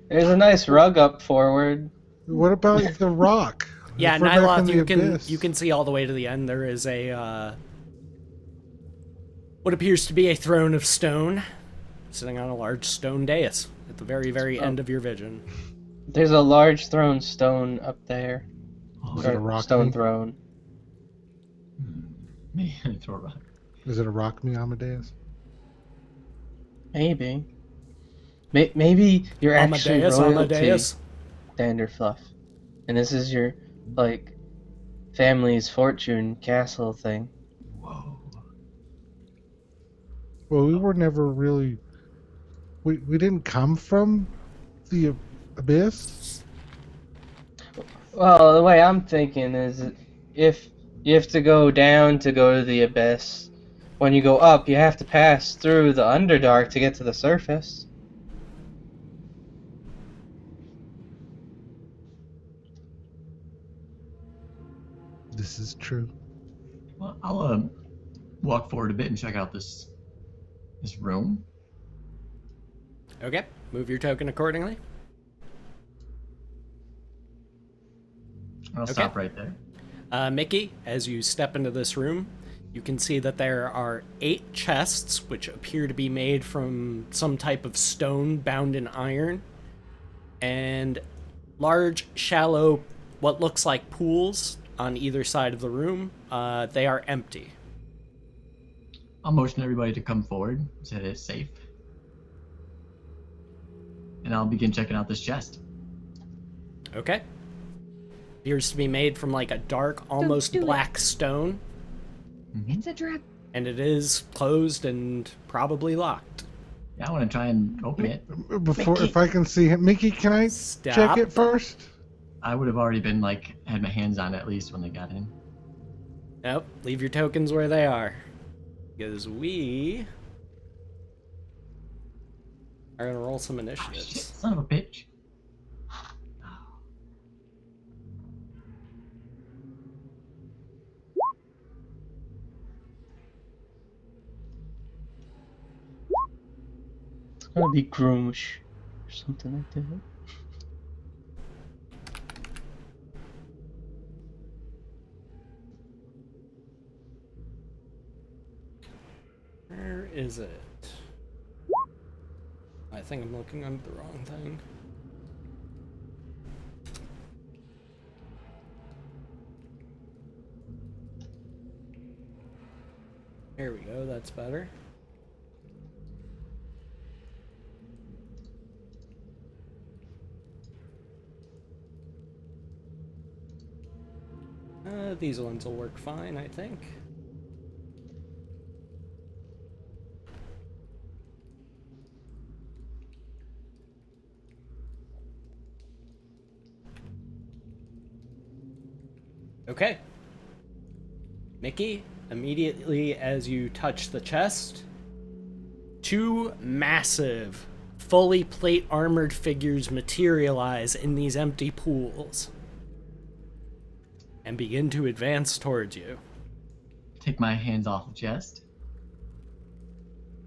There's a nice rug up forward. What about the rock? Yeah, If we're back in Nyloth, the abyss. you can see all the way to the end. There is a what appears to be a throne of stone, sitting on a large stone dais at the very, very end of your vision. There's a large throne stone up there. oh, Is it a Or rock stone me? throne. me throw a rock. Is it a rock me Amadeus? Maybe. Maybe you're actually royalty, Amadeus. Danderfluff. And this is your, like, family's fortune castle thing. Whoa. Well, we were never really. We didn't come from the abyss. Well, the way I'm thinking is if you have to go down to go to the abyss, when you go up, you have to pass through the Underdark to get to the surface. This is true. Well, I'll walk forward a bit and check out this room. Okay, move your token accordingly. I'll stop right there. Mickey, as you step into this room, you can see that there are 8 chests, which appear to be made from some type of stone bound in iron, and large, shallow what looks like pools on either side of the room. They are empty. I'll motion everybody to come forward so that it's safe. And I'll begin checking out this chest. Okay. Appears to be made from like a dark, almost do it. black stone. It's a trap. And it is closed and probably locked. Yeah, I want to try and open it. Before, Mickey. if I can see him, Mickey, can I Stop. check it first? I would have already been like had my hands on it at least when they got in. Nope, leave your tokens where they are. Because we are going to roll some Oh, shit, initiatives. son of a bitch. It's gonna be Groomish or something like that. Where is it? I think I'm looking under the wrong thing. There we go, that's better. These ones will work fine, I think. Okay. Mickey, immediately as you touch the chest, two massive, fully plate armored figures materialize in these empty pools and begin to advance towards you. Take my hands off the chest.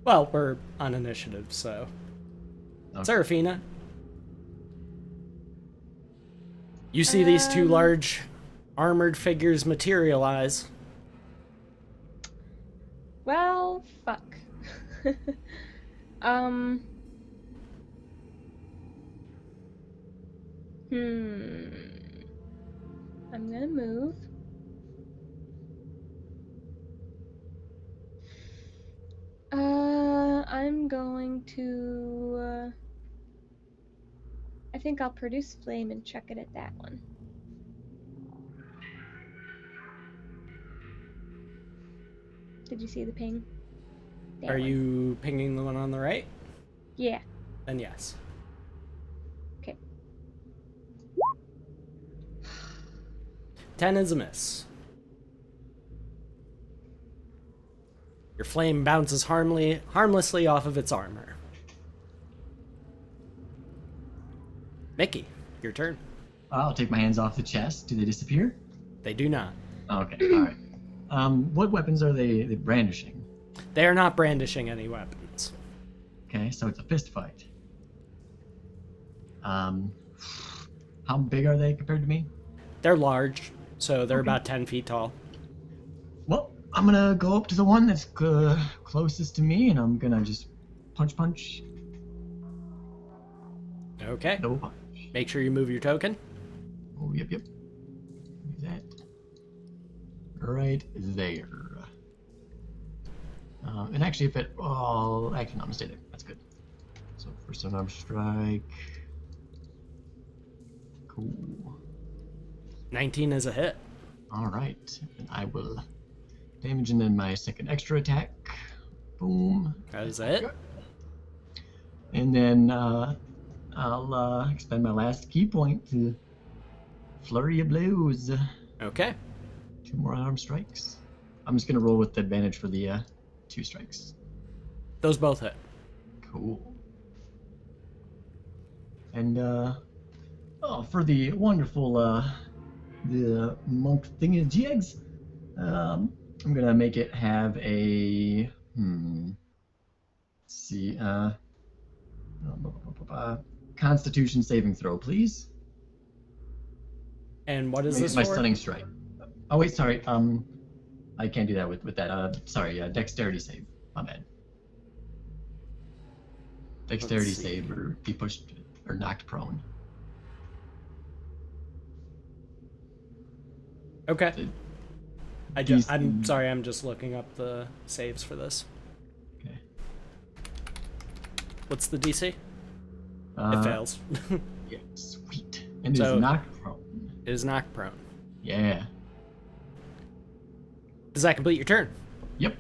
Well, we're on initiative, so. Okay. Serafina. You see these two large armored figures materialize. Well, fuck. I'm gonna move. I'm going to. I think I'll produce flame and chuck it at that one. Did you see the ping? That Are one. you pinging the one on the right? Yeah. Then yes. Okay. 10 is a miss. Your flame bounces harmlessly off of its armor. Mickey, your turn. I'll take my hands off the chest. Do they disappear? They do not. Okay, all right. What weapons are they brandishing? They are not brandishing any weapons. Okay, so it's a fist fight. How big are they compared to me? They're large, so they're Okay. about 10 feet tall. Well, I'm gonna go up to the one that's closest to me, and I'm gonna just punch. Okay. Double punch. Make sure you move your token. Oh, yep. Do that. Right there. And actually, if it... Oh, actually, no, I'm gonna stay there. That's good. So, first unarmed strike. Cool. 19 is a hit. Alright. And I will damage, and then my second extra attack. Boom. That is it. And then I'll expend my last key point to flurry of blows. Okay. 2 more unarmed strikes. I'm just gonna roll with advantage for the 2 strikes. Those both hit. Cool. And for the wonderful the monk thingy-jigs, I'm gonna make it have a let's see Constitution saving throw, please. And what is It's this my for? stunning strike. Oh wait, sorry. I can't do that with that. Sorry, dexterity save. My bad. Dexterity see. save or be pushed or knocked prone. Okay. The I'm DC sorry, I'm just looking up the saves for this. Okay. What's the DC? It fails. Yeah, sweet. And is So- knocked prone. It is knocked prone. Yeah. Does that complete your turn? Yep.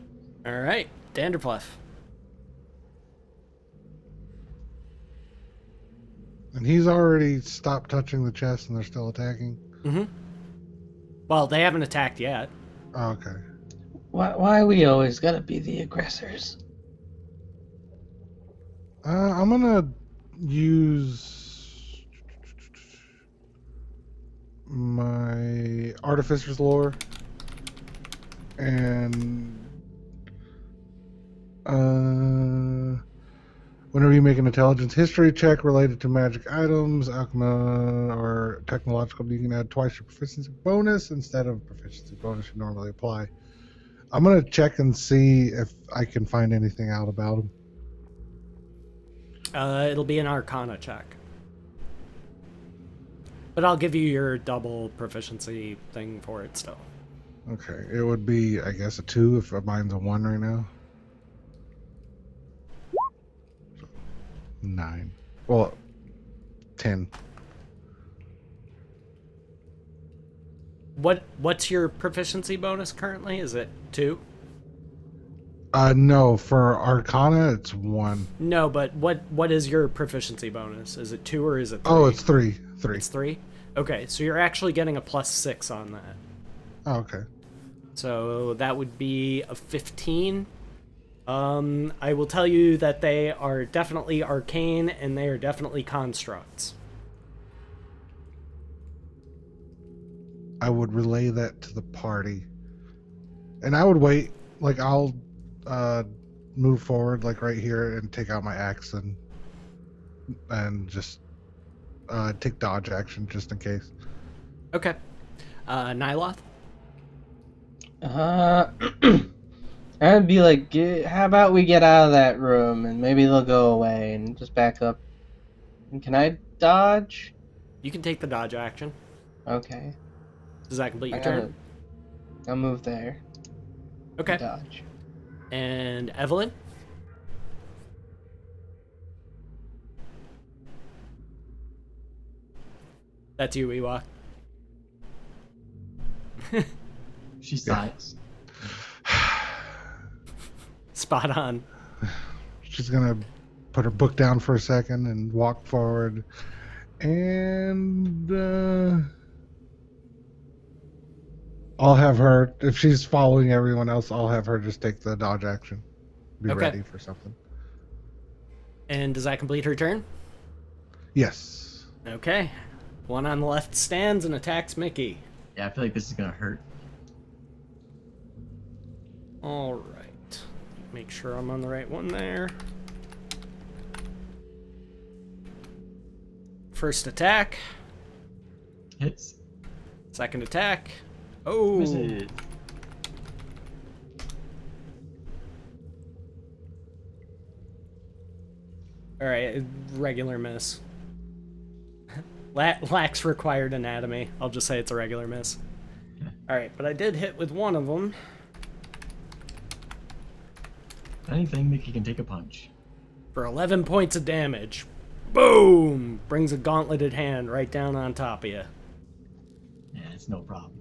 All right, Danderpluff. And he's already stopped touching the chest and they're still attacking. Mm-hmm. Well, they haven't attacked yet. Oh, okay. Why we always gotta be the aggressors? I'm gonna use my Artificer's Lore and whenever you make an intelligence history check related to magic items, alchemy, or technological, you can add twice your proficiency bonus instead of proficiency bonus you normally apply. I'm gonna check and see if I can find anything out about him. It'll be an Arcana check. But I'll give you your double proficiency thing for it still. Okay, it would be, I guess, a 2 if mine's a 1 right now. 9. Well, 10. What's your proficiency bonus currently? Is it 2? No, for Arcana, it's 1. No, but what is your proficiency bonus? Is it 2 or is it 3? Oh, it's 3. 3. It's 3? Okay, so you're actually getting a +6 on that. Oh, okay. So that would be a 15. I will tell you that they are definitely arcane and they are definitely constructs. I would relay that to the party. And I would wait. Like, I'll move forward, like, right here and take out my axe and just take dodge action just in case. Okay. Nyloth? I'd be like, how about we get out of that room and maybe they'll go away and just back up. And can I dodge? You can take the dodge action. Okay. Does that complete your I turn? I'll move there. Okay. Dodge. And Evelyn? That's you, Ewok. She sighs. Spot on. She's gonna put her book down for a second and walk forward, and I'll have her, if she's following everyone else, I'll have her just take the dodge action. Be Okay. ready for something. And does that complete her turn? Yes. Okay. One on the left stands and attacks Mickey. Yeah, I feel like this is gonna hurt. Alright. Make sure I'm on the right one there. First attack. Hits. Second attack. Oh. Misses. Alright, regular miss. Lacks required anatomy. I'll just say it's a regular miss. Yeah. Alright, but I did hit with one of them. If anything, Mickey can take a punch. For 11 points of damage. Boom! Brings a gauntleted hand right down on top of you. Yeah, it's no problem.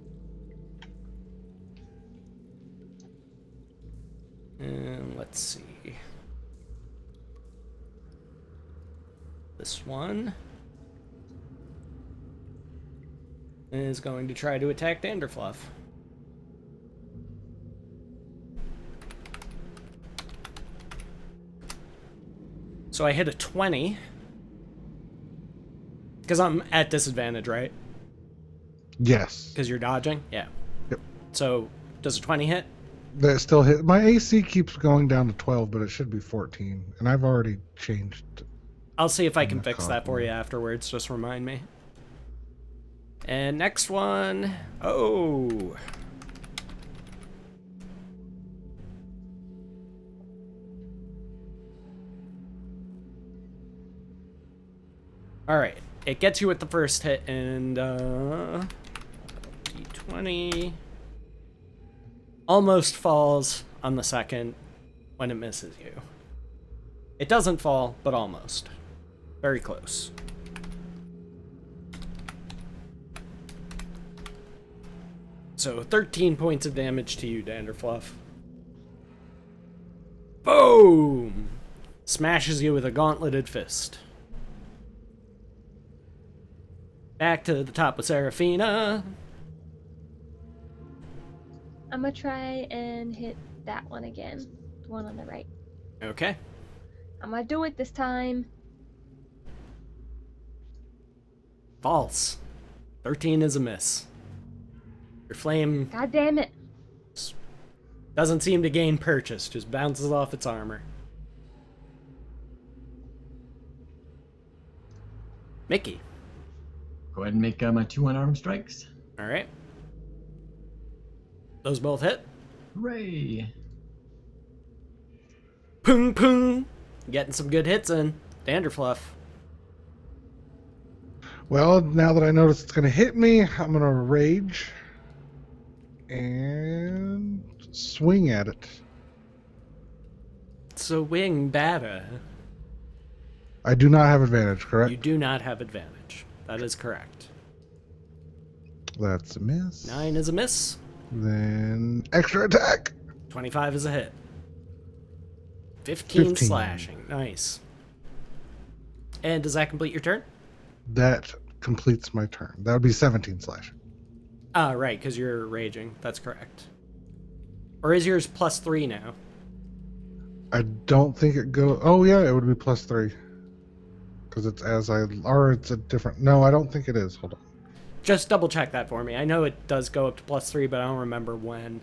And let's see. This one is going to try to attack Danderfluff. So I hit a 20. Because I'm at disadvantage, right? Yes. Because you're dodging? Yeah. Yep. So, does a 20 hit? That still hit. My AC keeps going down to 12, but it should be 14. And I've already changed. I'll see if I can I'm fix not that for you afterwards. Just remind me. And next one. Oh. Alright. It gets you with the first hit, and D20. Almost falls on the second when it misses you. It doesn't fall, but almost. Very close. So 13 points of damage to you, Danderfluff. Boom! Smashes you with a gauntleted fist. Back to the top of Seraphina. I'm gonna try and hit that one again. The one on the right. Okay. I'm gonna do it this time. False. 13 is a miss. Your flame God damn it. doesn't seem to gain purchase, just bounces off its armor. Mickey. Go ahead and make my 2 unarmed strikes. Alright. Those both hit. Hooray! Pung pung. Getting some good hits in. Danderfluff. Well, now that I notice it's going to hit me, I'm going to rage and swing at it. Swing batter. I do not have advantage, correct? You do not have advantage. That is correct. That's a miss. 9 is a miss. Then extra attack. 25 is a hit. 15 15. slashing. Nice. And does that complete your turn? That completes my turn. That would be 17 slashing. Ah, right, because you're raging. That's correct. Or is yours +3 now? I don't think it goes. Oh yeah, it would be +3 because it's or it's a different. No, I don't think it is. Hold on. Just double check that for me. I know it does go up to +3, but I don't remember when.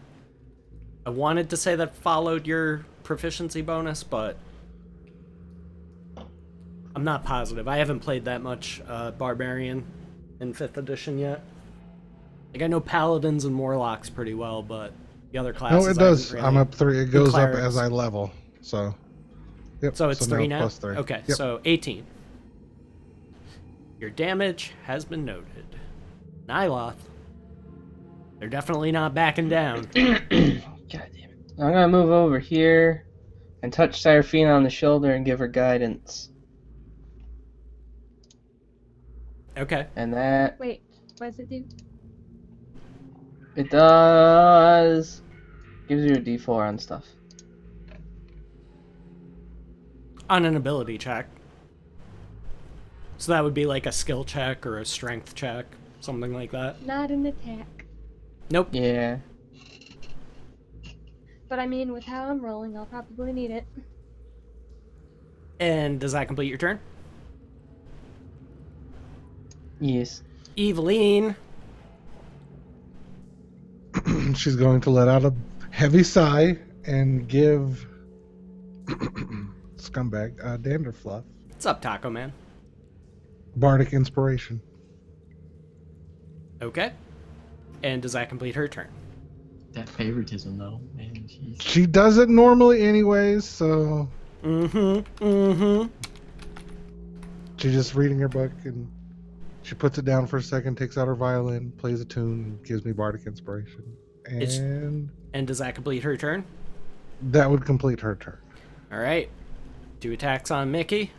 I wanted to say that followed your proficiency bonus, but I'm not positive. I haven't played that much Barbarian in 5th edition yet. Like, I know Paladins and Warlocks pretty well, but the other classes... No, it I haven't does. really- I'm up 3. It goes up Clerics. as I level. So. Yep. So it's 3 now? +3. Okay, Yep. so 18. Your damage has been noted. Nyloth. They're definitely not backing down. God damn it. I'm gonna move over here and touch Seraphina on the shoulder and give her guidance. Okay. And that Wait, what does it do? it does gives you a D4 on stuff. On an ability check. So that would be like a skill check or a strength check, something like that. Not an attack. Nope. Yeah. But I mean, with how I'm rolling, I'll probably need it. And does that complete your turn? Yes. Eveline. She's going to let out a heavy sigh and give scumbag Danderfluff What's up, Taco Man? bardic inspiration. Okay. And does that complete her turn? That favoritism, though, man. Jeez. She does it normally anyways, so she's just reading her book and she puts it down for a second, takes out her violin, plays a tune, and gives me bardic inspiration. It's- And And does that complete her turn? that would complete her turn. Alright. 2 attacks on Mickey.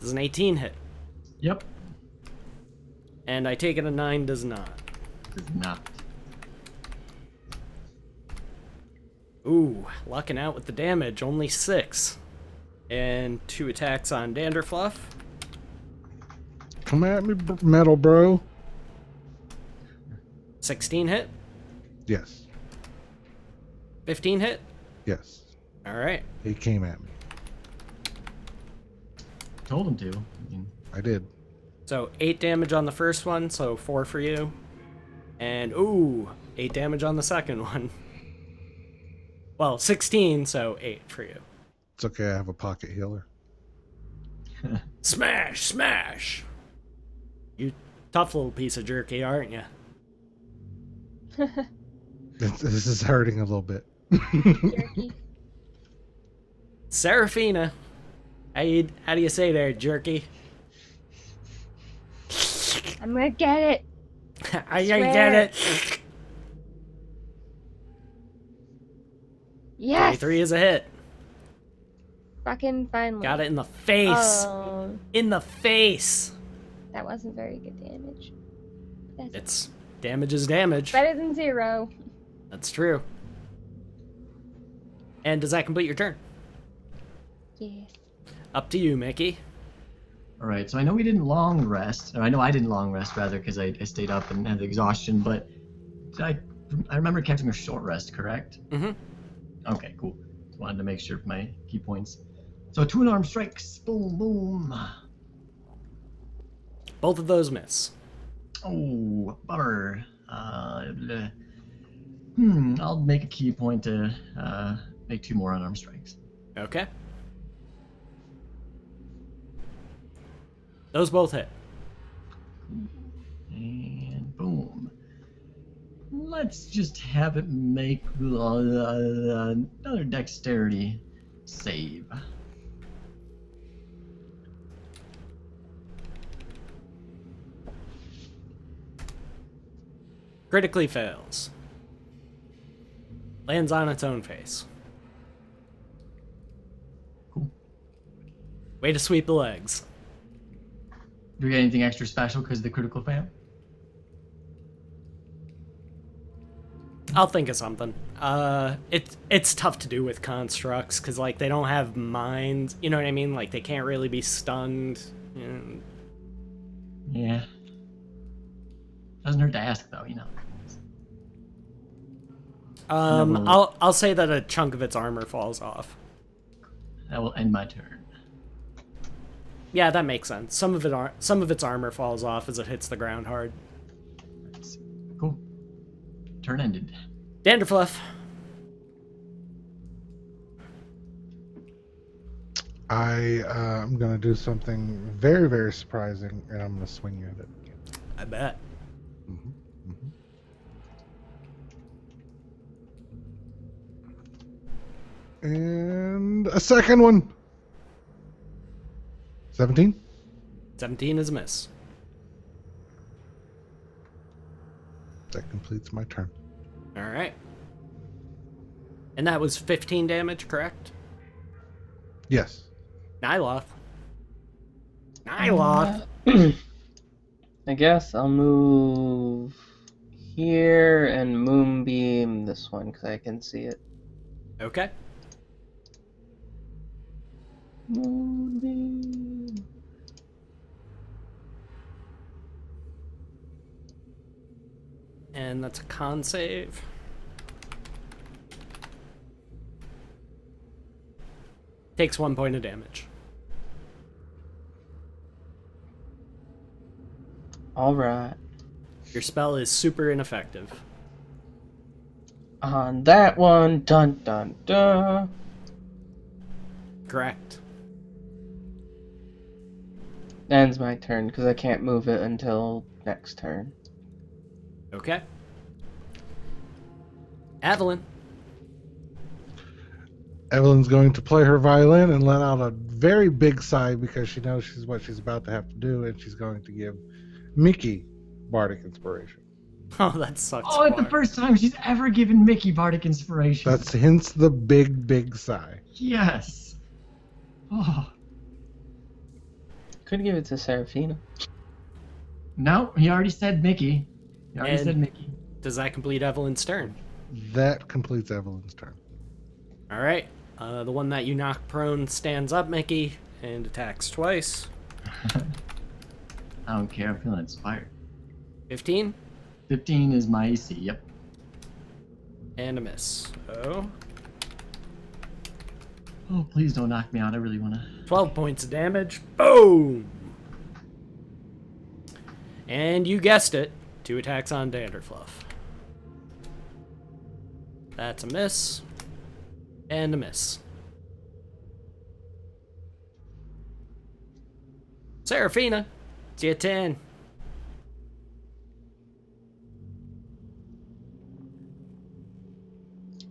Does an 18 hit? Yep. And I take it a 9 does not. Does not. Ooh, lucking out with the damage. Only 6. And 2 attacks on Danderfluff. Come at me, metal bro. 16 hit. Yes. 15 hit. Yes. Alright. He came at me. Told him to. I mean, I did. So 8 damage on the first one, so 4 for you. And, ooh, 8 damage on the second one. Well, 16, so 8 for you. It's okay, I have a pocket healer. Smash, smash! You tough little piece of jerky, aren't you? This is hurting a little bit. Jerky. Seraphina. How do you say there, jerky? I'm gonna get it. I swear. get it. Yes! 23 is a hit. Fucking finally. Got it in the face. Oh, In the face. that wasn't very good damage. That's It's damage is damage. better than 0. That's true. And does that complete your turn? Yes. Up to you, Mickey. All right, so I know we didn't long rest, or I know I didn't long rest rather, because I stayed up and had exhaustion. But I remember catching a short rest, correct? Mm-hmm. Okay, cool. Just wanted to make sure for my key points. So 2 unarmed strikes, boom, boom. Both of those miss. Oh, bummer. I'll make a key point to make 2 more unarmed strikes. Okay. Those both hit. And boom. Let's just have it make another dexterity save. Critically fails. Lands on its own face. Cool. Way to sweep the legs. Do we get anything extra special because of the critical fail? I'll think of something. It's tough to do with constructs because like they don't have minds. You know what I mean? Like they can't really be stunned. And Yeah. Doesn't hurt to ask though, you know. I'll say that a chunk of its armor falls off. That will end my turn. Yeah, that makes sense. Some of its armor falls off as it hits the ground hard. Cool. Turn ended. Danderfluff. I'm gonna do something very, very surprising, and I'm gonna swing at it. I bet. And a second one. 17. 17 is a miss. That completes my turn. All right. And that was 15 damage, correct? Yes. Nyloth. Nyloth. I guess I'll move here and moonbeam this one because I can see it. Okay. Moonbeam. And that's a con save. Takes 1 point of damage. All right. Your spell is super ineffective. On that one, dun dun dun. Correct. Ends my turn because I can't move it until next turn. Okay. Evelyn. Evelyn's going to play her violin and let out a very big sigh because she knows what she's about to have to do, and she's going to give Mickey Bardic Inspiration. Oh, that sucks. Oh, it's the first time she's ever given Mickey Bardic Inspiration. That's hence the big, big sigh. Yes. Oh. Could give it to Seraphina. No, he already said Mickey. He already And- said Mickey. Does that complete Evelyn's turn? That completes Evelyn's turn. All right. The one that you knock prone stands up, Mickey, and attacks twice. I don't care. I'm feeling inspired. 15 15 is my AC. Yep. and a miss. So Oh, please don't knock me out. I really want to. 12 points of damage. Boom! And you guessed it. 2 attacks on Danderfluff. That's a miss. And a miss. Seraphina, it's your turn.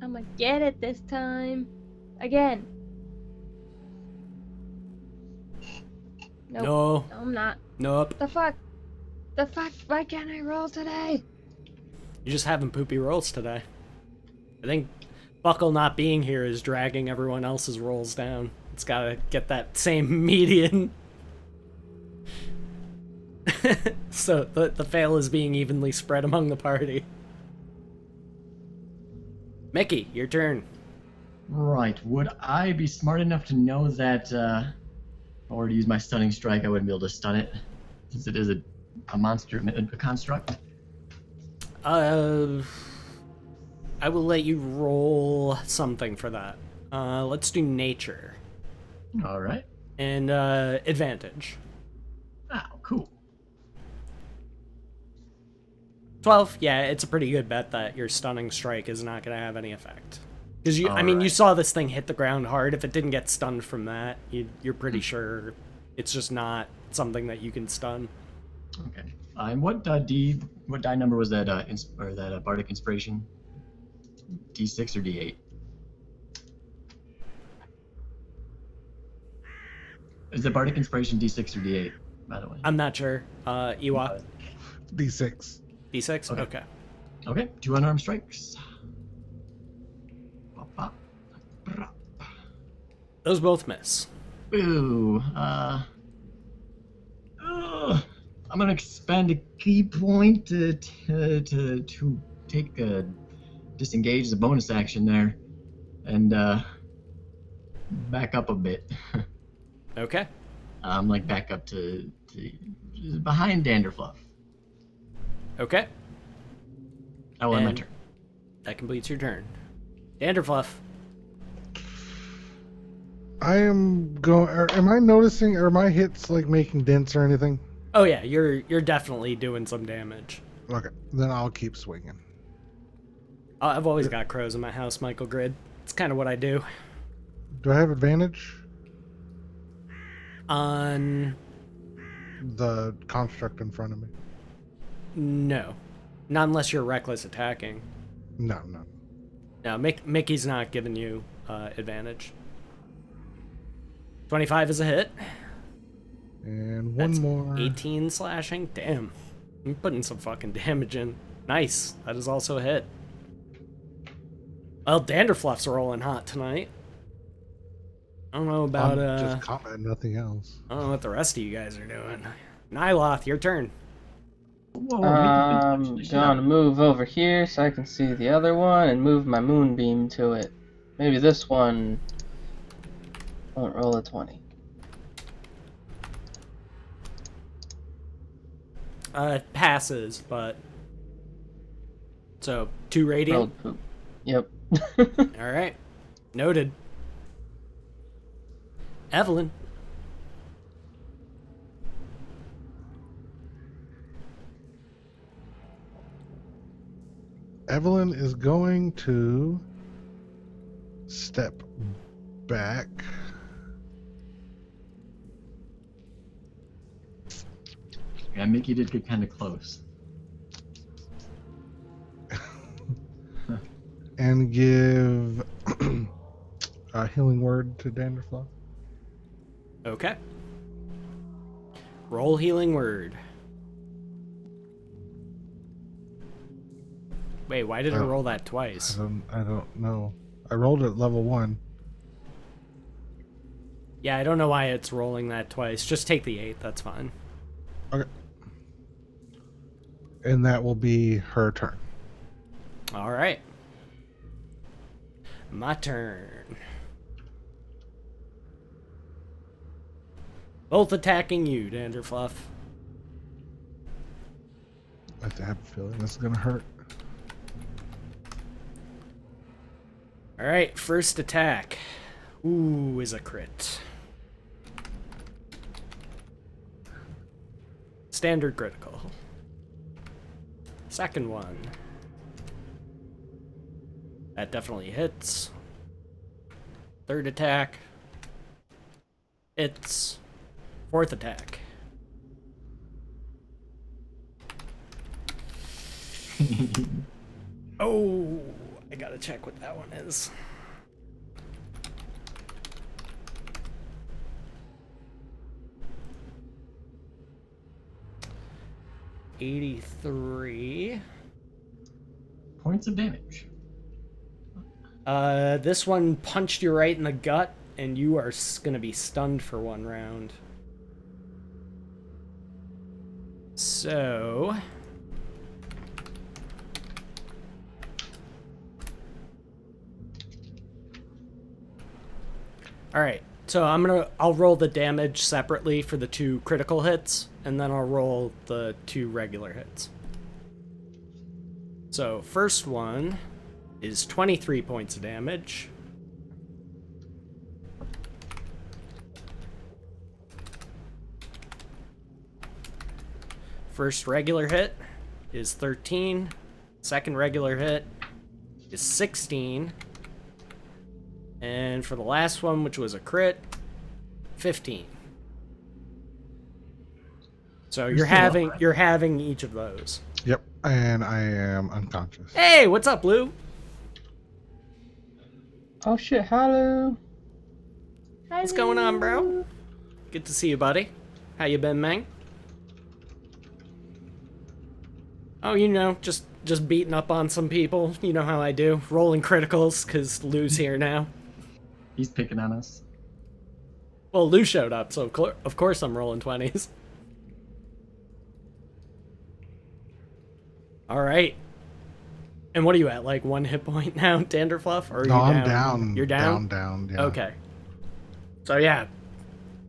I'm gonna get it this time. Again. Nope. No, No, I'm not. nope. What the fuck? The fuck? Why can't I roll today? You're just having poopy rolls today. I think Buckle not being here is dragging everyone else's rolls down. It's gotta get that same median. So the fail is being evenly spread among the party. Mickey, your turn. Right. Would I be smart enough to know that if I were to use my stunning strike, I wouldn't be able to stun it, since it is a monster, a construct? I will let you roll something for that. Let's do nature. All right. And advantage. Oh, cool. 12, yeah, it's a pretty good bet that your stunning strike is not going to have any effect. Because you Alright. saw this thing hit the ground hard. If it didn't get stunned from that, you're pretty sure it's just not something that you can stun. Okay. And what die number was that? That bardic inspiration? D6 or D8? Is the bardic inspiration D6 or D8? By the way. I'm not sure. Iwa, D6. D6? Okay. Okay. Okay. 2 unarmed strikes. Bop, bop. Brap. Those both miss. Ooh. I'm gonna expend a key point to take a disengage as a bonus action there, and back up a bit. Okay. Like back up to behind Danderfluff. Okay. I will end my And- turn. That completes your turn. Danderfluff. I am going. Am I noticing? Are my hits like making dents or anything? Oh yeah, you're definitely doing some damage. Okay, then I'll keep swinging. I've always got crows in my house, Michael Grid. It's kind of what I do. Do I have advantage? On The construct in front of me. no, not unless you're reckless attacking. No. No, Mickey's not giving you advantage. 25 is a hit. And one That's more. 18 slashing. Damn, I'm putting some fucking damage in. Nice. That is also a hit. Well, Danderfluff's rolling hot tonight. I don't know about Just combat, nothing else. I don't know what the rest of you guys are doing. Nyloth, your turn. Whoa, Mickey's been touching the shit out Gonna move over here so I can see the other one and move my moonbeam to it. Maybe this one won't roll a 20. It passes, but so 2 radiant. Rolled poop. Yep. All right, noted. Evelyn. Evelyn is going to step back. Yeah, Mickey did get kind of close. And give a healing word to Danderfluff. Okay. Roll healing word. Wait, why did I Oh. roll that twice? I don't know. I rolled it at level 1. Yeah, I don't know why it's rolling that twice. Just take the 8, that's fine. Okay. And that will be her turn. All right. My turn. Both attacking you, Danderfluff. I have a feeling this is gonna hurt. All right, first attack. Ooh, is a crit. Standard critical. Second one. That definitely hits. Third attack. Hits. Fourth attack. Oh, I gotta check what that one is. 83. Points of damage. This one punched you right in the gut, and you are gonna be stunned for 1 round. So... Alright, so I'll roll the damage separately for the 2 critical hits, and then I'll roll the 2 regular hits. So, first one is 23 points of damage. First regular hit is 13. Second regular hit is 16. And for the last one, which was a crit, 15. So you're having each of those. Yep, and I am unconscious. Hey, what's up, Lou? Oh shit, hello. What's going on, bro? Good to see you, buddy. How you been, man? Oh, you know, just beating up on some people. You know how I do. Rolling criticals, because Lou's here now. He's picking on us. Well, Lou showed up, so of course I'm rolling 20s. Alright. And what are you at, like 1 hit point now, Danderfluff? Or are No, you I'm down. You're down? Down, yeah. Okay. So yeah,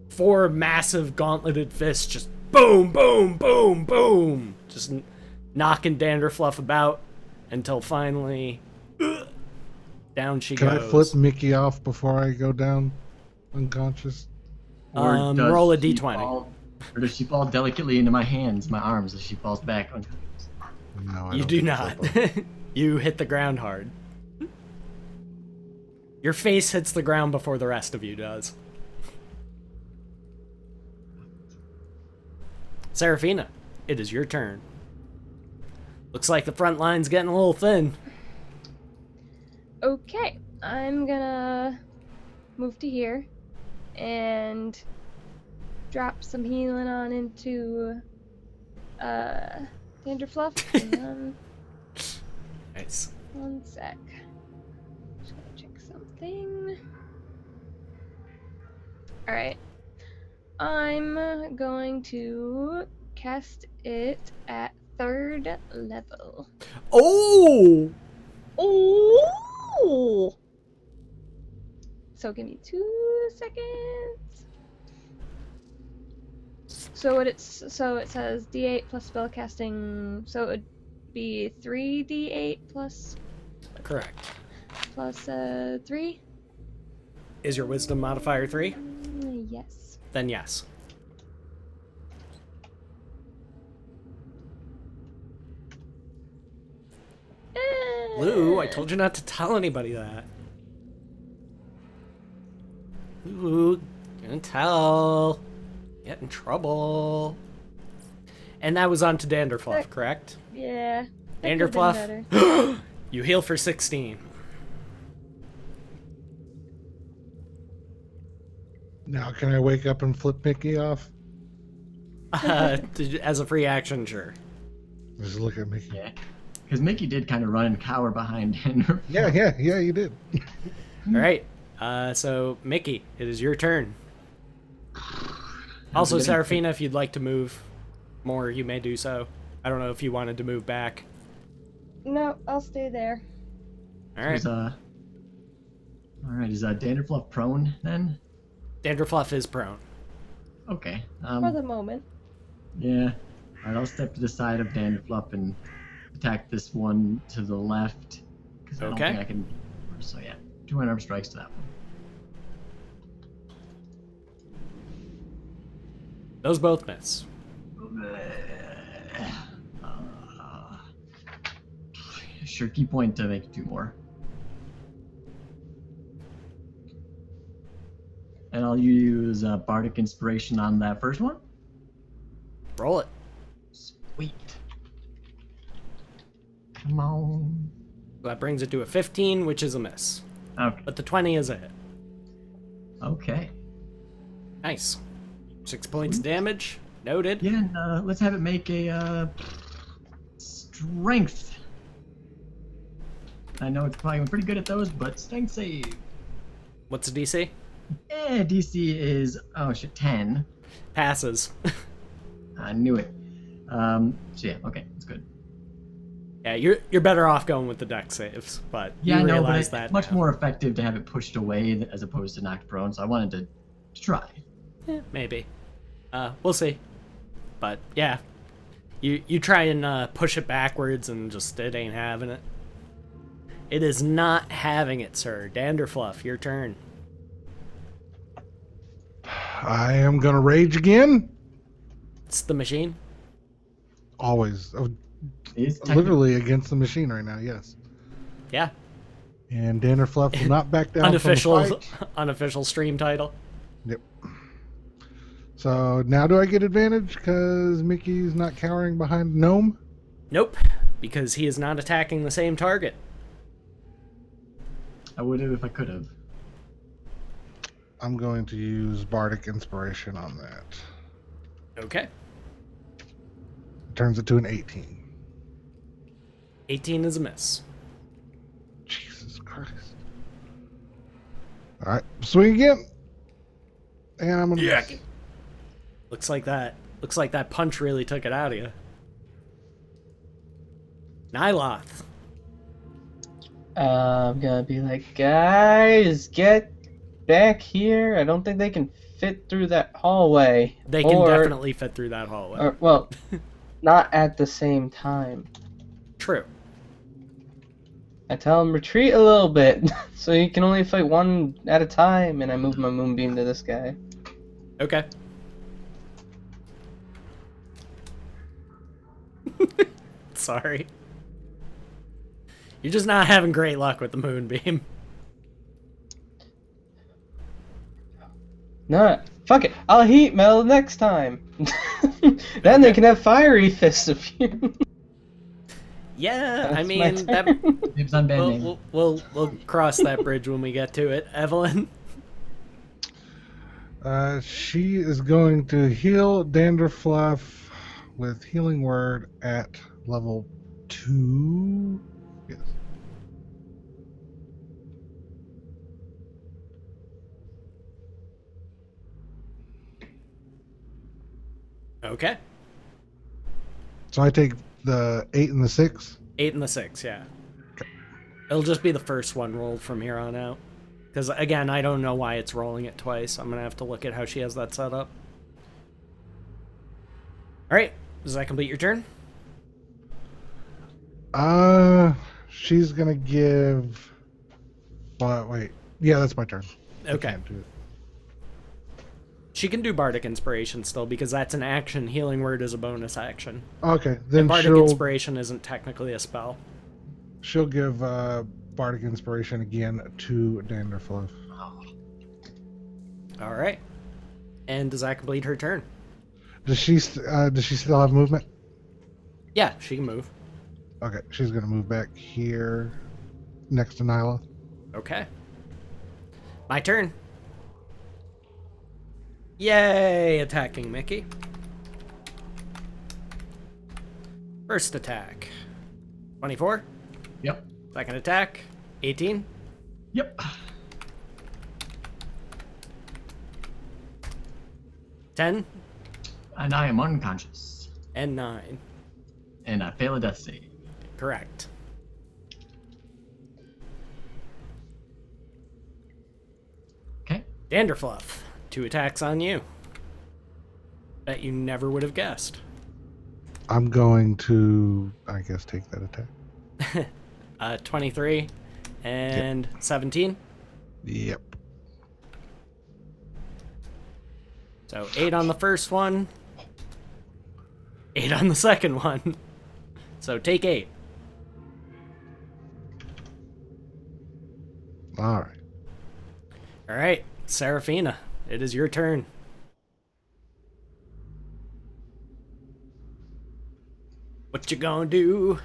4 massive gauntleted fists just boom, boom, boom, boom. Just knocking Danderfluff about until finally down she Can goes. I flip Mickey off before I go down unconscious? Or does roll a she d20. fall- or does she fall delicately into my hands, my arms, as she falls back unconscious? No, I You don't do think not. so. You hit the ground hard. Your face hits the ground before the rest of you does. Serafina, it is your turn. Looks like the front line's getting a little thin. Okay, I'm gonna move to here and drop some healing on into Danderfluff. And then Nice. 1 sec. Just gotta check something. Alright. I'm going to cast it at 3rd level. Oh! Oh! So give me 2 seconds. So it says D8 plus spellcasting. So it would be 3d8 plus Correct. 3. Is your wisdom modifier 3? Yes. Then yes. Lou, I told you not to tell anybody that. Lou, gonna tell. Get in trouble. And that was on to Danderfluff, correct? Yeah. that could've been better. Danderfluff, you heal for 16. Now, can I wake up and flip Mickey off? As a free action, sure. Just look at Mickey. Yeah. Because Mickey did kind of run and cower behind Henry. Yeah, you did. Alright, so Mickey, it is your turn. Also, Serafina, if you'd like to move more, you may do so. I don't know if you wanted to move back. No, I'll stay there. Alright. Alright, is Danderfluff prone then? Danderfluff is prone. Okay. For the moment. Yeah. Alright, I'll step to the side of Danderfluff and attack this one to the left. Because I don't Okay. think I can. So yeah, 2 unarmed strikes to that one. Those both miss. Sure, key point to make 2 more. And I'll use Bardic Inspiration on that first one. Roll it. Sweet. Come on. That brings it to a 15, which is a miss. Okay. But the 20 is a hit. Okay. Nice. 6 points of damage. Noted. Yeah, and let's have it make a strength. I know it's probably pretty good at those, but strength save. What's the DC? Yeah, DC is 10. Passes. I knew it. So yeah, okay, that's good. Yeah, you're better off going with the deck saves, but Yeah, you I know, but realize it's that much now. more effective to have it pushed away as opposed to knocked prone. So I wanted to try. Maybe. We'll see. But yeah, you try and push it backwards, and just it ain't having it. It is not having it, sir. Danderfluff, your turn. I am gonna rage again. It's the machine. Always, Is literally against the machine right now. Yes. Yeah. And Danderfluff will not back down Unofficial from the fight. unofficial stream title. Yep. So now do I get advantage because Mickey's not cowering behind Gnome? Nope, because he is not attacking the same target. I would have if I could have. I'm going to use Bardic Inspiration on that. Okay. Turns it to an 18. 18 is a miss. Jesus Christ. Alright, swing again. And I'm gonna miss. Looks like that punch really took it out of you. Nyloth. I'm gonna be like, guys, get back here. I don't think they can fit through that hallway. They can definitely fit through that hallway. Or, well, not at the same time. True. I tell him retreat a little bit, so you can only fight one at a time, and I move my moonbeam to this guy. Okay. Sorry. You're just not having great luck with the moonbeam. No, fuck it. I'll heat metal next time. Then they can have fiery fists appear. Yeah, I That's my mean turn. that. Dibs on bad name. We'll cross that bridge when we get to it. Evelyn. She is going to heal Danderfluff with Healing Word at level 2. Yes. Okay. So I take the 8 and the 6. 8 and the 6, yeah. It'll just be the first one rolled from here on out. Because, again, I don't know why it's rolling it twice. I'm going to have to look at how she has that set up. Alright, does that complete your turn? She's gonna give. Wait. Yeah, that's my turn. I Okay. can't do it. She can do Bardic Inspiration still, because that's an action. Healing Word is a bonus action. Okay, then And Bardic she'll Inspiration isn't technically a spell. give Bardic Inspiration again to Danderfluff. Alright. And does that complete her turn? Does she still have movement? Yeah, she can move. Okay, she's gonna move back here, next to Nyla. Okay. My turn. Yay! Attacking Mickey. First attack. 24. Yep. Second attack. 18. Yep. 10. And I am unconscious. And 9. And I fail a death save. Correct. Okay. Danderfluff. 2 attacks on you. Bet you never would have guessed. I'm going to, I guess, take that attack. 23 and 17. Yep. So 8 on the first one. 8 on the second one. So take 8. All right. Alright, Seraphina, it is your turn. What you gonna do?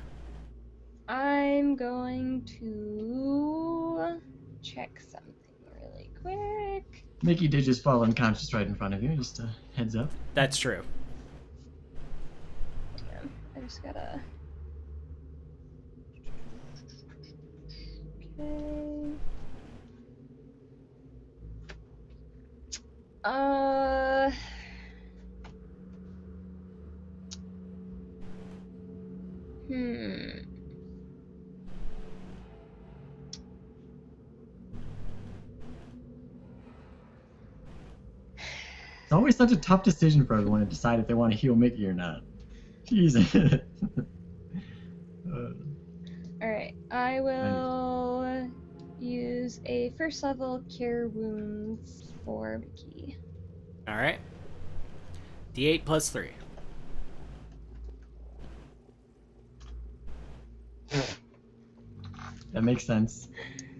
I'm going to check something really quick. Mickey did just fall unconscious right in front of you, just a heads up. That's true. just gotta. Okay. Hmm. It's always such a tough decision for everyone to decide if they want to heal Mickey or not. Jesus. Alright, I will use a first level cure wounds for Mickey. All right. D8 plus 3. That makes sense.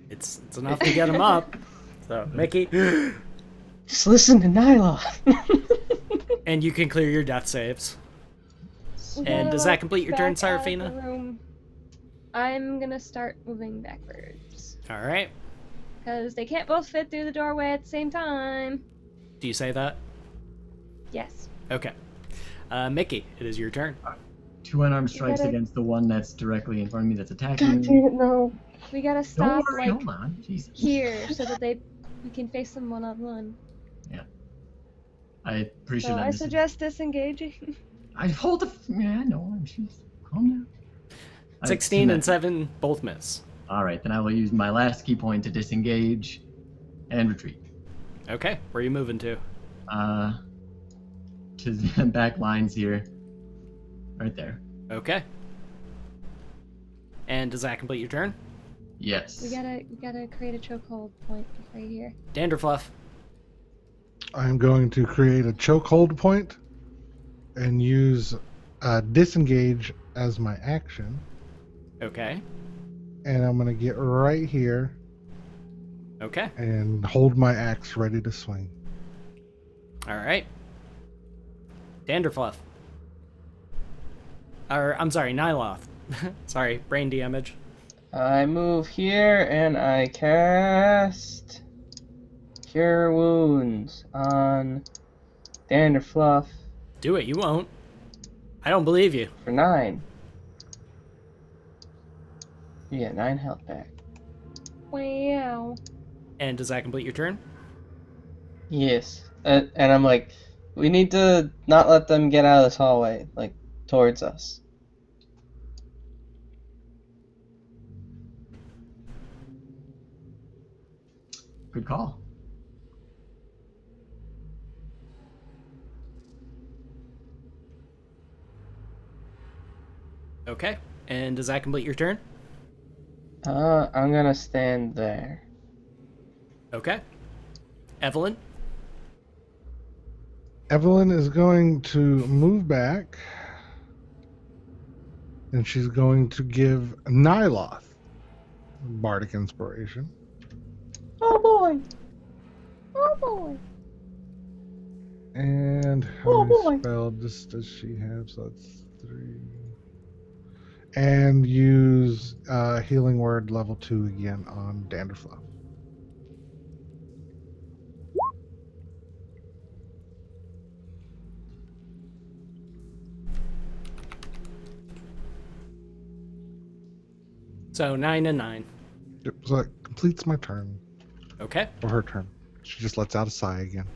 It's enough to get him up. So, Mickey, Just listen to Nyla. and you can clear your death saves. We And gotta does that look complete your back turn, out of Seraphina? the room. I'm gonna start moving backwards. All right. Because they can't both fit through the doorway at the same time. Do you say that? Yes. Okay. Mickey, it is your turn. 2 unarmed strikes gotta- against the one that's directly in front of me that's attacking God me. damn it, no. We gotta Don't stop, worry, like, hold on. Jesus. here so that we can face them one on one. I'm pretty So sure that I misses. suggest disengaging. I hold the. Yeah, no, she's. Calm down. 16 and 7 both miss. All right, then I will use my last key point to disengage and retreat. Okay, where are you moving to? To the back lines here. Right there. Okay. And does that complete your turn? Yes. We gotta create a chokehold point right here. Danderfluff. I'm going to create a chokehold point and use disengage as my action. Okay. And I'm going to get right here Okay. and hold my axe ready to swing. All right. Danderfluff. Or, I'm sorry, Nyloth. Sorry, brain damage. I move here and I cast Cure Wounds on Danderfluff Do it, you won't. I don't believe you. for 9. You get 9 health back. Wow. And does that complete your turn? Yes. And I'm like, we need to not let them get out of this hallway, like, towards us. Good call. Okay. And does that complete your turn? I'm gonna stand there. Okay. Evelyn? Evelyn is going to move back. And she's going to give Nyloth Bardic Inspiration. Oh boy! Oh boy! And Oh, how boy. many spell does she have? So that's 3. And use Healing Word level 2 again on Danderfluff. So 9 and 9. Yep, so that completes my turn. Okay. Or her turn. She just lets out a sigh again.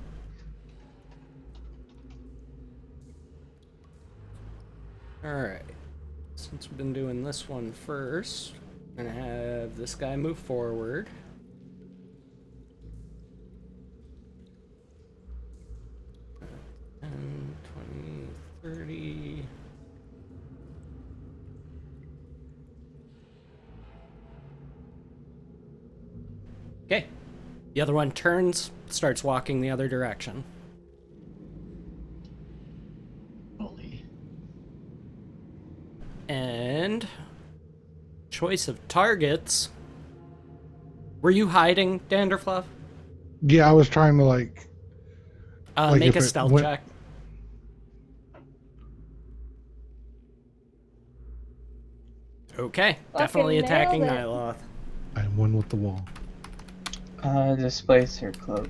Alright. Since we've been doing this one first, I'm gonna have this guy move forward. And 20, 30. Okay. The other one turns, starts walking the other direction. Bully. And choice of targets. Were you hiding, Danderfluff? Yeah, I was trying to like Make if a it stealth went- check. Okay, definitely Fucking attacking nailed it. Nyloth. I'm one with the wall. Displace her cloak.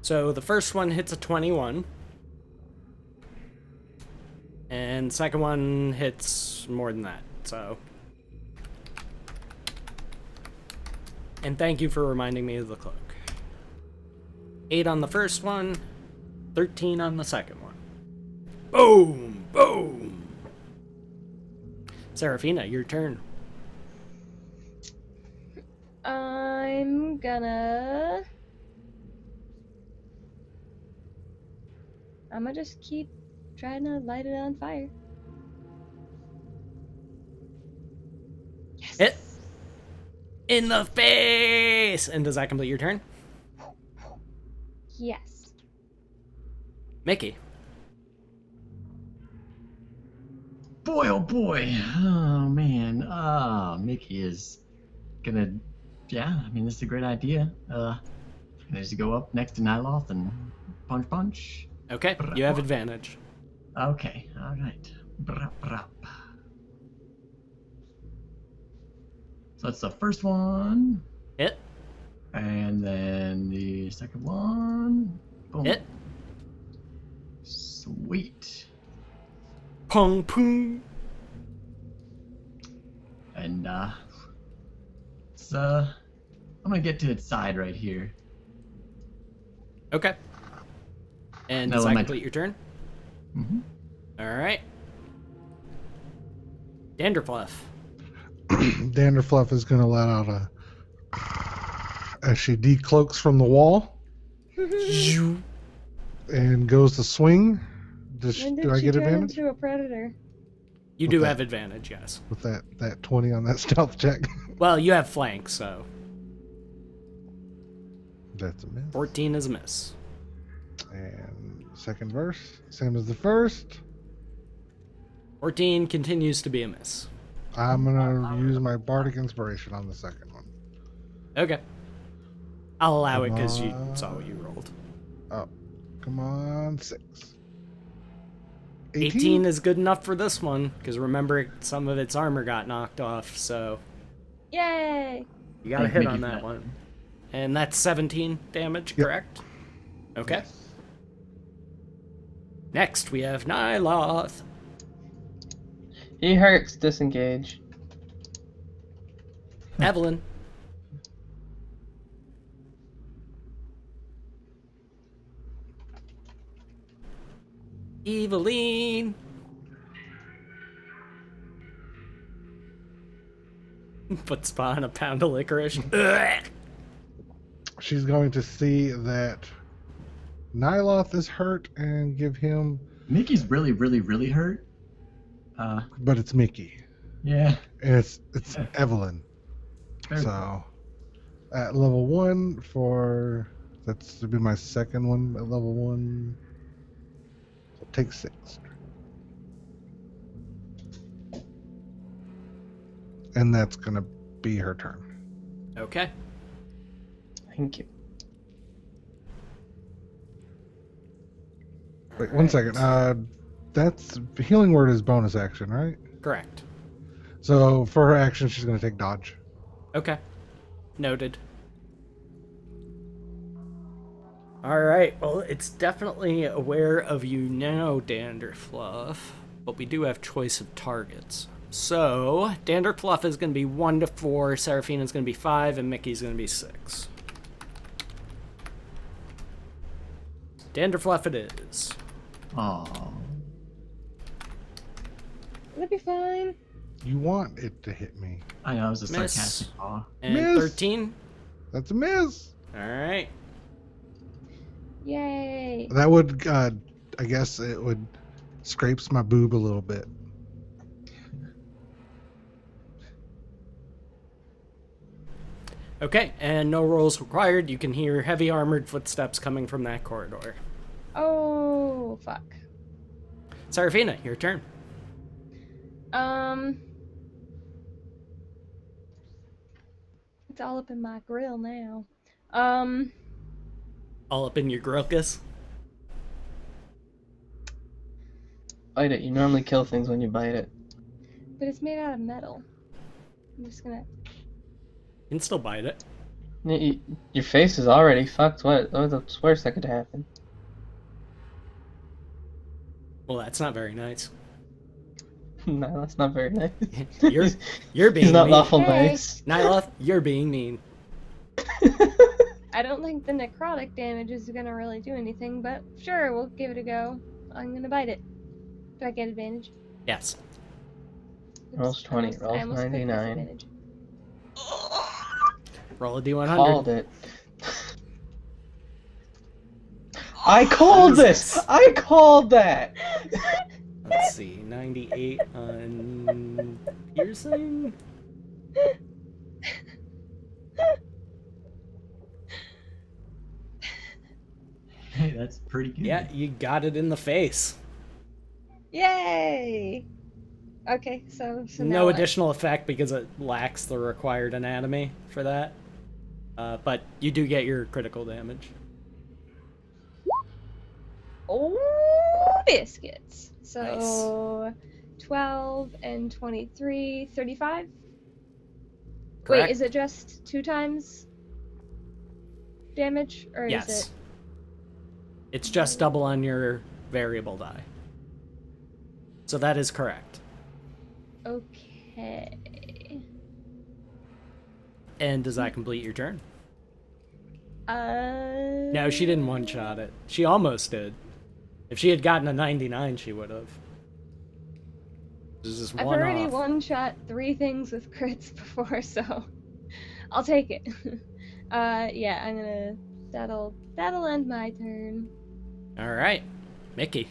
So the first one hits a 21. And second one hits more than that, so. And thank you for reminding me of the cloak. 8 on the first one, 13 on the second one. Boom! Boom! Seraphina, your turn. I'm gonna just keep trying to light it on fire. Yes. Hit! In the face! And does that complete your turn? Yes. Boy, Mickey. oh boy. Oh man. Mickey is gonna. Yeah, I mean, this is a great idea. Gonna just go up next to Nyloth and punch. Okay, you have advantage. Okay, alright. So that's the first one. Hit. And then the second one. Boom. Hit. Sweet. Pong pong. And it's I'm gonna get to its side right here. Okay. And No, does that my complete your turn? Mm-hmm. Alright. Danderfluff. Danderfluff is going to let out a as she decloaks from the wall and goes to swing. When did Do I she get turn advantage into a predator? You With do that. have advantage, yes. with that 20 on that stealth check? Well, you have flank, so That's a miss. 14 is a miss. And second verse, same as the first. 14 continues to be a miss. I'm gonna use my bardic inspiration on the second one. Okay. I'll allow it Come because you on. saw what you rolled. Oh, come on, 6. 18 is good enough for this one, because remember, some of its armor got knocked off, so Yay! you got a Thank hit Mickey on for that that. one. And that's 17 damage, Yep. correct? Okay. Next, we have Nyloth. He hurts. Disengage. Evelyn. Eveline. Put Spa on a pound of licorice. Ugh. She's going to see that Nyloth is hurt and give him, Mickey's really hurt. but it's Mickey. Yeah. And it's Evelyn. Very So at level 1 for that's to be my second one at level 1. So take 6. And that's gonna be her turn. Okay. Thank you. Wait, 1 second. That's healing word is bonus action, right? Correct. So for her action, she's gonna take dodge. Okay. Noted. Alright, well, it's definitely aware of you now, Danderfluff, but we do have choice of targets. So, Danderfluff is going to be 1 to 4, Seraphina's going to be 5, and Mickey's going to be 6. Danderfluff it is. Aw. It'll be fine. You want it to hit me. I know, it was a Miss. sarcastic aw. And Miss. 13. That's a miss. Alright. Yay! That would, I guess it would scrapes my boob a little bit. Okay, and no rolls required. You can hear heavy armored footsteps coming from that corridor. Oh, fuck. Seraphina, your turn. It's all up in my grill now. All up in your grilkus. Bite it. You normally kill things when you bite it. But it's made out of metal. I'm just gonna. You can still bite it. Your face is already fucked. What's worse that could happen? Well, that's not very nice. No, that's not very nice. You're He's- you're being He's not mean. lawful Hey. nice. Nyla, you're being mean. I don't think the necrotic damage is gonna really do anything, but sure, we'll give it a go. I'm gonna bite it. Do I get advantage? Yes. Rolls 20, rolls I almost clicked 99. disadvantage. Roll a d100. Called it. I called this! I called that! Let's see, 98 on piercing. Hey, that's pretty good. Yeah, you got it in the face. Yay! Okay, so now No what? additional effect because it lacks the required anatomy for that. But you do get your critical damage. Oh, biscuits. So 12 and 23, 35? Correct? Wait, is it just 2 times damage? Or Yes. is it... It's just double on your variable die. So that is correct. Okay. And does that complete your turn? No, No, she didn't one-shot it. She almost did. If she had gotten a 99, she would have. This is I've one already off. one-shot 3 things with crits before, so I'll take it. Yeah, I'm gonna... That'll end my turn. All right, Mickey.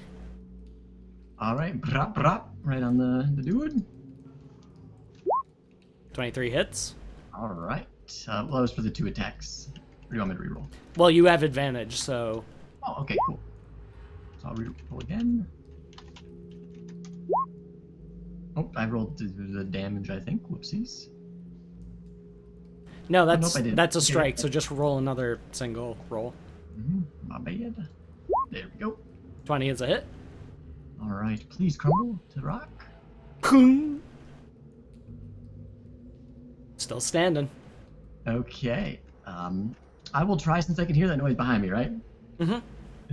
All right, brap, brap, right on the dude. 23 hits. All right. Well, that was for the 2 attacks. Or do you want me to reroll? Well, you have advantage, so Oh, okay, cool. So I'll reroll again. Oh, I rolled the damage, I think. Whoopsies. no, nope, that's I didn't. that's a Okay. strike. So just roll another single roll. My bad. There we go. 20 is a hit. All right, please crumble to the rock. Still standing. Okay. I will try since I can hear that noise behind me, right? Mm-hmm. Is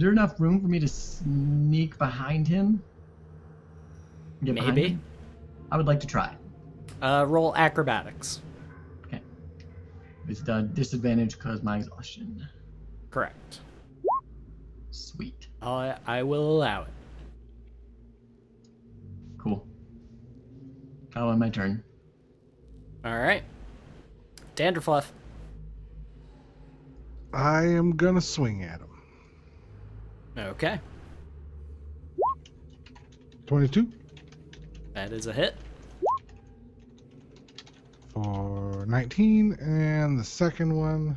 there enough room for me to sneak behind him? Get behind Maybe. him? I would like to try. Roll acrobatics. Okay. With the disadvantage because my exhaustion. Correct. Sweet. I will allow it. Cool. Oh, and my turn. All right. Danderfluff. I am gonna swing at him. Okay. 22 That is a hit. for 19, and the second one.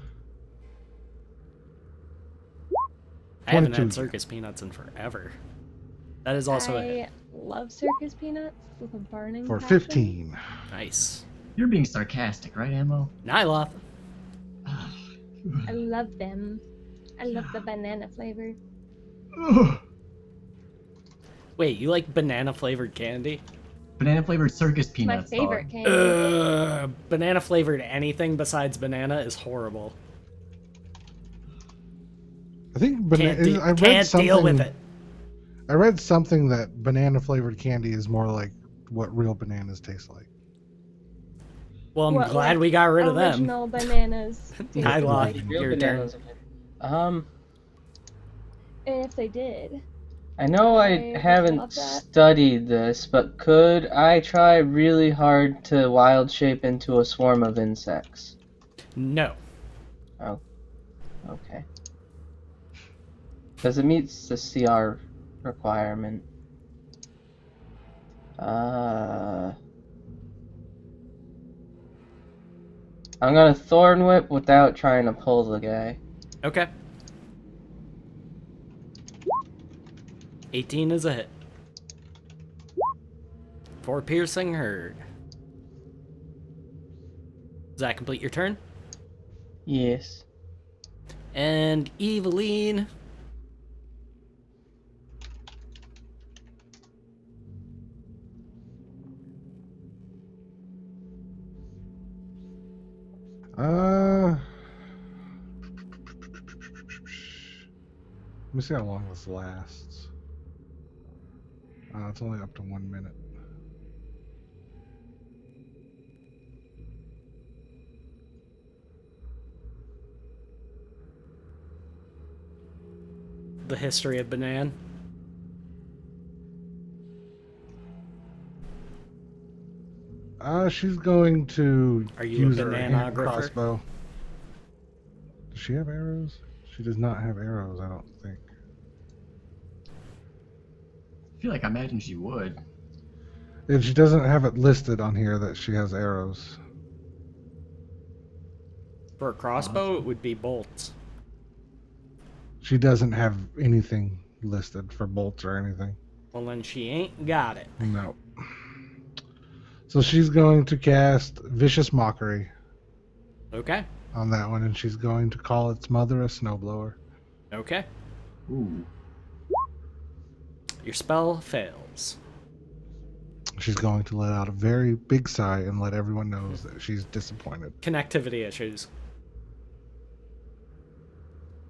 I haven't had 22. circus peanuts in forever. That is also a hit. I love circus peanuts with a burning For passion. 15. Nice. You're being sarcastic, right, Ammo? Nyloth. I love them. I love the banana flavor. Wait, you like banana flavored candy? Banana flavored circus My peanuts. favorite dog. candy. Banana flavored anything besides banana is horrible. I think I read Can't something. deal with it. I read something that banana flavored candy is more like what real bananas taste like. Well, I'm What, glad like we got rid of them. Original bananas. taste I lost. like- Real Your bananas. And if they did, I know I I would haven't love that. studied this, but could I try really hard to wild shape into a swarm of insects? No. Oh, okay. Because it meets the CR requirement. I'm gonna Thorn Whip without trying to pull the guy. Okay. 18 is a hit. For piercing herd. Does that complete your turn? Yes. And Eveline. me see how long this lasts. It's only up to 1 minute. The history of Banan. She's going to Are you a use her hand bananographer? crossbow. Does she have arrows? She does not have arrows, I don't think. I feel like I imagine she would. And she doesn't have it listed on here that she has arrows. For a crossbow, it would be bolts. She doesn't have anything listed for bolts or anything. Well, then she ain't got it. No. So she's going to cast Vicious Mockery Okay. on that one, and she's going to call its mother a snowblower. Okay. Ooh. Your spell fails. She's going to let out a very big sigh and let everyone know that she's disappointed. Connectivity issues.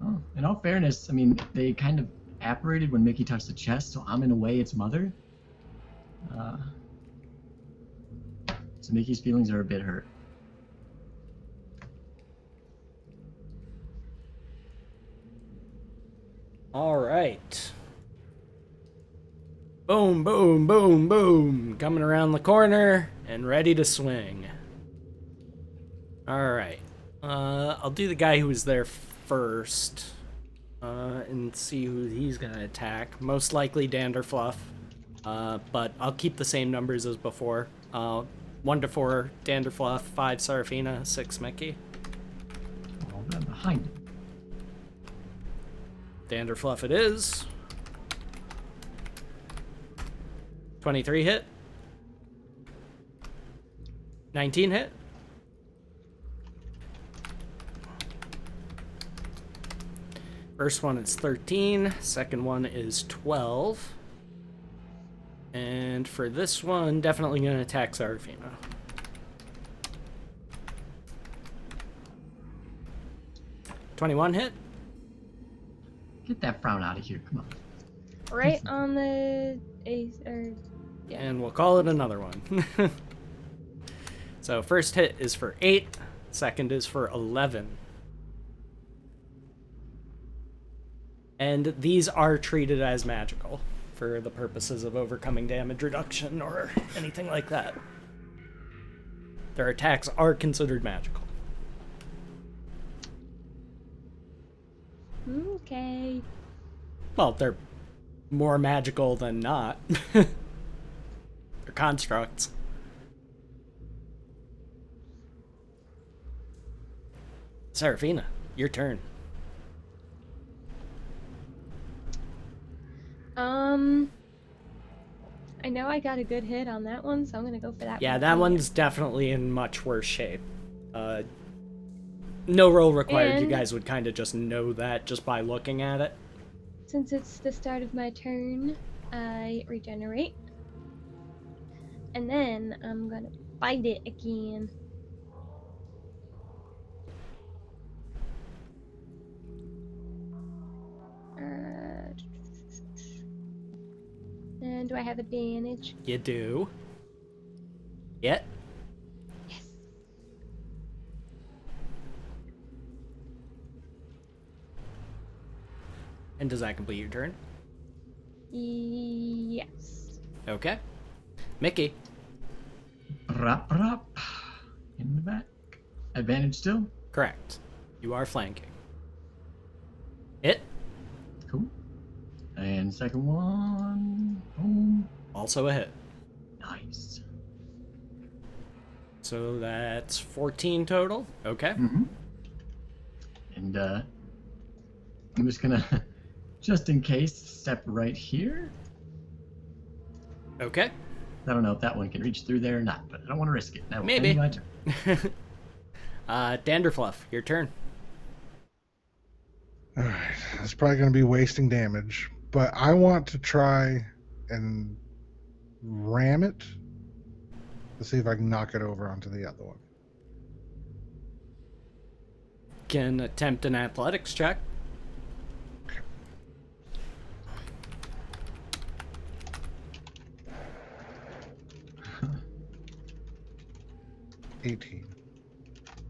Oh, in all fairness, I mean, they kind of apparated when Mickey touched the chest, so I'm in a way its mother. So Mickey's feelings are a bit hurt. All right. Boom, boom, boom, boom. Coming around the corner and ready to swing. All right. I'll do the guy who was there first. And see who he's going to attack. Most likely Danderfluff. But I'll keep the same numbers as before. 1 to 4 Danderfluff, 5 Seraphina, 6 Mickey. All that behind him. Danderfluff it is. 23 hit. 19 hit. First one is 13. Second one is 12. And for this one, definitely going to attack Seraphina. $21 hit. Get that frown out of here. Come on. Right on the yeah. And we'll call it another one. So first hit is for 8. Second is for 11. And these are treated as magical for the purposes of overcoming damage reduction or anything like that. Their attacks are considered magical. Okay. Well, they're more magical than not. They're constructs. Seraphina, your turn. I know I got a good hit on that one, so I'm gonna go for that one. Yeah, that one's definitely in much worse shape. No roll required. You And- guys would kind of just know that just by looking at it. Since it's the start of my turn, I regenerate. And then I'm gonna bite it again. And do I have advantage? You do. Yeah. Yes. And does that complete your turn? Yes. Okay. Mickey. Rap, rap. In the back. Advantage still? Correct. You are flanking. Hit. Cool. And second one. Boom. Also a hit. Nice. So that's 14 total. Okay. Mm-hmm. And I'm just gonna, just in case, step right here. Okay. I don't know if that one can reach through there or not, but I don't want to risk it. That will Maybe. end my turn. Danderfluff, your turn. Alright, that's probably going to be wasting damage, but I want to try and ram it to see if I can knock it over onto the other one. Can attempt an athletics check. 18.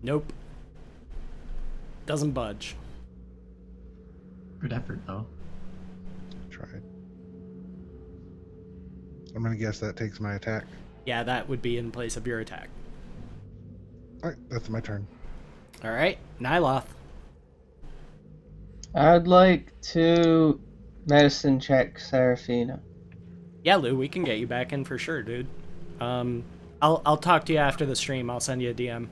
Nope. Doesn't budge. Good effort, though. Tried. I'm gonna guess that takes my attack. Yeah, that would be in place of your attack. Alright, that's my turn. All right, Nyloth. I'd like to medicine check Seraphina. Yeah, Lou, we can get you back in for sure, dude. I'll talk to you after the stream. I'll send you a DM.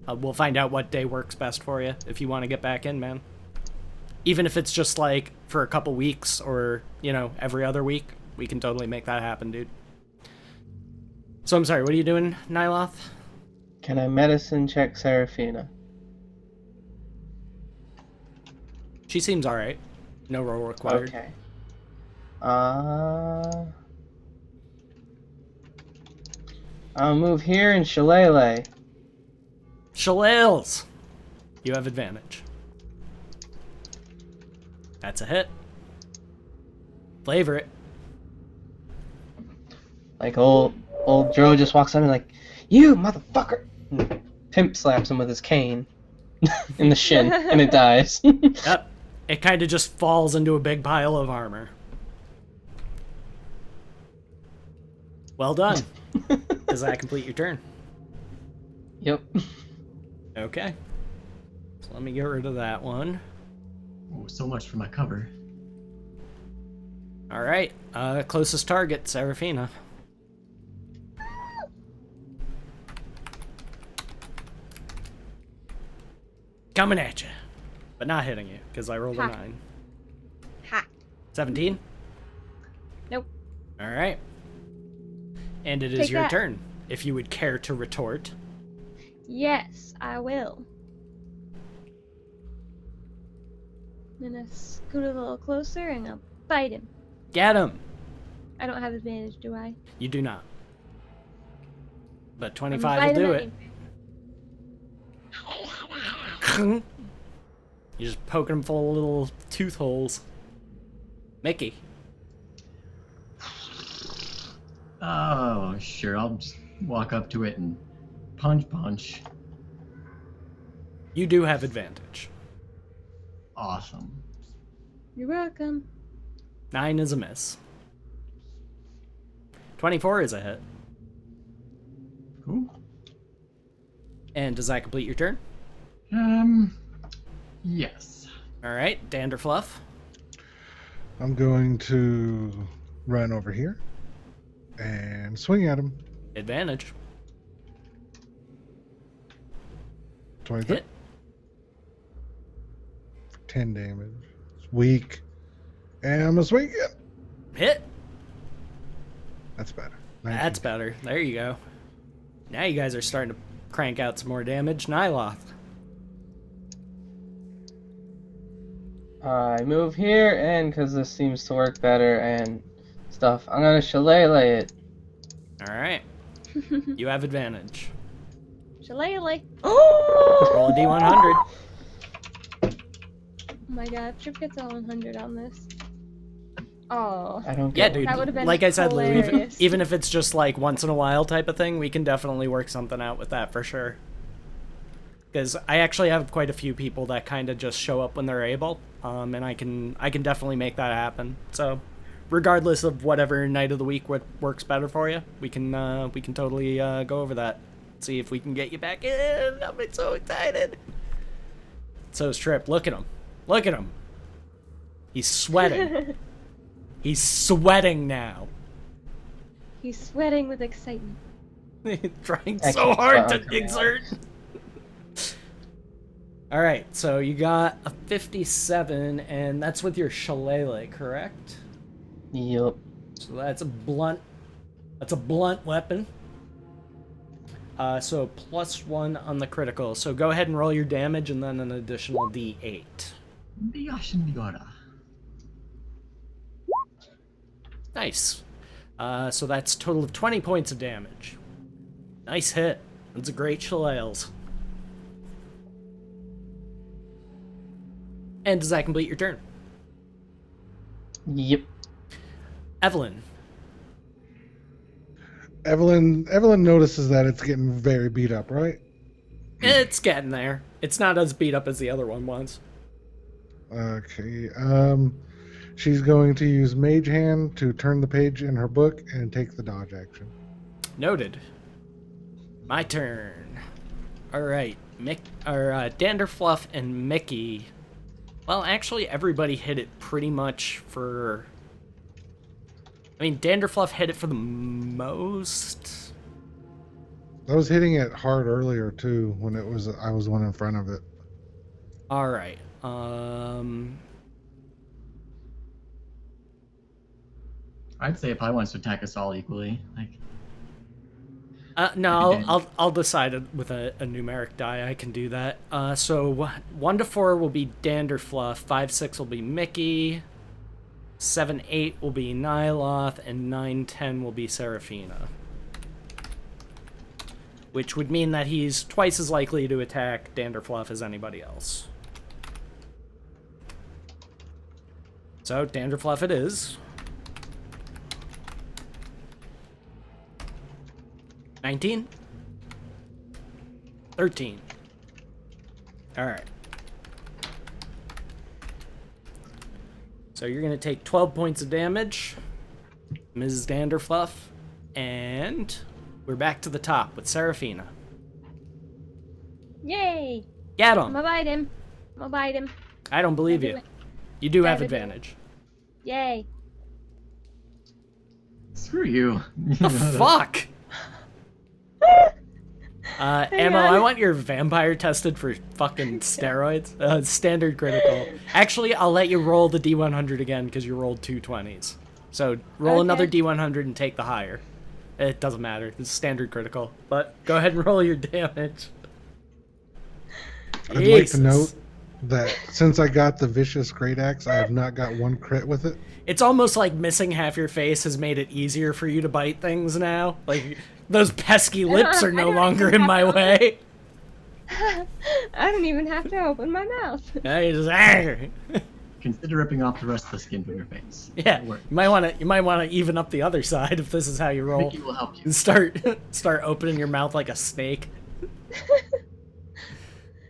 We'll find out what day works best for you if you want to get back in, man. Even if it's just like for a couple weeks or, you know, every other week, we can totally make that happen, dude. So I'm sorry, what are you doing, Nyloth? Can I medicine check Seraphina? She seems alright. No roll required. Okay. I'll move here and Shillelagh. Shillelaghs! You have advantage. That's a hit. Flavor it. Like old Dro just walks up and like, you motherfucker! And pimp slaps him with his cane in the shin, and it dies. Yep. It kind of just falls into a big pile of armor. Well done. Does that complete your turn? Yep. Okay. So let me get rid of that one. Oh, so much for my cover. All right. Closest target, Seraphina. Coming at you, but not hitting you because I rolled a Ha. 9. Ha. 17. Nope. All right. And it is Take your that. turn. If you would care to retort. Yes, I will. I'm gonna scoot a little closer and I'll bite him. Get him. I don't have advantage, do I? You do not. But I'm 25 gonna will do bite it. him You're just poking him full of little tooth holes. Mickey. Oh, sure. I'll just walk up to it and punch. You do have advantage. Awesome. You're welcome. 9 is a miss. 24 is a hit. Cool. And does that complete your turn? Yes. Alright, Danderfluff. I'm going to run over here and swing at him. Advantage. 23. Hit. 10 damage. It's weak. And I'm going to swing again. Hit. That's better. 19. That's better. There you go. Now you guys are starting to crank out some more damage. Nyloth. I move here, and because this seems to work better and stuff, I'm gonna Shillelagh it. Alright. You have advantage. Shillelagh. Roll a d100. Oh my god, if Trip gets a 100 on this. Oh. I don't Yeah, get dude. That would've been Like I said, Lou, hilarious. even if it's just like once in a while type of thing, we can definitely work something out with that for sure. Because I actually have quite a few people that kind of just show up when they're able, and I can definitely make that happen. So, regardless of whatever night of the week works better for you, we can totally go over that. See if we can get you back in. I'm so excited. So is Trip. Look at him. Look at him. He's sweating. He's sweating now. He's sweating with excitement. He's trying I so can't hard fuck. to exert. All right, so you got a 57, and that's with your shillelagh, correct? Yup. So that's a blunt. That's a blunt weapon. So +1 on the critical. So go ahead and roll your damage, and then an additional D8. Nice. So that's a total of 20 points of damage. Nice hit. That's a great shillelaghs. And does that complete your turn? Yep. Evelyn. Evelyn notices that it's getting very beat up, right? It's getting there. It's not as beat up as the other one was. Okay. She's going to use Mage Hand to turn the page in her book and take the dodge action. Noted. My turn. Alright, Danderfluff and Mickey. Well, actually, everybody hit it pretty much for... I mean, Danderfluff hit it for the most. I was hitting it hard earlier, too, when I was the one in front of it. Alright, I'd say it probably wants to attack us all equally. Like, no, I'll decide it with a numeric die. I can do that. So 1 to 4 will be Danderfluff, 5, 6 will be Mickey, 7, 8 will be Nyloth, and 9, 10 will be Seraphina. Which would mean that he's twice as likely to attack Danderfluff as anybody else. So Danderfluff it is. 19? 13. Alright. So you're going to take 12 points of damage, Mrs. Danderfluff, and we're back to the top with Seraphina. Yay! Get I'm him! gonna bite him. I'm gonna bite him. I don't believe you. You do have advantage. Yay. screw you. The fuck? Ammo, I want your vampire tested for fucking steroids. Standard critical. Actually, I'll let you roll the D100 again because you rolled 2 20s. So roll another D100 and take the higher. It doesn't matter. It's standard critical. But go ahead and roll your damage. I'd like to note that since I got the Vicious Great Axe, I have not got one crit with it. It's almost like missing half your face has made it easier for you to bite things now. Like, those pesky lips are no longer in my way. I don't even have to open my mouth. Yeah, you just, Consider ripping off the rest of the skin from your face. yeah, you might want to even up the other side if this is how you roll. Mickey will help you. And start opening your mouth like a snake.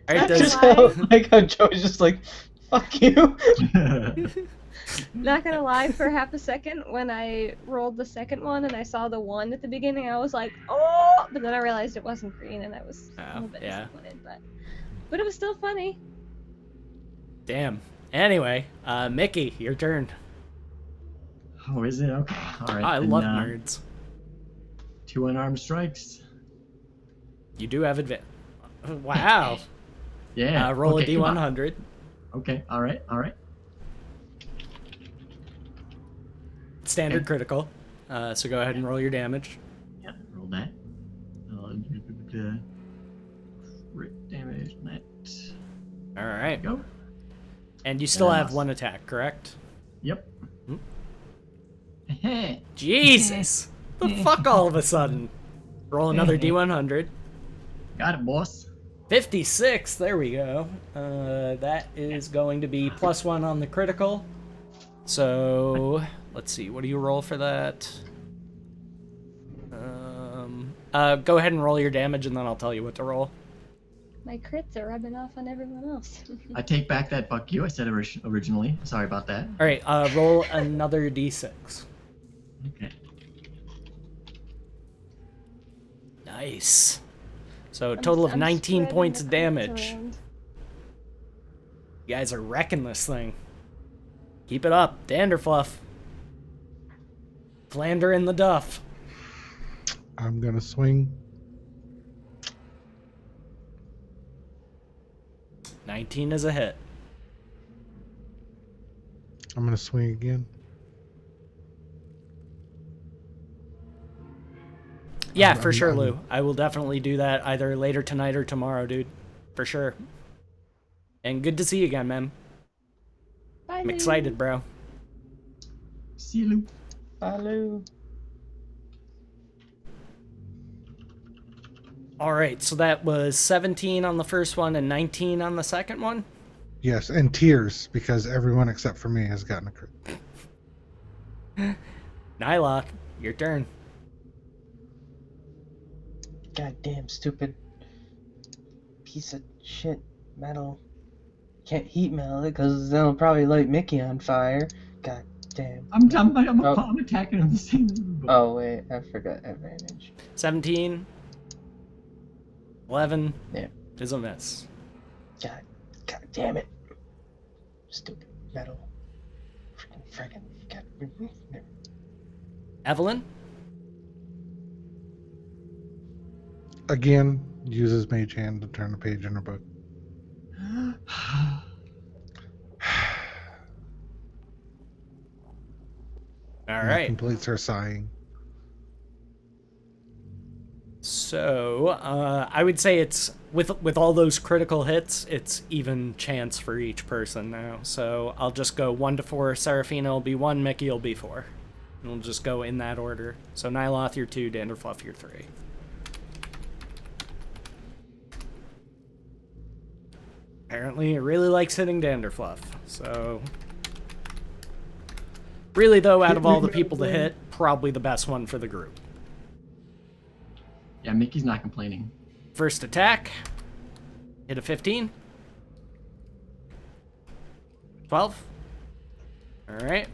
All right, That's does, why- Like how Joe's just like, fuck you. Not gonna lie, for half a second, when I rolled the second one and I saw the 1 at the beginning, I was like, oh! But then I realized it wasn't green and I was a little bit disappointed, but it was still funny. damn. Anyway, Mickey, your turn. Oh, is it? Okay. All right. I then, love nerds. 2 unarmed strikes. You do have advantage. Wow. Yeah. Roll okay, a come on. D100. Okay. All right. All right. Standard Okay. critical. So go ahead and roll your damage. Yeah. Roll that. Crit damage. Net. All right. Go. And you still have Yes. 1 attack, correct? Yep. Jesus! The fuck all of a sudden? Roll another D100. Got it, boss. 56, there we go. That is going to be +1 on the critical. So, let's see, what do you roll for that? Go ahead and roll your damage and then I'll tell you what to roll. My crits are rubbing off on everyone else. I take back that fuck you I said originally. Sorry about that. Alright, roll another D6. Okay. Nice. So, a total of 19 spreading points the of crits damage. around. You guys are wrecking this thing. Keep it up, Danderfluff. Flander in the duff. I'm gonna swing. 19 is a hit. I'm gonna swing again. Yeah, for sure, Lou. I will definitely do that either later tonight or tomorrow, dude. For sure. And good to see you again, man. Bye, I'm Lou. excited, bro. See you, Lou. Hello. Alright, so that was 17 on the first one and 19 on the second one? Yes, and tears because everyone except for me has gotten a crit. Nylock, your turn. goddamn stupid piece of shit metal. Can't heat metal it because that'll probably light Mickey on fire. God damn. I'm attacking him the same as before. Oh wait, I forgot advantage. 17. 11 Yeah. is a miss. God damn it. Stupid metal. Friggin' God. Evelyn? Again, uses Mage Hand to turn a page in her book. All And that right. completes her sighing. So, I would say it's with all those critical hits, it's even chance for each person now. So I'll just go 1 to 4. Seraphina will be 1. Mickey will be 4. And we'll just go in that order. So Nyloth, you're 2. Danderfluff, you're 3. Apparently, it really likes hitting Danderfluff. So, really though, out of all the people to hit, probably the best one for the group. Yeah, Mickey's not complaining. First attack. Hit a 15. 12. Alright.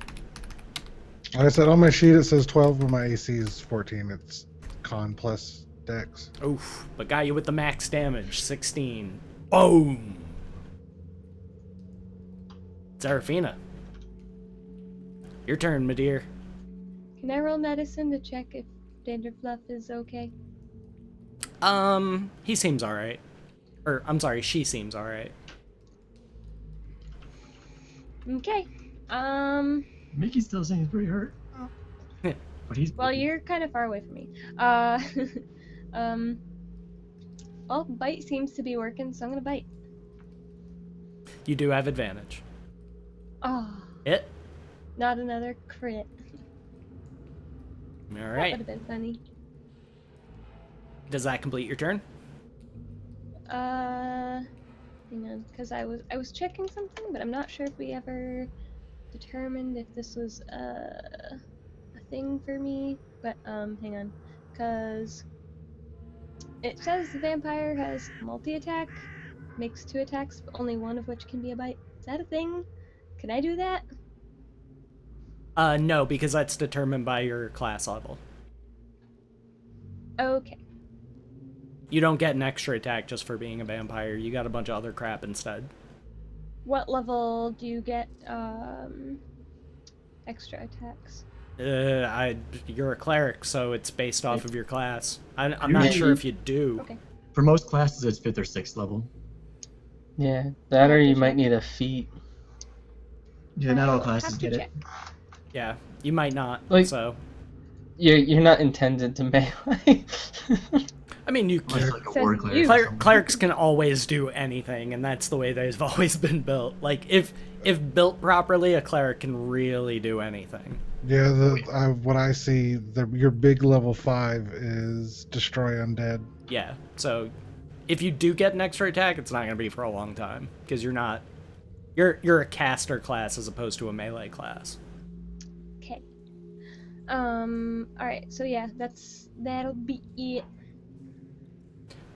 Like I said, on my sheet it says 12, but my AC is 14. It's con plus dex. Oof. But got you with the max damage. 16. Boom. Seraphina. Your turn, my dear. Can I roll medicine to check if Danderfluff is okay? He seems alright. Or, I'm sorry, she seems alright. Okay. Mickey still saying he's pretty hurt. But he's Well, you're kind of far away from me. Well, bite seems to be working, so I'm gonna bite. You do have advantage. Oh, Hit. not another crit. That Alright. would have been funny. Does that complete your turn? Hang on, because I was checking something, but I'm not sure if we ever determined if this was a thing for me. But hang on, because it says the vampire has multi-attack, makes 2 attacks, but only one of which can be a bite. Is that a thing? Can I do that? No, because that's determined by your class level. Okay. You don't get an extra attack just for being a vampire. You got a bunch of other crap instead. What level do you get extra attacks? You're a cleric, so it's based off of your class. I'm You're not right. sure if you do. Okay. For most classes, it's 5th or 6th level. Yeah, that or Have to you might check. need a feat. Yeah, not all Have classes to get it. check. Yeah, you might not. Like- So, You're not intended to melee. I mean, you Unless can. you're like a Says war cleric. you. or something. Clerics can always do anything, and that's the way they've always been built. Like, if built properly, a cleric can really do anything. Yeah, what I see, your big level 5 is destroy undead. Yeah, so if you do get an extra attack, it's not going to be for a long time, because you're a caster class as opposed to a melee class. Okay. Alright, so yeah, that'll be it.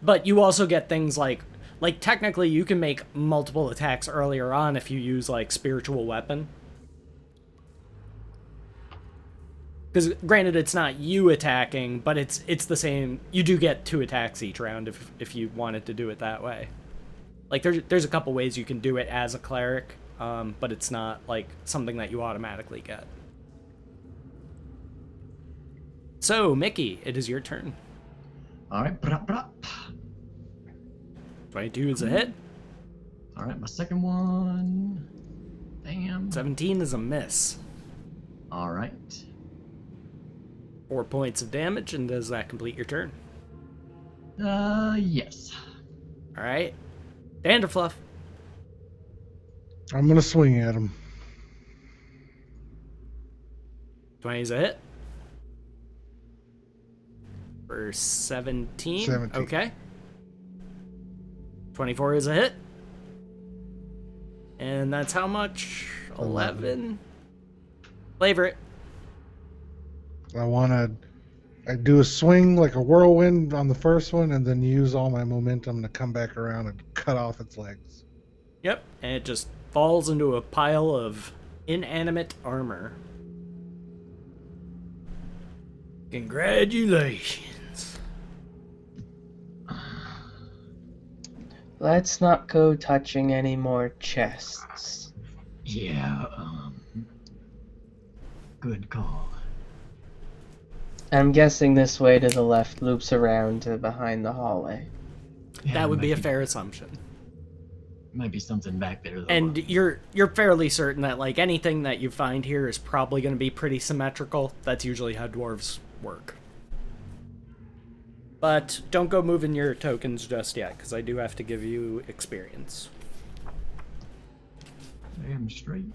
But you also get things like technically you can make multiple attacks earlier on if you use like spiritual weapon. Because granted, it's not you attacking, but it's the same. You do get 2 attacks each round if you wanted to do it that way. Like there's a couple ways you can do it as a cleric, but it's not like something that you automatically get. So Mickey, it is your turn. All right, 22 is a hit. all right, my second one. Bam. 17 is a miss. All right. 4 points of damage, and does that complete your turn? Yes. All right, Danderfluff. I'm gonna swing at him. 20 is a hit. For 17. 17. Okay. 24 is a hit. And that's how much? 11. Flavor it. I want to I do a swing like a whirlwind on the first one, and then use all my momentum to come back around and cut off its legs. Yep, and it just falls into a pile of inanimate armor. Congratulations. Let's not go touching any more chests. Yeah, good call. I'm guessing this way to the left loops around to behind the hallway. Yeah, That would be a might fair assumption. Might be something back there, though. And you're fairly certain that like anything that you find here is probably going to be pretty symmetrical. That's usually how dwarves work. But don't go moving your tokens just yet, because I do have to give you experience. Damn straight.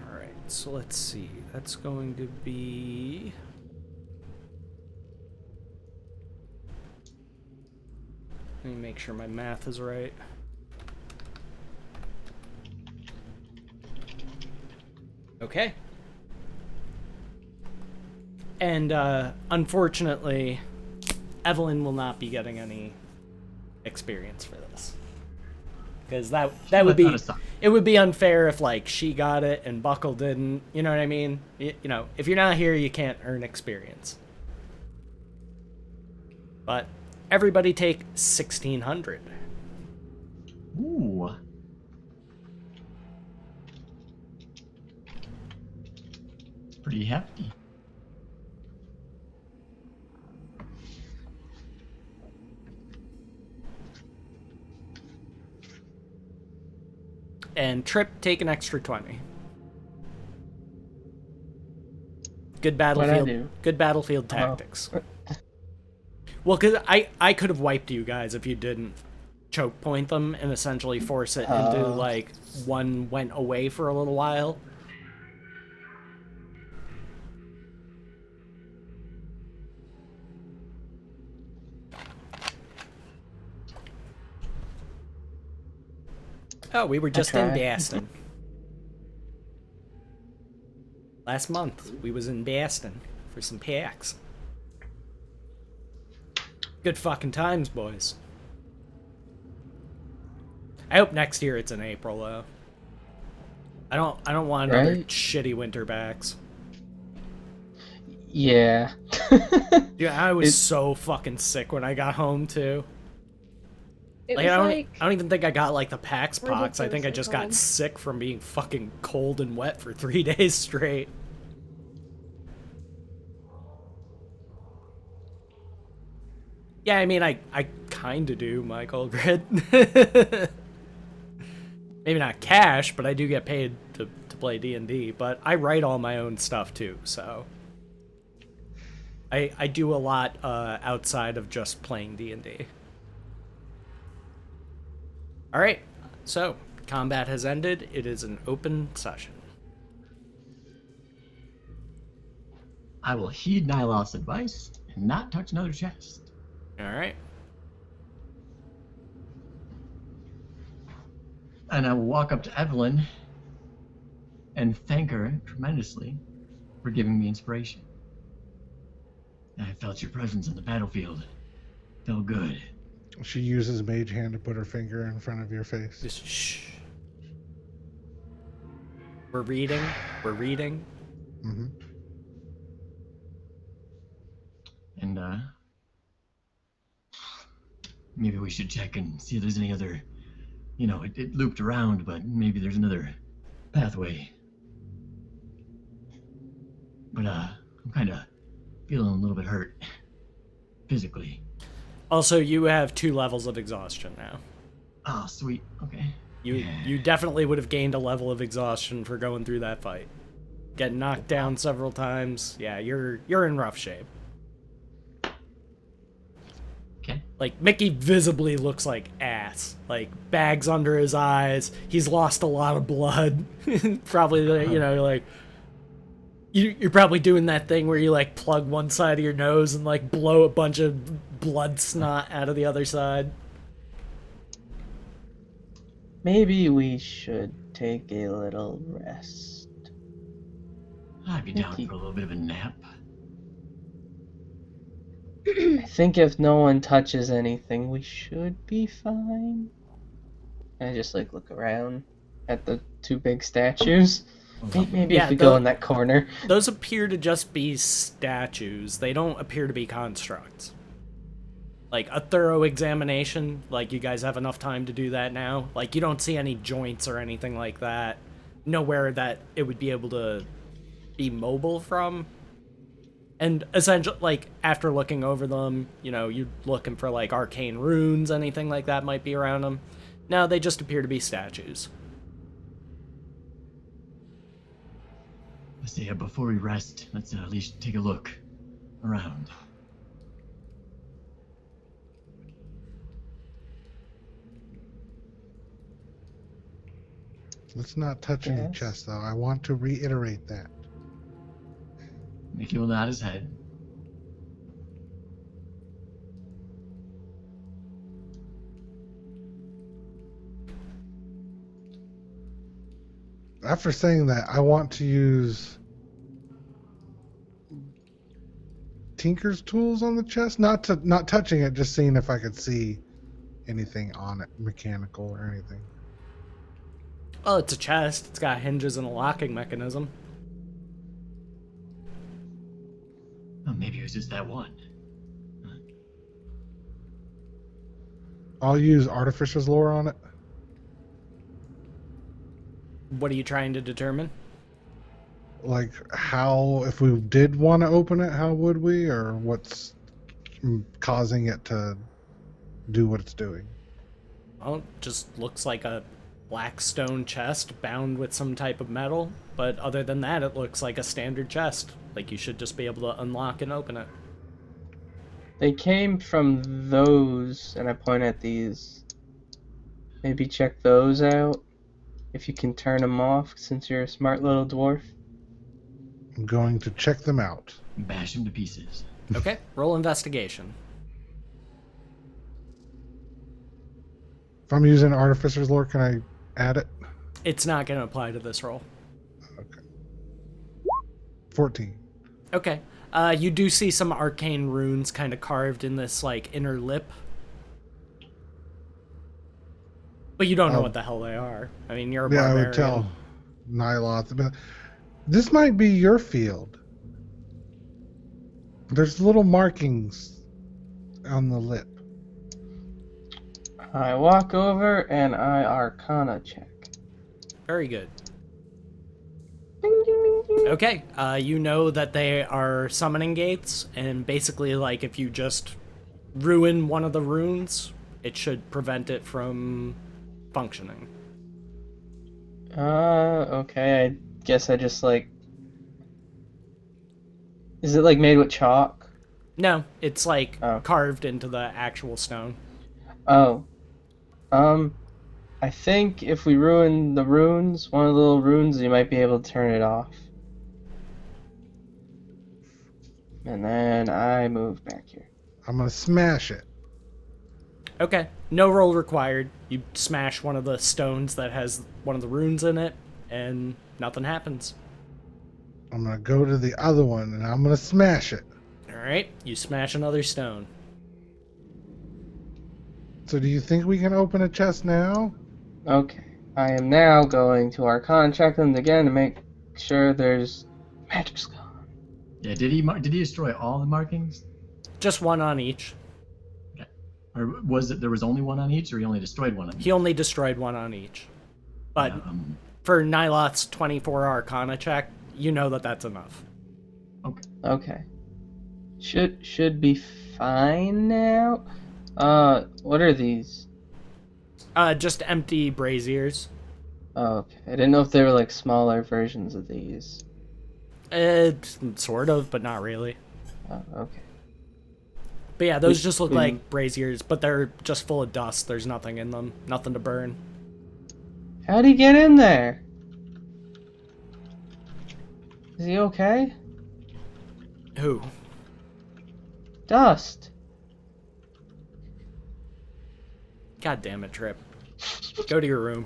Alright, so let's see. That's going to be... Let me make sure my math is right. Okay. And, unfortunately, Evelyn will not be getting any experience for this. Because that would be... It would be unfair if, like, she got it and Buckle didn't. You know what I mean? You know, if you're not here, you can't earn experience. But everybody take 1,600. Ooh. Pretty hefty. And Trip, take an extra 20. Good battlefield. do? Good battlefield tactics. Well, because I could have wiped you guys if you didn't choke point them and essentially force it into, like, one went away for a little while. Oh, we were just in tried. Baston. Last month, we was in Baston for some packs. Good fucking times, boys. I hope next year it's in April, though. I don't want another Right? shitty winter backs. Yeah. Dude, I was It's- so fucking sick when I got home, too. It Like, was I don't even think I got, like, the Pax pox. I think I ridiculously just got cold. sick from being fucking cold and wet for 3 days straight. Yeah, I mean, I kind of do, Michael Grid. Maybe not cash, but I do get paid to play D&D, but I write all my own stuff, too, so... I do a lot outside of just playing D&D. Alright, so, combat has ended. It is an open session. I will heed Nyloth's advice and not touch another chest. Alright. And I will walk up to Evelyn and thank her tremendously for giving me inspiration. I felt your presence in the battlefield. Felt good. She uses Mage Hand to put her finger in front of your face. Just shh. We're reading. We're reading. Mm-hmm. And, maybe we should check and see if there's any other... You know, it looped around, but maybe there's another pathway. But, I'm kind of feeling a little bit hurt. Physically. Also, you have 2 levels of exhaustion now. Oh, sweet. Okay. You definitely would have gained a level of exhaustion for going through that fight. Getting knocked down several times. Yeah, you're in rough shape. Okay. Like, Mickey visibly looks like ass. Like, bags under his eyes. He's lost a lot of blood. Probably, you know, like... You're probably doing that thing where you, like, plug one side of your nose and, like, blow a bunch of blood snot out of the other side. Maybe we should take a little rest. I'd be down Mickey. for a little bit of a nap. I think if no one touches anything, we should be fine. I just like look around at the two big statues. Maybe Yeah, if we go in that corner. Those appear to just be statues. They don't appear to be constructs. Like, a thorough examination, like, you guys have enough time to do that now. Like, you don't see any joints or anything like that. Nowhere that it would be able to be mobile from. And essentially, like, after looking over them, you know, you're looking for, like, arcane runes, anything like that might be around them. No, they just appear to be statues. Let's see, before we rest, let's at least take a look around. Let's not touch any Yes. chest, though. I want to reiterate that. Mickey will nod his head. After saying that, I want to use Tinker's tools on the chest, not touching it, just seeing if I could see anything on it, mechanical or anything. Well, it's a chest. It's got hinges and a locking mechanism. Oh, maybe it was just that one. I'll use Artificer's Lore on it. What are you trying to determine? Like, how, if we did want to open it, how would we, or what's causing it to do what it's doing? Well, it just looks like a black stone chest bound with some type of metal, but other than that, it looks like a standard chest. Like, you should just be able to unlock and open it. They came from those, and I point at these. Maybe check those out. If you can turn them off, since you're a smart little dwarf. I'm going to check them out. Bash him to pieces. Okay, roll investigation. If I'm using Artificer's Lore, can I add it? It's not going to apply to this roll. Okay. 14. Okay. You do see some arcane runes kind of carved in this, like, inner lip. But you don't know what the hell they are. I mean, you're a Yeah, I barbarian. would tell Nyloth. But this might be your field. There's little markings on the lip. I walk over and I Arcana check. Very good. Ding, ding, ding, ding. Okay, you know that they are summoning gates, and basically, like, if you just ruin one of the runes, it should prevent it from functioning. Okay, I guess I just, like... Is it, like, made with chalk? No, it's, like, Oh. carved into the actual stone. Oh. I think if we ruin the runes, one of the little runes, you might be able to turn it off. And then I move back here. I'm going to smash it. Okay, no roll required. You smash one of the stones that has one of the runes in it, and nothing happens. I'm going to go to the other one, and I'm going to smash it. Alright, you smash another stone. So do you think we can open a chest now? Okay. I am now going to Arcana check them again to make sure there's magic's gone. Yeah, did he destroy all the markings? Just one on each. Or was it there was only one on each, or he only destroyed one on each? He only destroyed one on each. But for Nyloth's 24 Arcana check, you know that that's enough. Okay. Should be fine now. What are these? Just empty braziers. Oh, okay. I didn't know if they were like smaller versions of these. Sort of, but not really. Oh, okay. But yeah, those just look we- like braziers, but they're just full of dust. There's nothing in them. Nothing to burn. How'd he get in there? Is he okay? Who? Dust. God damn it, Trip. Go to your room.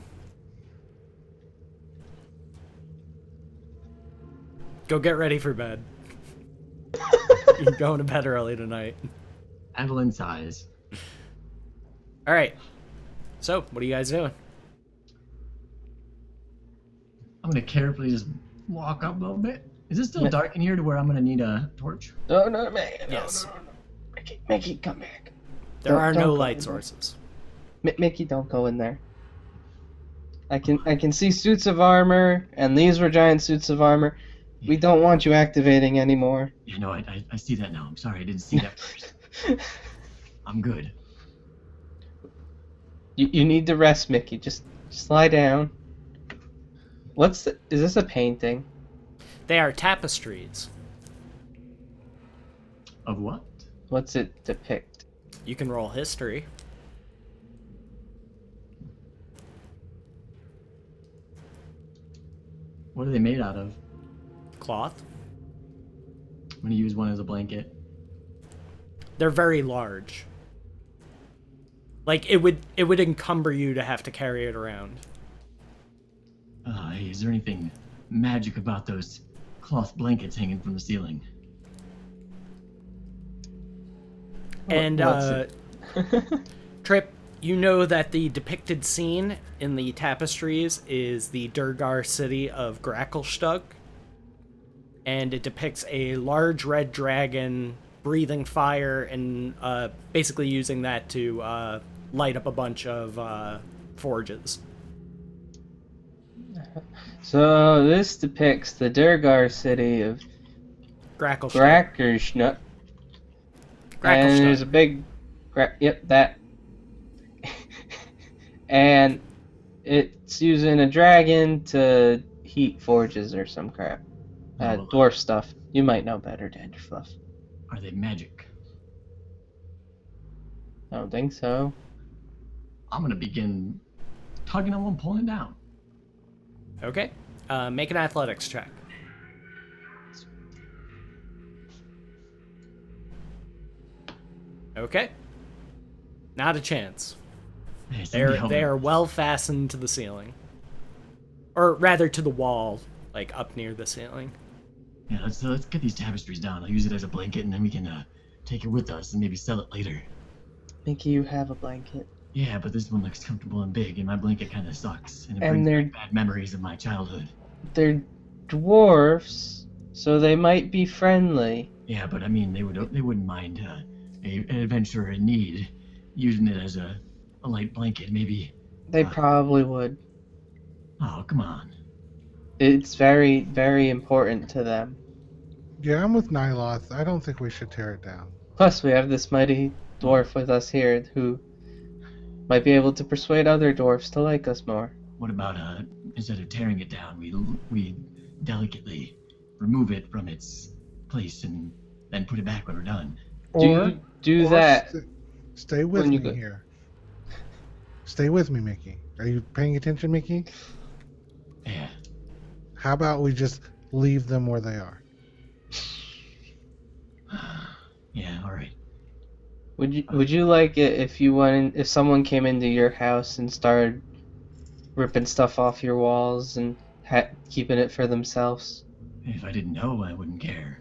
Go get ready for bed. You're going to bed early tonight. Evelyn sighs. Alright. So, what are you guys doing? I'm gonna carefully just walk up a little bit. Is it still Yeah. dark in here to where I'm gonna need a torch? No, no, man. No, Yes. no, no. Mickey, come back. There are Don't no go light in there. sources. Mickey, don't go in there. I can see suits of armor, and these were giant suits of armor. We don't want you activating anymore. Yeah, no, I see that now. I'm sorry, I didn't see that first. I'm good. You need to rest, Mickey. Just lie down. Is this a painting? They are tapestries. Of what? What's it depict? You can roll history. What are they made out of? Cloth. I'm gonna use one as a blanket. They're very large. Like, it would encumber you to have to carry it around. Hey, is there anything magic about those cloth blankets hanging from the ceiling? And, What's Trip, you know that the depicted scene in the tapestries is the Durgar city of Gracklestug. And it depicts a large red dragon breathing fire and basically using that to light up a bunch of forges. So this depicts the Durgar city of Gracklestug. Grackershnut. And there's a big, yep, that. And it's using a dragon to heat forges or some crap. Dwarf stuff. You might know better, Danderfluff. Are they magic? I don't think so. I'm gonna begin tugging on one, pulling it down. Okay. Make an athletics check. Okay. Not a chance. Hey, send me home. They are well fastened to the ceiling. Or rather to the wall, like up near the ceiling. Yeah, let's get these tapestries down. I'll use it as a blanket, and then we can take it with us and maybe sell it later. Mickey, you have a blanket. Yeah, but this one looks comfortable and big, and my blanket kind of sucks, and it And brings they're- back bad memories of my childhood. They're dwarfs, so they might be friendly. Yeah, but I mean, they wouldn't mind an adventurer in need using it as a light blanket, maybe. They probably would. Oh, come on. It's very, very important to them. Yeah, I'm with Nyloth. I don't think we should tear it down. Plus, we have this mighty dwarf with us here who might be able to persuade other dwarfs to like us more. What about instead of tearing it down, we delicately remove it from its place and then put it back when we're done. Do or that. Stay with when me you go- here. Stay with me, Mickey. Are you paying attention, Mickey? Yeah. How about we just leave them where they are? Yeah. All right. Would you like it if someone came into your house and started ripping stuff off your walls and keeping it for themselves? If I didn't know, I wouldn't care.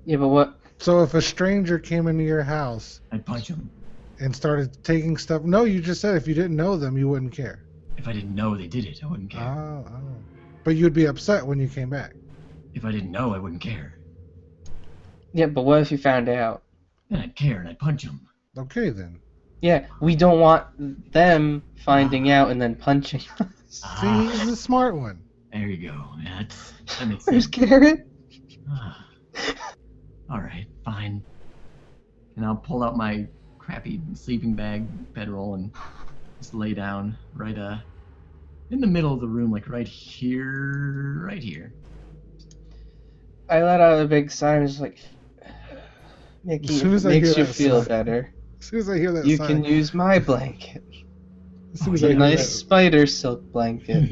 Yeah, but what? So if a stranger came into your house I'd punch him. and started taking stuff, no, you just said if you didn't know them, you wouldn't care. If I didn't know they did it, I wouldn't care. Oh. But you'd be upset when you came back. If I didn't know, I wouldn't care. Yeah, but what if you found out? Then I'd care and I'd punch him. Okay, then. Yeah, we don't want them finding out and then punching us. See, he's the smart one. There you go. Yeah, that makes Where's sense. Garrett? All right, fine. And I'll pull out my crappy sleeping bag bedroll and just lay down right in the middle of the room, like right here. I let out a big sigh and was like, Mickey, As soon if as it I makes hear you that feel sigh- better, As soon as I hear that you sigh, can use my blanket. as soon Oh, as yeah. I A hear nice that, spider silk blanket.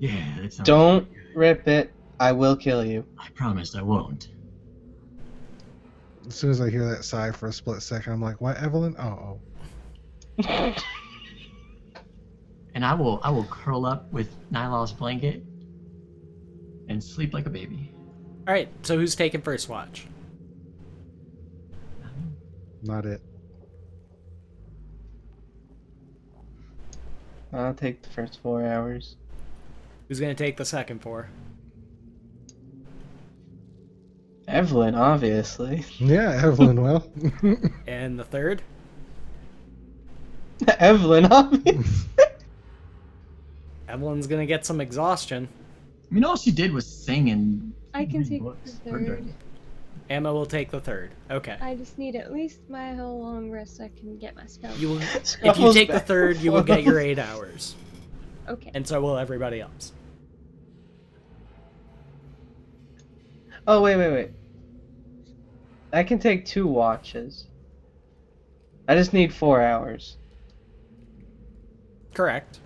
Yeah, that sounds. Don't rip it. I will kill you. I promise I won't. as soon as I hear that sigh for a split second, I'm like, "What, Evelyn? Oh, And I will curl up with Nyla's blanket and sleep like a baby. All right, so who's taking first watch? not it." I'll take the first 4 hours. Who's gonna take the second 4? Evelyn, obviously. Yeah, Evelyn. Well, And the third? Evelyn, obviously. Evelyn's gonna get some exhaustion. I mean, all she did was sing and I can read take books. the Or third. Emma will take the third. Okay. I just need at least my whole long rest so I can get my spell. You will, if you Scruffles take the back third, and you will get your forth. 8 hours, Okay. and so will everybody else. Oh, wait. I can take 2 watches. I just need 4 hours. Correct.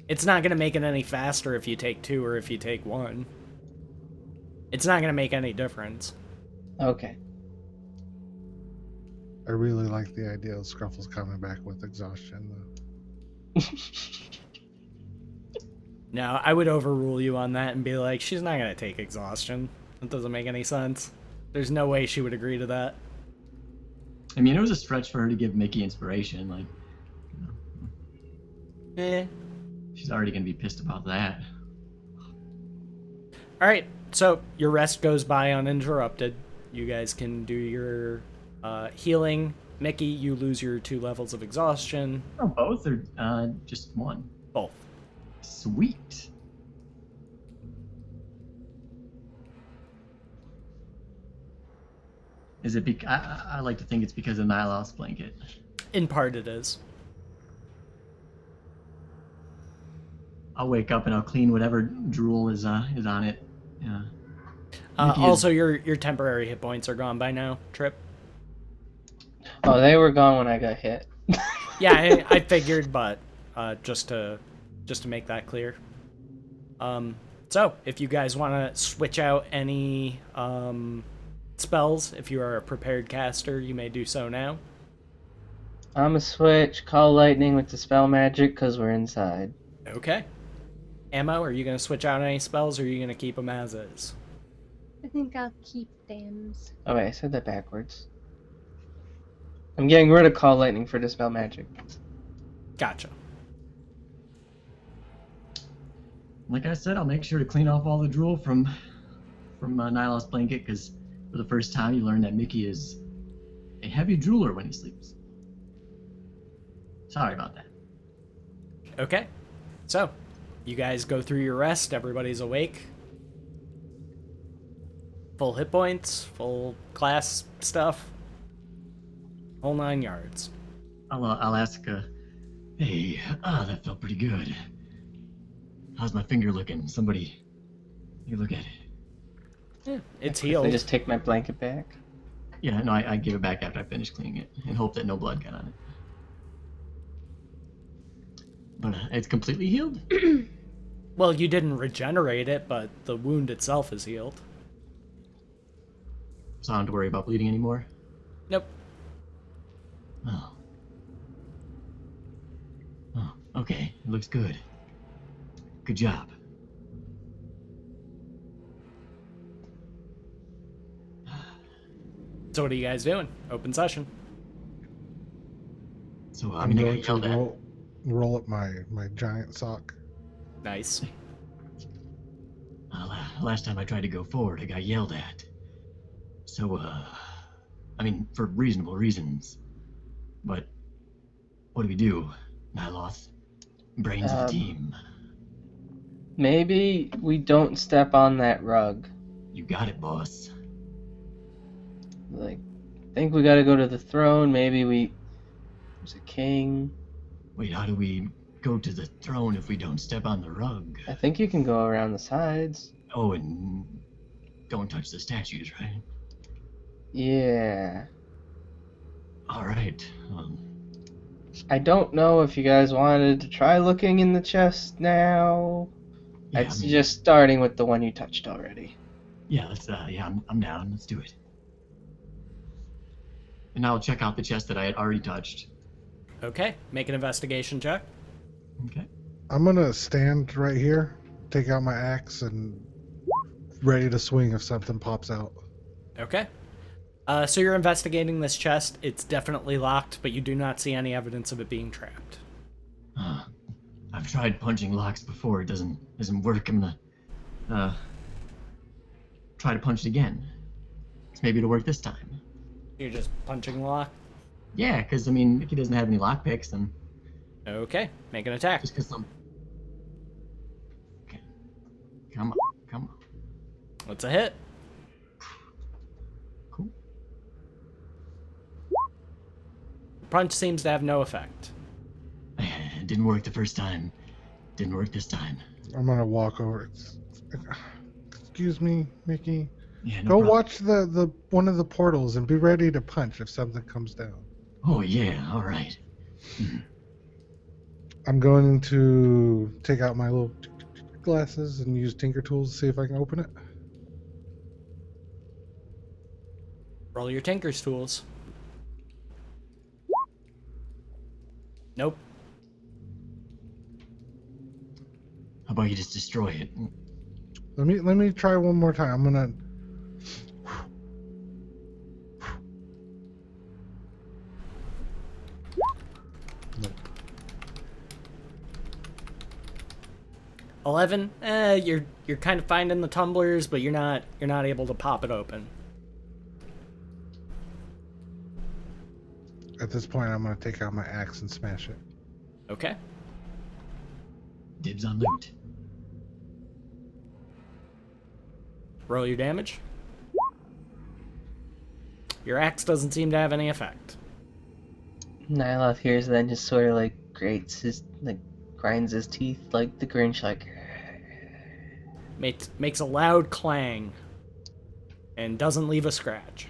It's not gonna make it any faster if you take 2 or if you take 1. It's not gonna make any difference. Okay. I really like the idea of Scruffles coming back with exhaustion, though. No, I would overrule you on that and be like, she's not gonna take exhaustion. That doesn't make any sense. There's no way she would agree to that. I mean, it was a stretch for her to give Mickey inspiration. Like, Eh. she's already gonna be pissed about that. Alright, so your rest goes by uninterrupted. You guys can do your healing. Mickey, you lose your 2 levels of exhaustion. Oh, both or just one? Both. Sweet. Is it? I like to think it's because of Nyla's blanket. In part it is. I'll wake up and I'll clean whatever drool is on it. Yeah. Mickey is- Also, your temporary hit points are gone by now, Trip. Oh, they were gone when I got hit. Yeah, I figured, but just to make that clear. So if you guys want to switch out any spells, if you are a prepared caster, you may do so now. I'm a switch, call lightning with the spell magic, because we're inside. Okay. Ammo, are you going to switch out any spells, or are you going to keep them as is? I think I'll keep dams. Oh wait, I said that backwards. I'm getting rid of call lightning for dispel magic. Gotcha. Like I said, I'll make sure to clean off all the drool from Nyla's blanket, because for the first time you learn that Mickey is a heavy drooler when he sleeps. Sorry about that. Okay. So, you guys go through your rest, everybody's awake. Full hit points, full class stuff. Whole 9 yards. I'll ask, hey, that felt pretty good. How's my finger looking? Somebody, you look at it. Yeah, it's I healed. just take my blanket back. Yeah, no, I give it back after I finish cleaning it and hope that no blood got on it. But it's completely healed. Well, you didn't regenerate it, but the wound itself is healed. So I don't have to worry about bleeding anymore. Nope. Oh. Oh, okay. It looks good. Good job. So what are you guys doing? Open session. So, I I'm mean, I going got to yelled at. roll up my giant sock. Nice. Last time I tried to go forward, I got yelled at. So, I mean, for reasonable reasons. But, what do we do, Nyloth? Brains of the team. Maybe we don't step on that rug. You got it, boss. Like, I think we gotta go to the throne. Maybe there's a king. Wait, how do we go to the throne if we don't step on the rug? I think you can go around the sides. Oh, and don't touch the statues, right? Yeah. All right. I don't know if you guys wanted to try looking in the chest now. Yeah, I'd suggest starting with the one you touched already. Yeah, let's. Yeah, I'm down. Let's do it. And I'll check out the chest that I had already touched. Okay, make an investigation check. Okay. I'm gonna stand right here, take out my axe, and ready to swing if something pops out. Okay. So you're investigating this chest. It's definitely locked, but you do not see any evidence of it being trapped. I've tried punching locks before. It doesn't work. I'm gonna try to punch it again. 'Cause maybe it'll work this time. You're just punching the lock. Yeah, because I mean, if he doesn't have any lockpicks, then Okay, make an attack. just because I'm. Okay. Come on. What's a hit? Cool. Punch seems to have no effect. It didn't work the first time. Didn't work this time. I'm gonna walk over. Excuse me, Mickey. Yeah, no Go problem. watch the one of the portals and be ready to punch if something comes down. Oh yeah, all right. I'm going to take out my little glasses and use Tinker Tools to see if I can open it. Roll your Tinker's tools. Nope. How about you just destroy it? Let me try one more time. I'm gonna. Nope. 11. You're kind of finding the tumblers, but you're not able to pop it open. At this point, I'm gonna take out my axe and smash it. Okay. Dibs on loot. Roll your damage. Your axe doesn't seem to have any effect. Nyloth hears then just sort of like grinds his teeth like the Grinch, like. Makes a loud clang. And doesn't leave a scratch.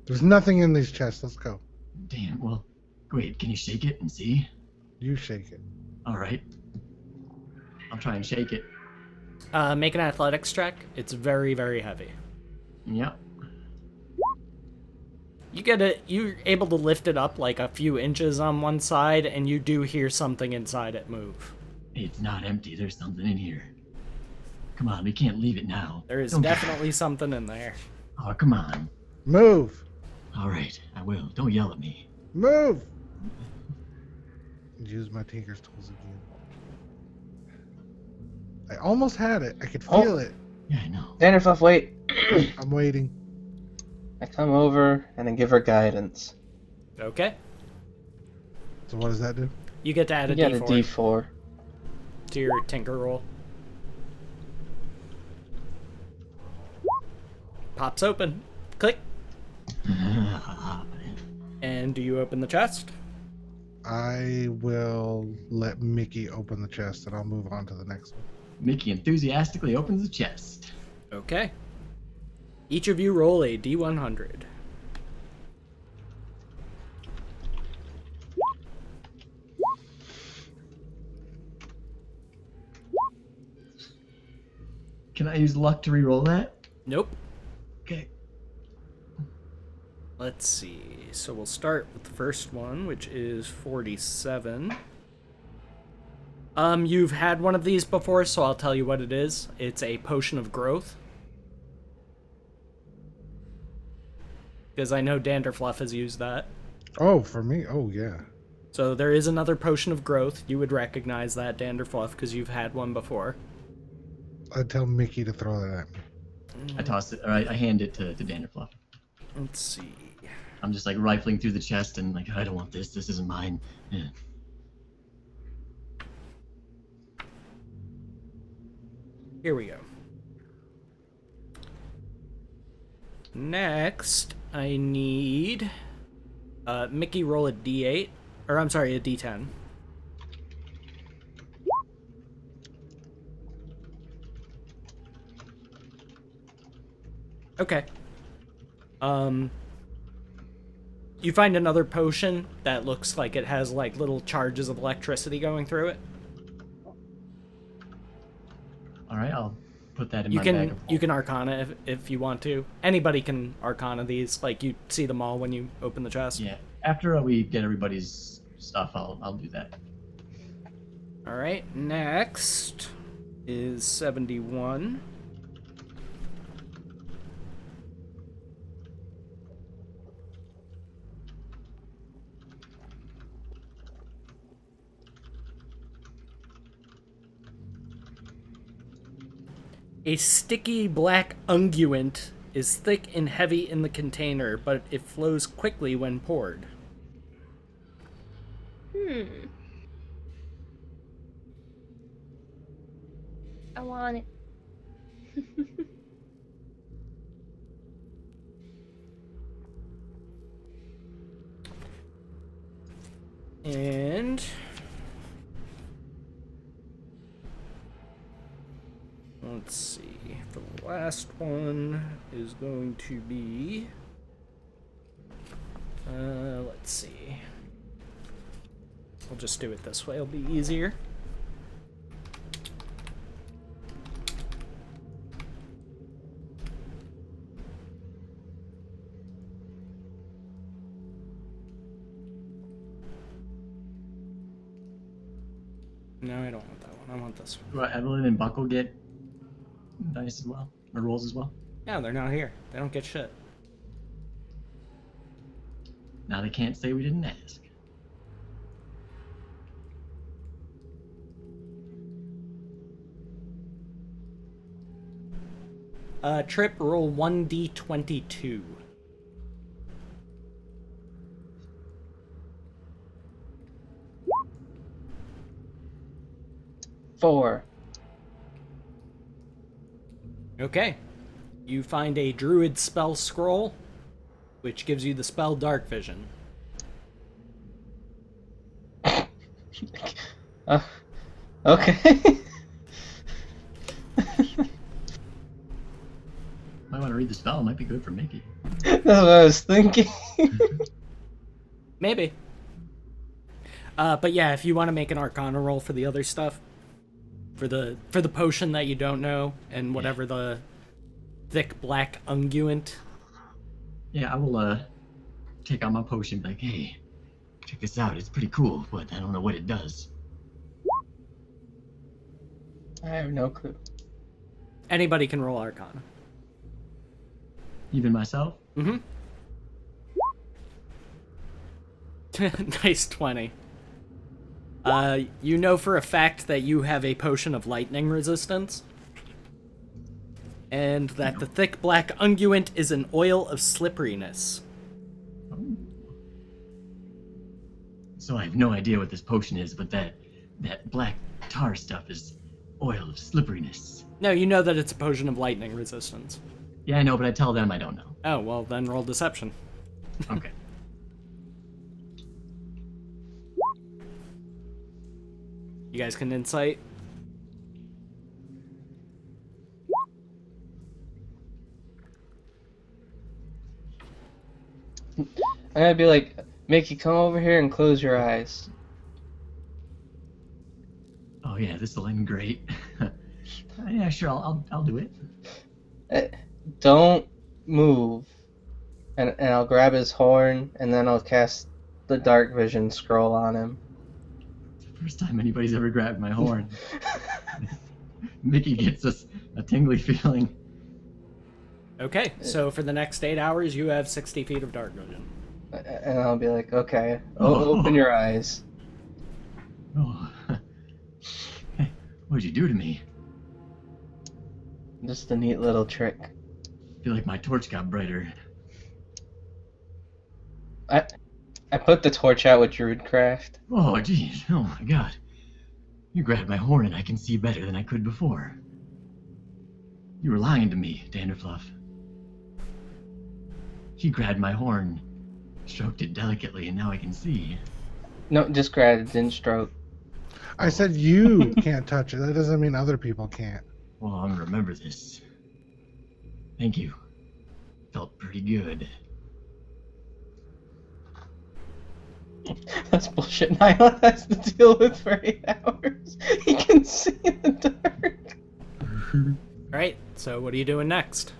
There's nothing in these chests. Let's go. Damn. Well, wait. Can you shake it and see? You shake it. All right. I'll try and shake it. Make an athletics check. It's very, very heavy. Yep. You're able to lift it up like a few inches on one side, and you do hear something inside it move. It's not empty. There's something in here. Come on, we can't leave it now. There is Don't- definitely something in there. Oh, come on. Move. All right, I will. Don't yell at me. Move. Use my Tinker's Tools again. I almost had it. I could feel it. Yeah, I know. Vanderfluff, wait. I'm waiting. I come over and I give her guidance. Okay. So what does that do? You get to add You a get a D4 D4. to your tinker roll. Pops open. Click. And do you open the chest? I will let Mickey open the chest and I'll move on to the next one. Mickey enthusiastically opens the chest. Okay. Each of you roll a D100. Can I use luck to re-roll that? Nope. Okay. Let's see. So we'll start with the first one, which is 47. You've had one of these before, so I'll tell you what it is. It's a potion of growth. Because I know Danderfluff has used that. Oh, for me? Oh, yeah. So there is another potion of growth. You would recognize that, Danderfluff, because you've had one before. I'd tell Mickey to throw that at me. I toss it, or I hand it to Danderfluff. Let's see. I'm just like rifling through the chest and like, I don't want this. This isn't mine. Yeah. Here we go. Next I need Mickey roll a d8, or I'm sorry, a d10. Okay. You find another potion that looks like it has like little charges of electricity going through it. All right, I'll put that in You my bag can of you can Arcana if you want to. Anybody can Arcana these. Like you see them all when you open the chest. Yeah. After we get everybody's stuff, I'll do that. All right. Next is 71. A sticky black unguent is thick and heavy in the container, but it flows quickly when poured. I want it. And let's see. The last one is going to be let's see. I'll just do it this way. It'll be easier. No, I don't want that one. I want this one. Do Evelyn and Buckle get dice as well, or rolls as well? Yeah, they're not here. They don't get shit. Now they can't say we didn't ask. Trip, roll 1d22. Four. Okay. You find a druid spell scroll, which gives you the spell Dark Vision. Okay. Might want to read the spell. It might be good for Mickey. That's what I was thinking. Maybe. But yeah, if you want to make an Arcana roll for the other stuff, for the potion that you don't know, and whatever the thick black unguent. Yeah, I will take out my potion and be like, hey, check this out. It's pretty cool, but I don't know what it does. I have no clue. Anybody can roll Arcana. Even myself? Mm-hmm. Nice 20. You know for a fact that you have a potion of lightning resistance, and that the thick black unguent is an oil of slipperiness. Oh. So I have no idea what this potion is, but that black tar stuff is oil of slipperiness. No, you know that it's a potion of lightning resistance. Yeah, I know, but I tell them I don't know. Oh, well, then roll deception. Okay. You guys can insight. I'm gonna be like, Mickey, come over here and close your eyes. Oh yeah, this will end great. Yeah, sure, I'll do it. Don't move. And I'll grab his horn, and then I'll cast the Dark Vision scroll on him. First time anybody's ever grabbed my horn. Mickey gets us a tingly feeling. Okay, so for the next 8 hours, you have 60 feet of dark vision. And I'll be like, okay, open your eyes. Oh. Hey, what'd you do to me? Just a neat little trick. I feel like my torch got brighter. I put the torch out with Druidcraft. Oh, jeez. Oh, my God. You grabbed my horn and I can see better than I could before. You were lying to me, Danderfluff. She grabbed my horn, stroked it delicately, and now I can see. No, just grab it, didn't stroke. I said you can't touch it. That doesn't mean other people can't. Well, I'm gonna remember this. Thank you. Felt pretty good. That's bullshit. Nyla has to deal with for 8 hours. He can see in the dark. Alright, so what are you doing next?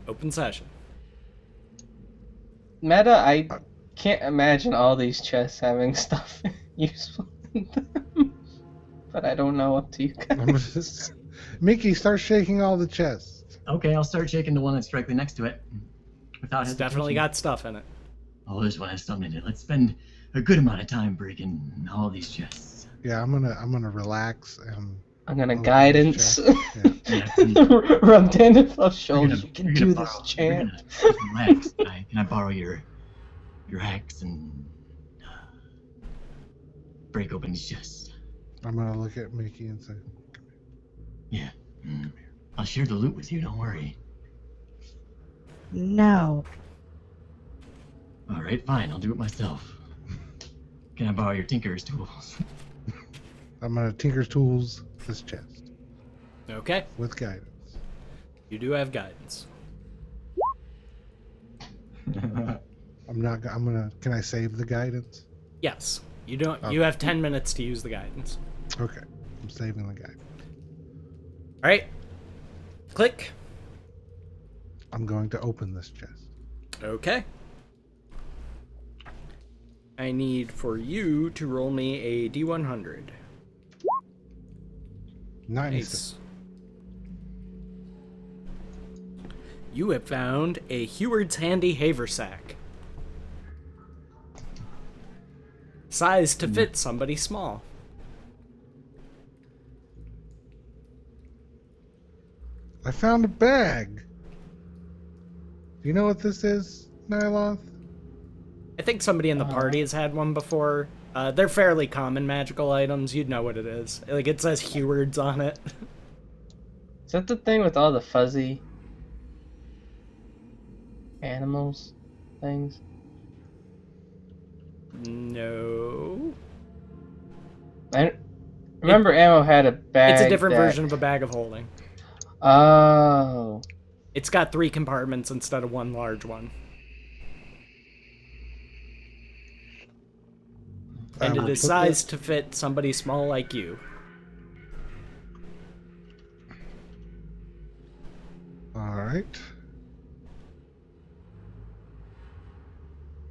Open session. Meta, I can't imagine all these chests having stuff useful in them. But I don't know, up to you guys. Mickey, start shaking all the chests. Okay, I'll start shaking the one that's directly next to it. Without It's hesitation. definitely got stuff in it. Oh, this one has something in it. Let's spend a good amount of time breaking all these chests. Yeah, I'm gonna relax and. I'm gonna Oh, guidance. Yeah. Rub Dandeliff's shoulders. You're You can gonna do borrow- this, you're champ. gonna relax. Can I borrow your axe and break open these chests? I'm gonna look at Mickey and say, Yeah. I'll share the loot with you. Don't worry. No. All right, fine. I'll do it myself. Can I borrow your tinker's tools? I'm gonna Tinker's Tools this chest Okay, with guidance. you do have guidance. I'm gonna. Can I save the guidance? Yes, you don't. Okay. You have 10 minutes to use the guidance. Okay, I'm saving the guidance. Alright. Click. I'm going to open this chest. Okay. I need for you to roll me a D100. 96. Nice. You have found a Heward's Handy Haversack. Size to fit somebody small. I found a bag. Do you know what this is, Nyloth? I think somebody in the party has had one before. They're fairly common magical items. You'd know what it is. Like, it says Heward's on it. Is that the thing with all the fuzzy animals things? No. I remember Ammo had a bag. It's a different that- version of a bag of holding. Oh. It's got 3 compartments instead of 1 large one. And it will is put sized to fit somebody small like you. All right.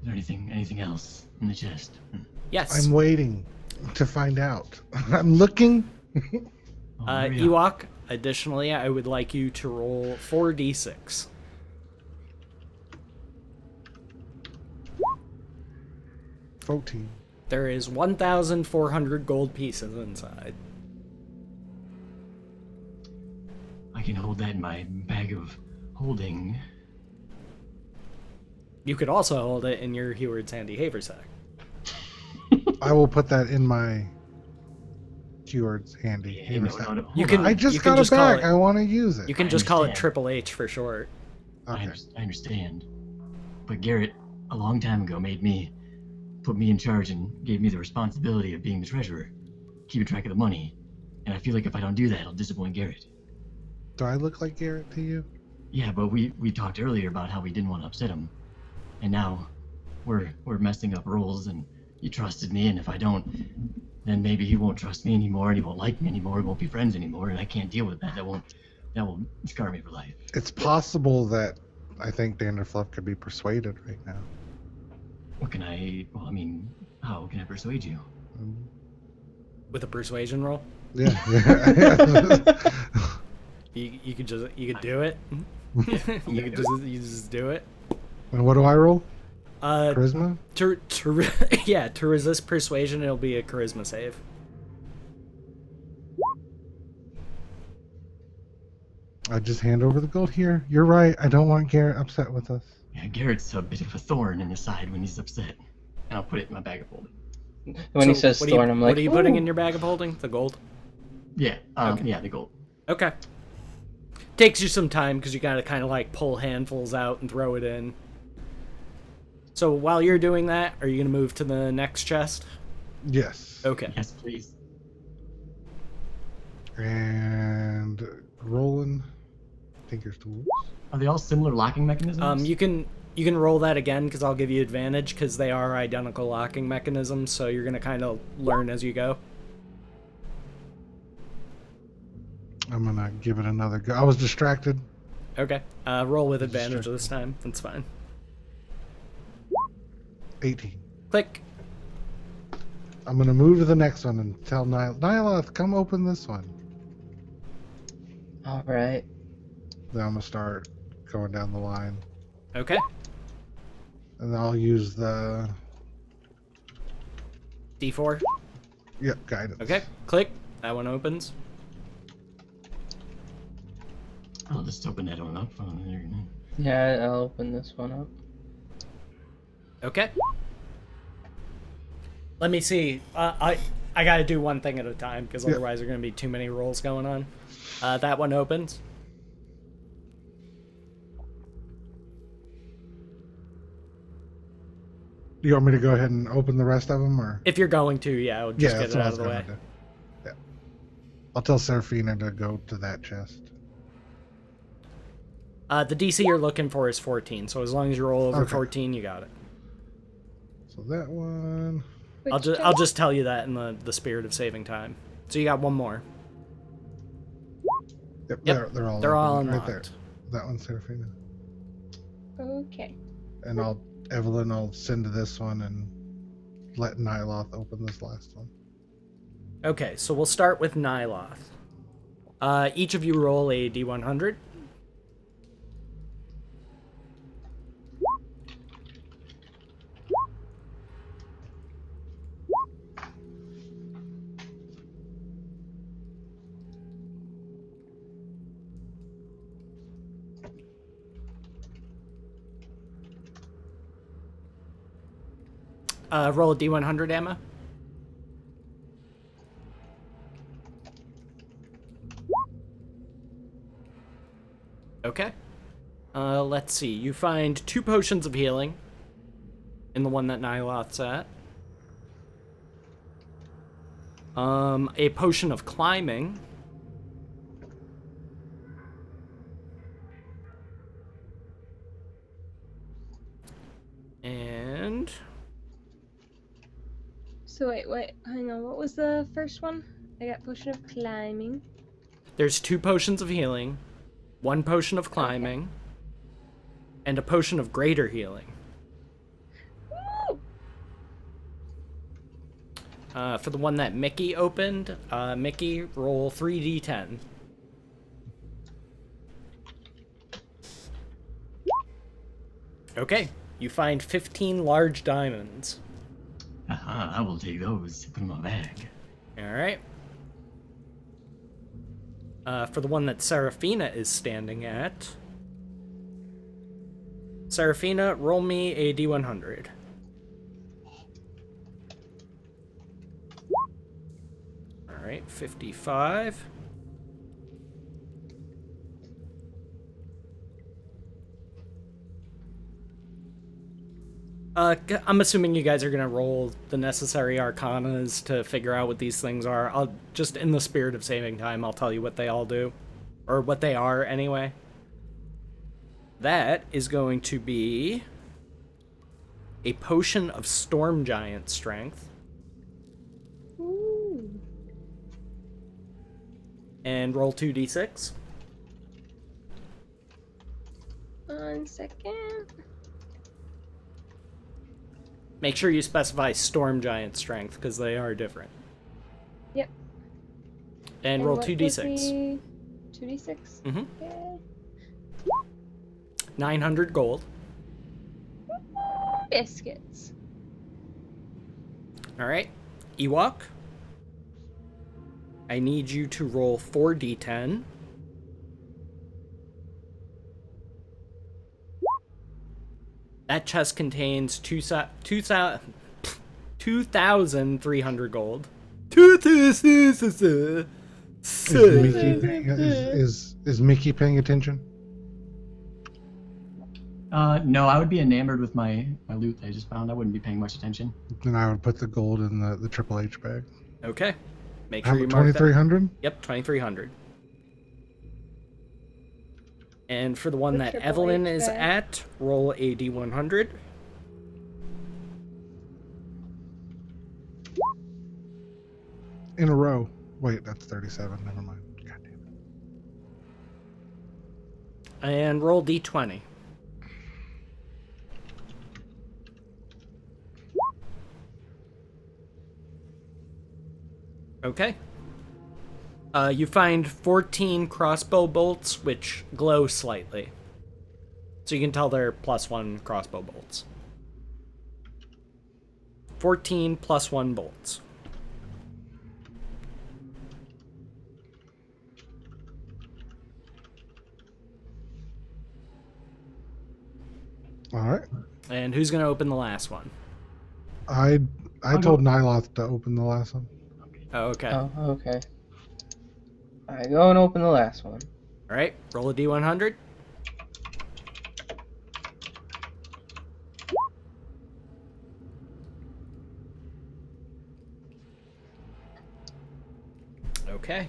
Is there anything else in the chest? Yes. I'm waiting to find out. I'm looking. Oh, hurry up. Ewok, additionally, I would like you to roll 4d6. 14. There is 1,400 gold pieces inside. I can hold that in my bag of holding. You could also hold it in your Heward's Handy Haversack. I will put that in my Heward's handy. Hey, no, haversack. no, no, You hold can- on. I just you can got just a call bag. it- I want to use it. You can I just call it understand. Triple H for short. Okay. I understand. But Garrett, a long time ago, put me in charge and gave me the responsibility of being the treasurer, keeping track of the money. And I feel like if I don't do that, I'll disappoint Garrett. Do I look like Garrett to you? Yeah, but we talked earlier about how we didn't want to upset him. And now we're messing up roles, and he trusted me, and if I don't, then maybe he won't trust me anymore, and he won't like me anymore, we won't be friends anymore, and I can't deal with that. That will scar me for life. It's possible that I think Danderfluff could be persuaded right now. How can I persuade you? With a persuasion roll? Yeah. You could do it. you just do it. And what do I roll? Uh, Charisma? to resist persuasion, it'll be a charisma save. I just hand over the gold here. You're right. I don't want Garrett upset with us. Yeah, Garrett's a bit of a thorn in the side when he's upset. And I'll put it in my bag of holding. When he So says what are you- thorn, I'm like, what are you putting "Ooh." in your bag of holding? The gold? Yeah, Okay. yeah, the gold. Okay. Takes you some time because you gotta kind of like pull handfuls out and throw it in. So while you're doing that, are you gonna move to the next chest? Yes. Okay. Yes, please. And rolling. Tinker's tools. Are they all similar locking mechanisms? You can roll that again because I'll give you advantage because they are identical locking mechanisms. So you're gonna kind of learn as you go. I'm gonna give it another go. I was distracted. Okay. Roll with advantage Distracted. this time. That's fine. 18. Click. I'm gonna move to the next one and tell Nyloth, come open this one. All right. Then I'm gonna start going down the line, Okay. and I'll use the D4. guidance. Okay. Click. That one opens. I'll just open that one up. Oh, there you go. Yeah, I'll open this one up. Okay. Let me see. I gotta do one thing at a time because otherwise there's gonna be too many rolls going on. That one opens. Do you want me to go ahead and open the rest of them, or? If you're going to, yeah, I'll just get that's it what I out was of the way. gonna do. Yeah. I'll tell Seraphina to go to that chest. The DC you're looking for is 14, so as long as you roll over Okay. 14, you got it. So that one. I'll just tell you that in the spirit of saving time. So you got one more. Yep, Yep, they're all they're all open right unlocked. there. That one's Seraphina. Okay. And Evelyn, I'll send to this one and let Nyloth open this last one. Okay, so we'll start with Nyloth. Each of you roll a D100. Roll a D100, Emma. Okay. Let's see. You find 2 potions of healing in the one that Nyloth's at. A potion of climbing. And So wait, hang on. What was the first one? I got potion of climbing. there's 2 potions of healing, 1 potion of climbing, and a potion of greater healing. Woo! For the one that Mickey opened, Mickey, roll 3d10. Okay, you find 15 large diamonds. I will take those. Put in my bag. Alright. For the one that Seraphina is standing at, Seraphina, roll me a d100. Alright, 55. I'm assuming you guys are gonna roll the necessary arcanas to figure out what these things are. I'll just, in the spirit of saving time, I'll tell you what they all do. Or what they are, anyway. That is going to be a potion of Storm Giant Strength. Ooh. And roll 2d6. 1 second. Make sure you specify Storm Giant Strength, because they are different. Yep. And roll what 2d6. was the 2d6? Mm-hmm. Okay. 900 gold. Biscuits. Alright. Ewok. I need you to roll 4d10. That chest contains 2,300 gold. 2,300 Is Mickey paying attention? No, I would be enamored with my loot that I just found. I wouldn't be paying much attention. Then I would put the gold in the Triple H bag. Okay. Make How sure you about mark that. 2,300? Yep, 2,300. And for the one The that Triple Evelyn H is bag. at, roll a D100. In a row. Wait, that's 37. Never mind. God damn it. And roll D20. Okay. You find 14 crossbow bolts, which glow slightly. So you can tell they're +1 crossbow bolts. 14 +1 bolts. All right. And who's going to open the last one? I told Nyloth to open the last one. Oh, okay. Oh, okay. I go and open the last one. All right, roll a D100. Okay.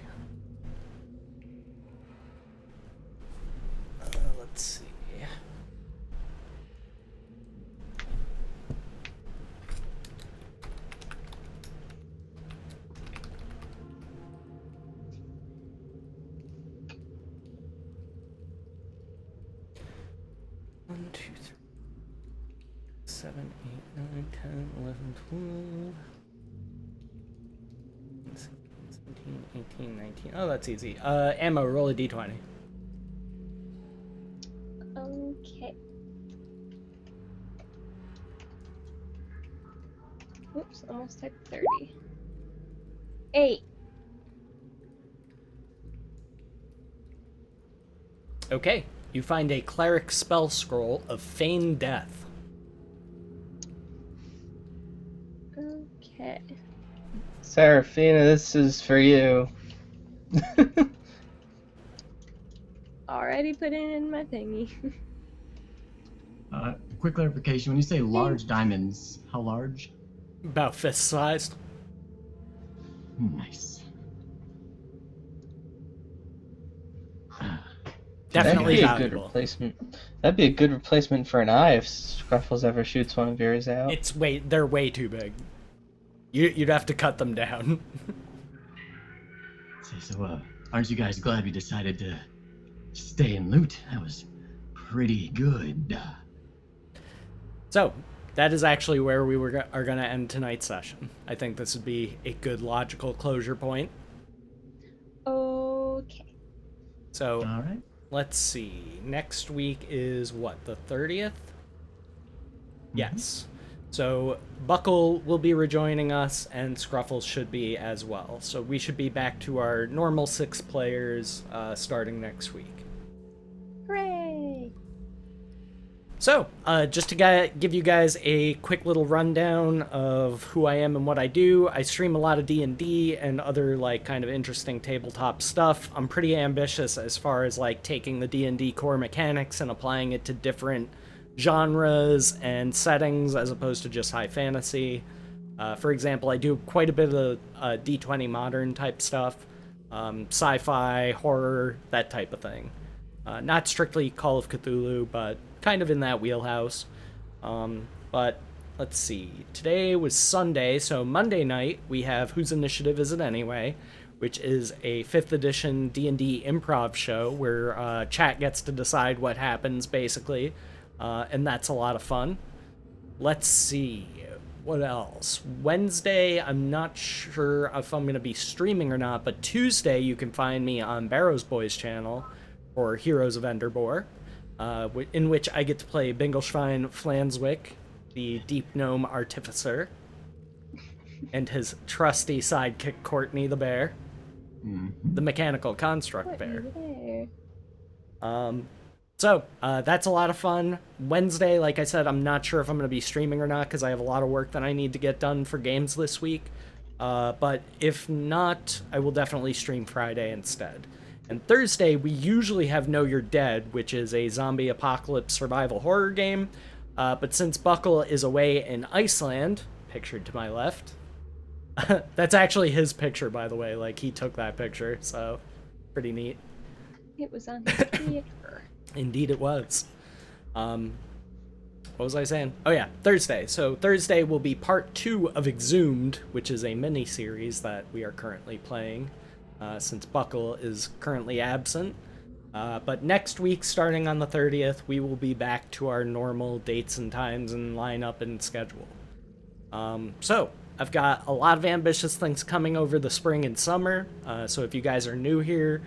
Let's see. One, two, three, 7, 8, 9, 10, 11, 12. 17, 18, 19. Oh, that's easy. Ammo, roll a D20. Okay. Oops, almost typed 30. 8. Okay, you find a cleric spell scroll of Feign Death. Okay. Seraphina, this is for you. Already put it in my thingy. Quick clarification: when you say large diamonds, how large? About fist-sized. Nice. Definitely That'd be a good valuable. replacement. That'd be a good replacement for an eye if Scruffles ever shoots one of yours out. They're way too big. You'd have to cut them down. So, aren't you guys glad we decided to stay and loot? That was pretty good. So, that is actually where we are going to end tonight's session. I think this would be a good logical closure point. Okay. So, All right. let's see. Next week is what, the 30th? Yes. So, Buckle will be rejoining us, and Scruffles should be as well. So, we should be back to our normal 6 players starting next week. Hooray! So, just to give you guys a quick little rundown of who I am and what I do, I stream a lot of D&D and other, like, kind of interesting tabletop stuff. I'm pretty ambitious as far as, like, taking the D&D core mechanics and applying it to different genres and settings as opposed to just high fantasy. For example, I do quite a bit of D20 modern type stuff, sci-fi, horror, that type of thing. Not strictly Call of Cthulhu, but kind of in that wheelhouse. But let's see. Today was Sunday, so Monday night we have Whose Initiative Is It Anyway?, which is a 5th edition D&D improv show where chat gets to decide what happens, basically. And that's a lot of fun. Let's see. What else? Wednesday, I'm not sure if I'm going to be streaming or not, but Tuesday you can find me on Barrow's Boys channel, or Heroes of Enderbor, in which I get to play Bingelschwein Flanswick, the Deep Gnome Artificer, and his trusty sidekick Courtney the Bear, the Mechanical Construct Bear. There. So, that's a lot of fun. Wednesday, like I said, I'm not sure if I'm going to be streaming or not because I have a lot of work that I need to get done for games this week. But if not, I will definitely stream Friday instead. And Thursday, we usually have Know You're Dead, which is a zombie apocalypse survival horror game. But since Buckle is away in Iceland, pictured to my left, that's actually his picture, by the way. Like, he took that picture, so pretty neat. It was on his picture. Indeed, it was. What was I saying? Oh yeah, Thursday. So Thursday will be part 2 of Exhumed, which is a mini-series that we are currently playing, since Buckle is currently absent. But next week, starting on the 30th, we will be back to our normal dates and times and lineup and schedule. So I've got a lot of ambitious things coming over the spring and summer. So if you guys are new here,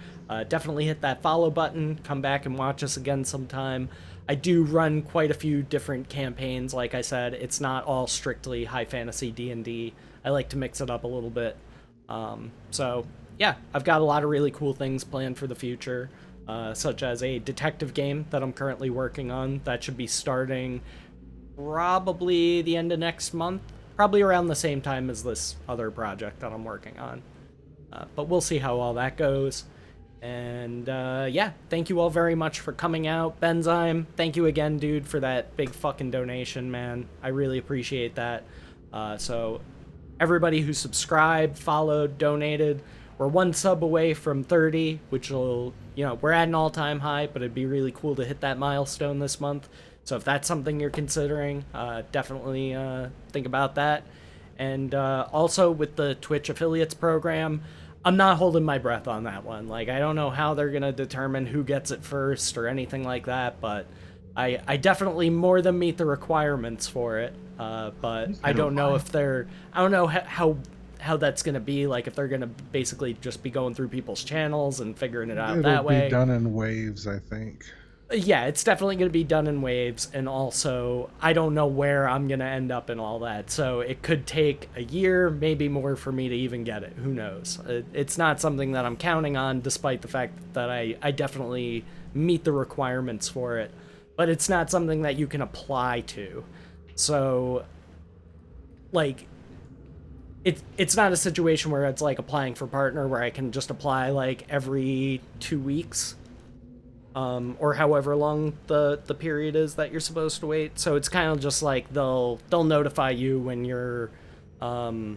definitely hit that follow button. Come back and watch us again sometime. I do run quite a few different campaigns. Like I said, it's not all strictly high fantasy D&D. I like to mix it up a little bit. So yeah, I've got a lot of really cool things planned for the future, such as a detective game that I'm currently working on that should be starting probably the end of next month, probably around the same time as this other project that I'm working on. But we'll see how all that goes. And yeah, thank you all very much for coming out. Benzyme, thank you again, dude, for that big fucking donation, man. I really appreciate that. So everybody who subscribed, followed, donated, we're 1 sub away from 30, which will, we're at an all-time high, but it'd be really cool to hit that milestone this month. So if that's something you're considering, definitely think about that. And also with the Twitch affiliates program, I'm not holding my breath on that one. Like, I don't know how they're going to determine who gets it first or anything like that, but I definitely more than meet the requirements for it. But I don't know if I don't know how that's going to be, like if they're going to basically just be going through people's channels and figuring it out that way. It'll be done in waves, I think. Yeah, it's definitely going to be done in waves, and also I don't know where I'm going to end up in all that, so it could take a year, maybe more, for me to even get it. Who knows? It's not something that I'm counting on, despite the fact that I definitely meet the requirements for it, but it's not something that you can apply to. So, like, it's not a situation where it's like applying for partner where I can just apply like every 2 weeks. Or however long the period is that you're supposed to wait. So it's kind of just like they'll notify you when you're up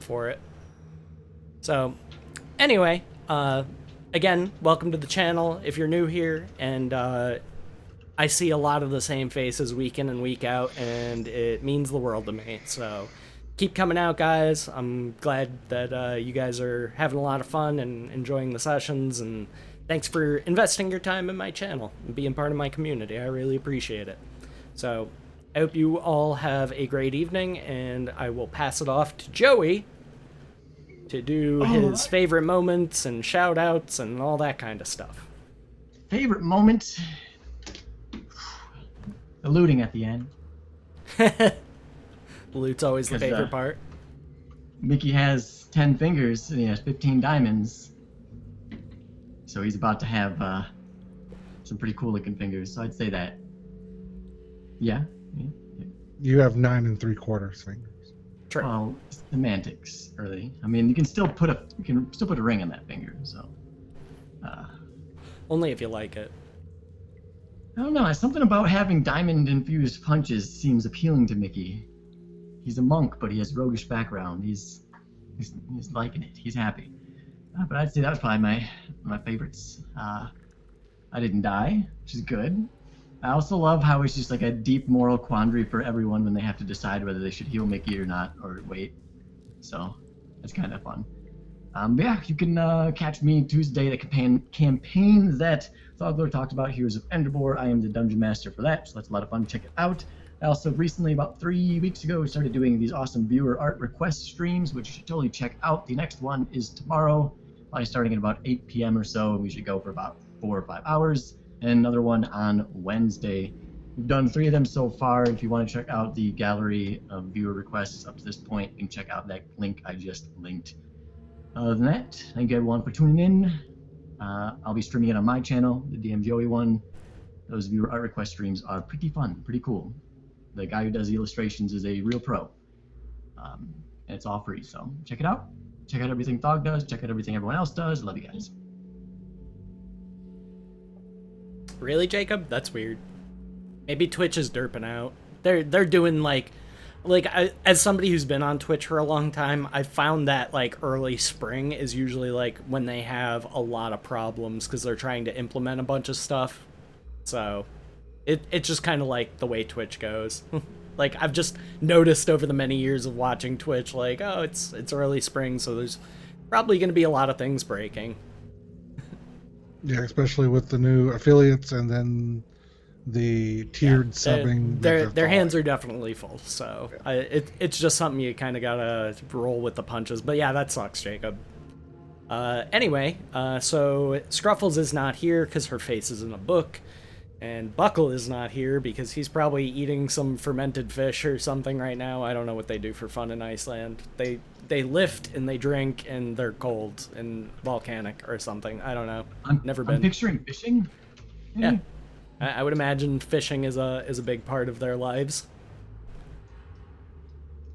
for it. So anyway, again, welcome to the channel if you're new here, and I see a lot of the same faces week in and week out, and it means the world to me. So keep coming out, guys. I'm glad that you guys are having a lot of fun and enjoying the sessions, and thanks for investing your time in my channel and being part of my community. I really appreciate it. So I hope you all have a great evening, and I will pass it off to Joey to do his favorite moments and shout outs and all that kind of stuff. Favorite moment? The looting at the end. The loot's always the favorite part. Mickey has 10 fingers and he has 15 diamonds. So he's about to have some pretty cool looking fingers. So I'd say that. Yeah. You have 9 3/4 fingers. True. Well, semantics, really. I mean, you can still put a ring on that finger. So. Only if you like it. I don't know. Something about having diamond infused punches seems appealing to Mickey. He's a monk, but he has roguish background. He's liking it. He's happy. But I'd say that was probably my favorites. I didn't die, which is good. I also love how it's just like a deep moral quandary for everyone when they have to decide whether they should heal Mickey or not, or wait. So that's kind of fun. But yeah, you can catch me Tuesday, the campaign that Thogler talked about, Heroes of Enderbor. I am the Dungeon Master for that, so that's a lot of fun. Check it out. I also recently, about 3 weeks ago, started doing these awesome viewer art request streams, which you should totally check out. The next one is tomorrow, probably starting at about 8 p.m. or so, and we should go for about 4 or 5 hours. And another one on Wednesday. We've done 3 of them so far. If you want to check out the gallery of viewer requests up to this point, you can check out that link I just linked. Other than that, thank you everyone for tuning in. I'll be streaming it on my channel, the DM Joey one. Those viewer art request streams are pretty fun, pretty cool. The guy who does the illustrations is a real pro. and it's all free. So check it out. Check out everything Thog does. Check out everything everyone else does. Love you guys. Really, Jacob? That's weird. Maybe Twitch is derping out. They're doing as somebody who's been on Twitch for a long time, I found that like early spring is usually like when they have a lot of problems because they're trying to implement a bunch of stuff. So it's just kind of like the way Twitch goes. Like I've just noticed over the many years of watching Twitch, like, oh, it's early spring, so there's probably going to be a lot of things breaking. Yeah, especially with the new affiliates and then the tiered subbing. Their hands are definitely full, so it's just something you kind of gotta roll with the punches. But yeah, that sucks, Jacob. Anyway, so Scruffles is not here because her face is in a book, and Buckle is not here because he's probably eating some fermented fish or something right now. I don't know what they do for fun in Iceland. They lift and they drink and they're cold and volcanic or something. I don't know. Never been. I'm picturing fishing. Yeah. I would imagine fishing is a big part of their lives.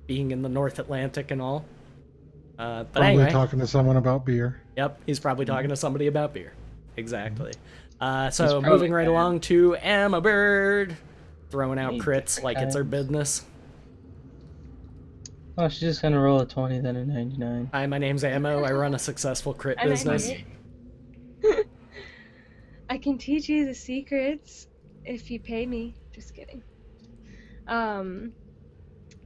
Being in the North Atlantic and all. But probably anyway. Talking to someone about beer. Yep, he's probably talking to somebody about beer. Exactly. So moving right along to Emma Bird. Throwing out crits like it's her business. Oh, she's just gonna roll a 20, then a 99. Hi, my name's Ammo. I run a successful crit business. I can teach you the secrets if you pay me. Just kidding.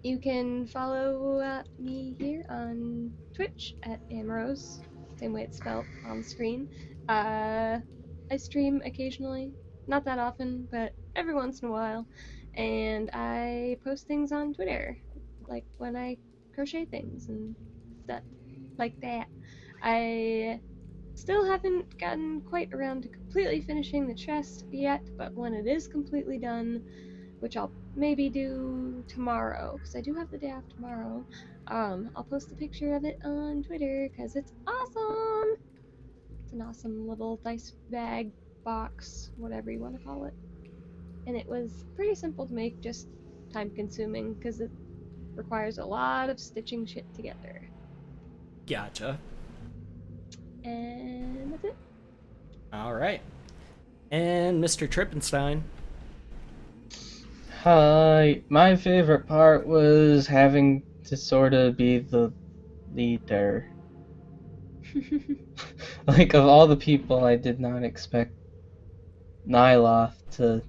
You can follow me here on Twitch at Amrose, same way it's spelled on the screen. I stream occasionally, not that often, but every once in a while, and I post things on Twitter, like when I crochet things and stuff like that. I still haven't gotten quite around to completely finishing the chest yet, but when it is completely done, which I'll maybe do tomorrow, because I do have the day off tomorrow, I'll post a picture of it on Twitter, because it's awesome! It's an awesome little dice bag, box, whatever you want to call it. And it was pretty simple to make, just time-consuming, because it requires a lot of stitching shit together. Gotcha. And that's it. Alright. And Mr. Trippenstein. Hi. My favorite part was having to sort of be the leader. Like, of all the people, I did not expect Nyloth to...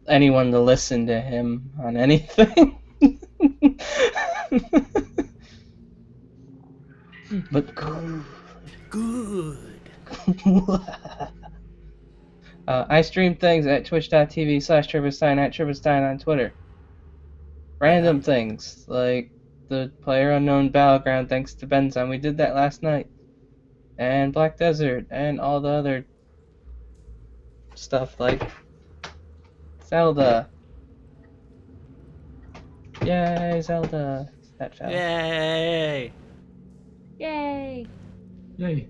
anyone to listen to him on anything. But Good. I stream things at twitch.tv/Trippenstein at Trippenstein on Twitter. Random things, like the PlayerUnknown Battleground thanks to Benzon. We did that last night. And Black Desert, and all the other stuff like Zelda. Yay, Zelda. That fell. Yay! Yay! Yay.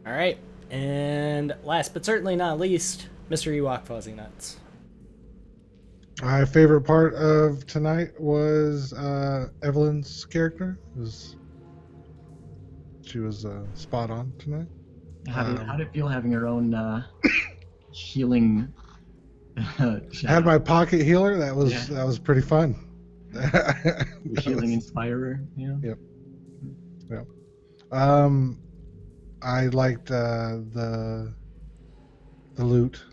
Alright. And last but certainly not least, Mr. Ewok Fuzzy Nuts. My favorite part of tonight was Evelyn's character. She was spot on tonight. How did it feel having her own healing? Had my pocket healer. That was pretty fun. The healing inspirer. Yeah. Yep. I liked the loot.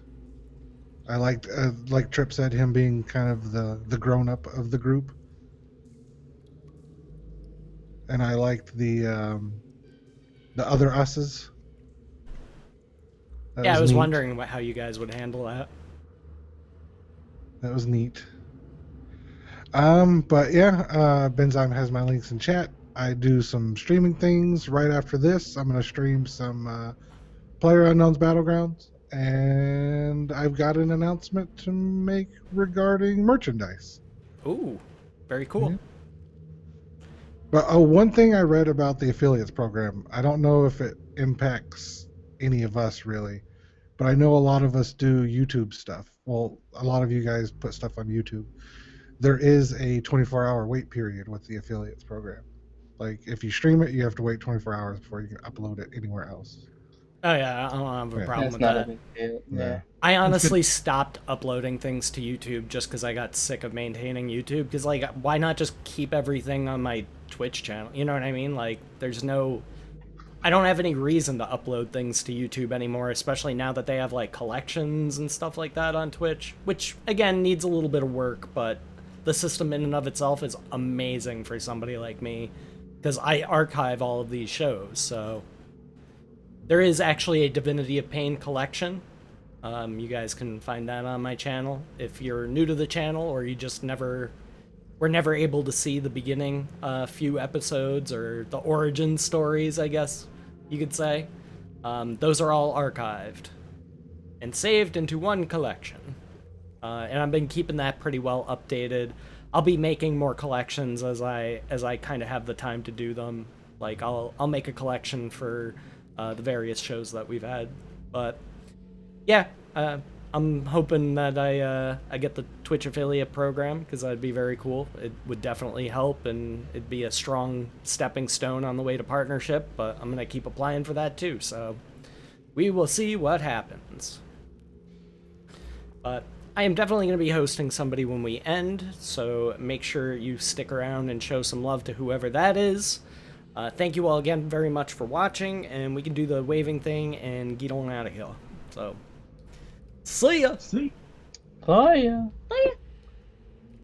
I liked, like Trip said, him being kind of the grown up of the group, and I liked the other us's. Yeah, I was neat. wondering how you guys would handle that. That was neat. But yeah, Benzyme has my links in chat. I do some streaming things right after this. I'm going to stream some PlayerUnknown's Battlegrounds, and I've got an announcement to make regarding merchandise. Ooh, very cool. Yeah. But one thing I read about the affiliates program, I don't know if it impacts any of us really, but I know a lot of us do YouTube stuff. Well, a lot of you guys put stuff on YouTube. there is a 24-hour wait period with the affiliates program. Like if you stream it, you have to wait 24 hours before you can upload it anywhere else. Oh yeah, I don't have a Yeah. problem That's with not a that. big deal. Yeah. Yeah. I honestly stopped uploading things to YouTube just because I got sick of maintaining YouTube. Because, like, why not just keep everything on my Twitch channel? You know what I mean? Like, there's no... I don't have any reason to upload things to YouTube anymore, especially now that they have, like, collections and stuff like that on Twitch. Which, again, needs a little bit of work, but the system in and of itself is amazing for somebody like me. Because I archive all of these shows, so... There is actually a Divinity of Pain collection. You guys can find that on my channel. If you're new to the channel or you just were never able to see the beginning few episodes or the origin stories, I guess you could say, those are all archived and saved into one collection. And I've been keeping that pretty well updated. I'll be making more collections as I kind of have the time to do them. Like I'll make a collection for the various shows that we've had, but yeah, I'm hoping that I get the Twitch affiliate program because that'd be very cool. It would definitely help, and it'd be a strong stepping stone on the way to partnership. But I'm gonna keep applying for that too. So we will see what happens. But I am definitely going to be hosting somebody when we end, so make sure you stick around and show some love to whoever that is. Thank you all again very much for watching, and we can do the waving thing and get on out of here. So, see ya! See? Oh yeah.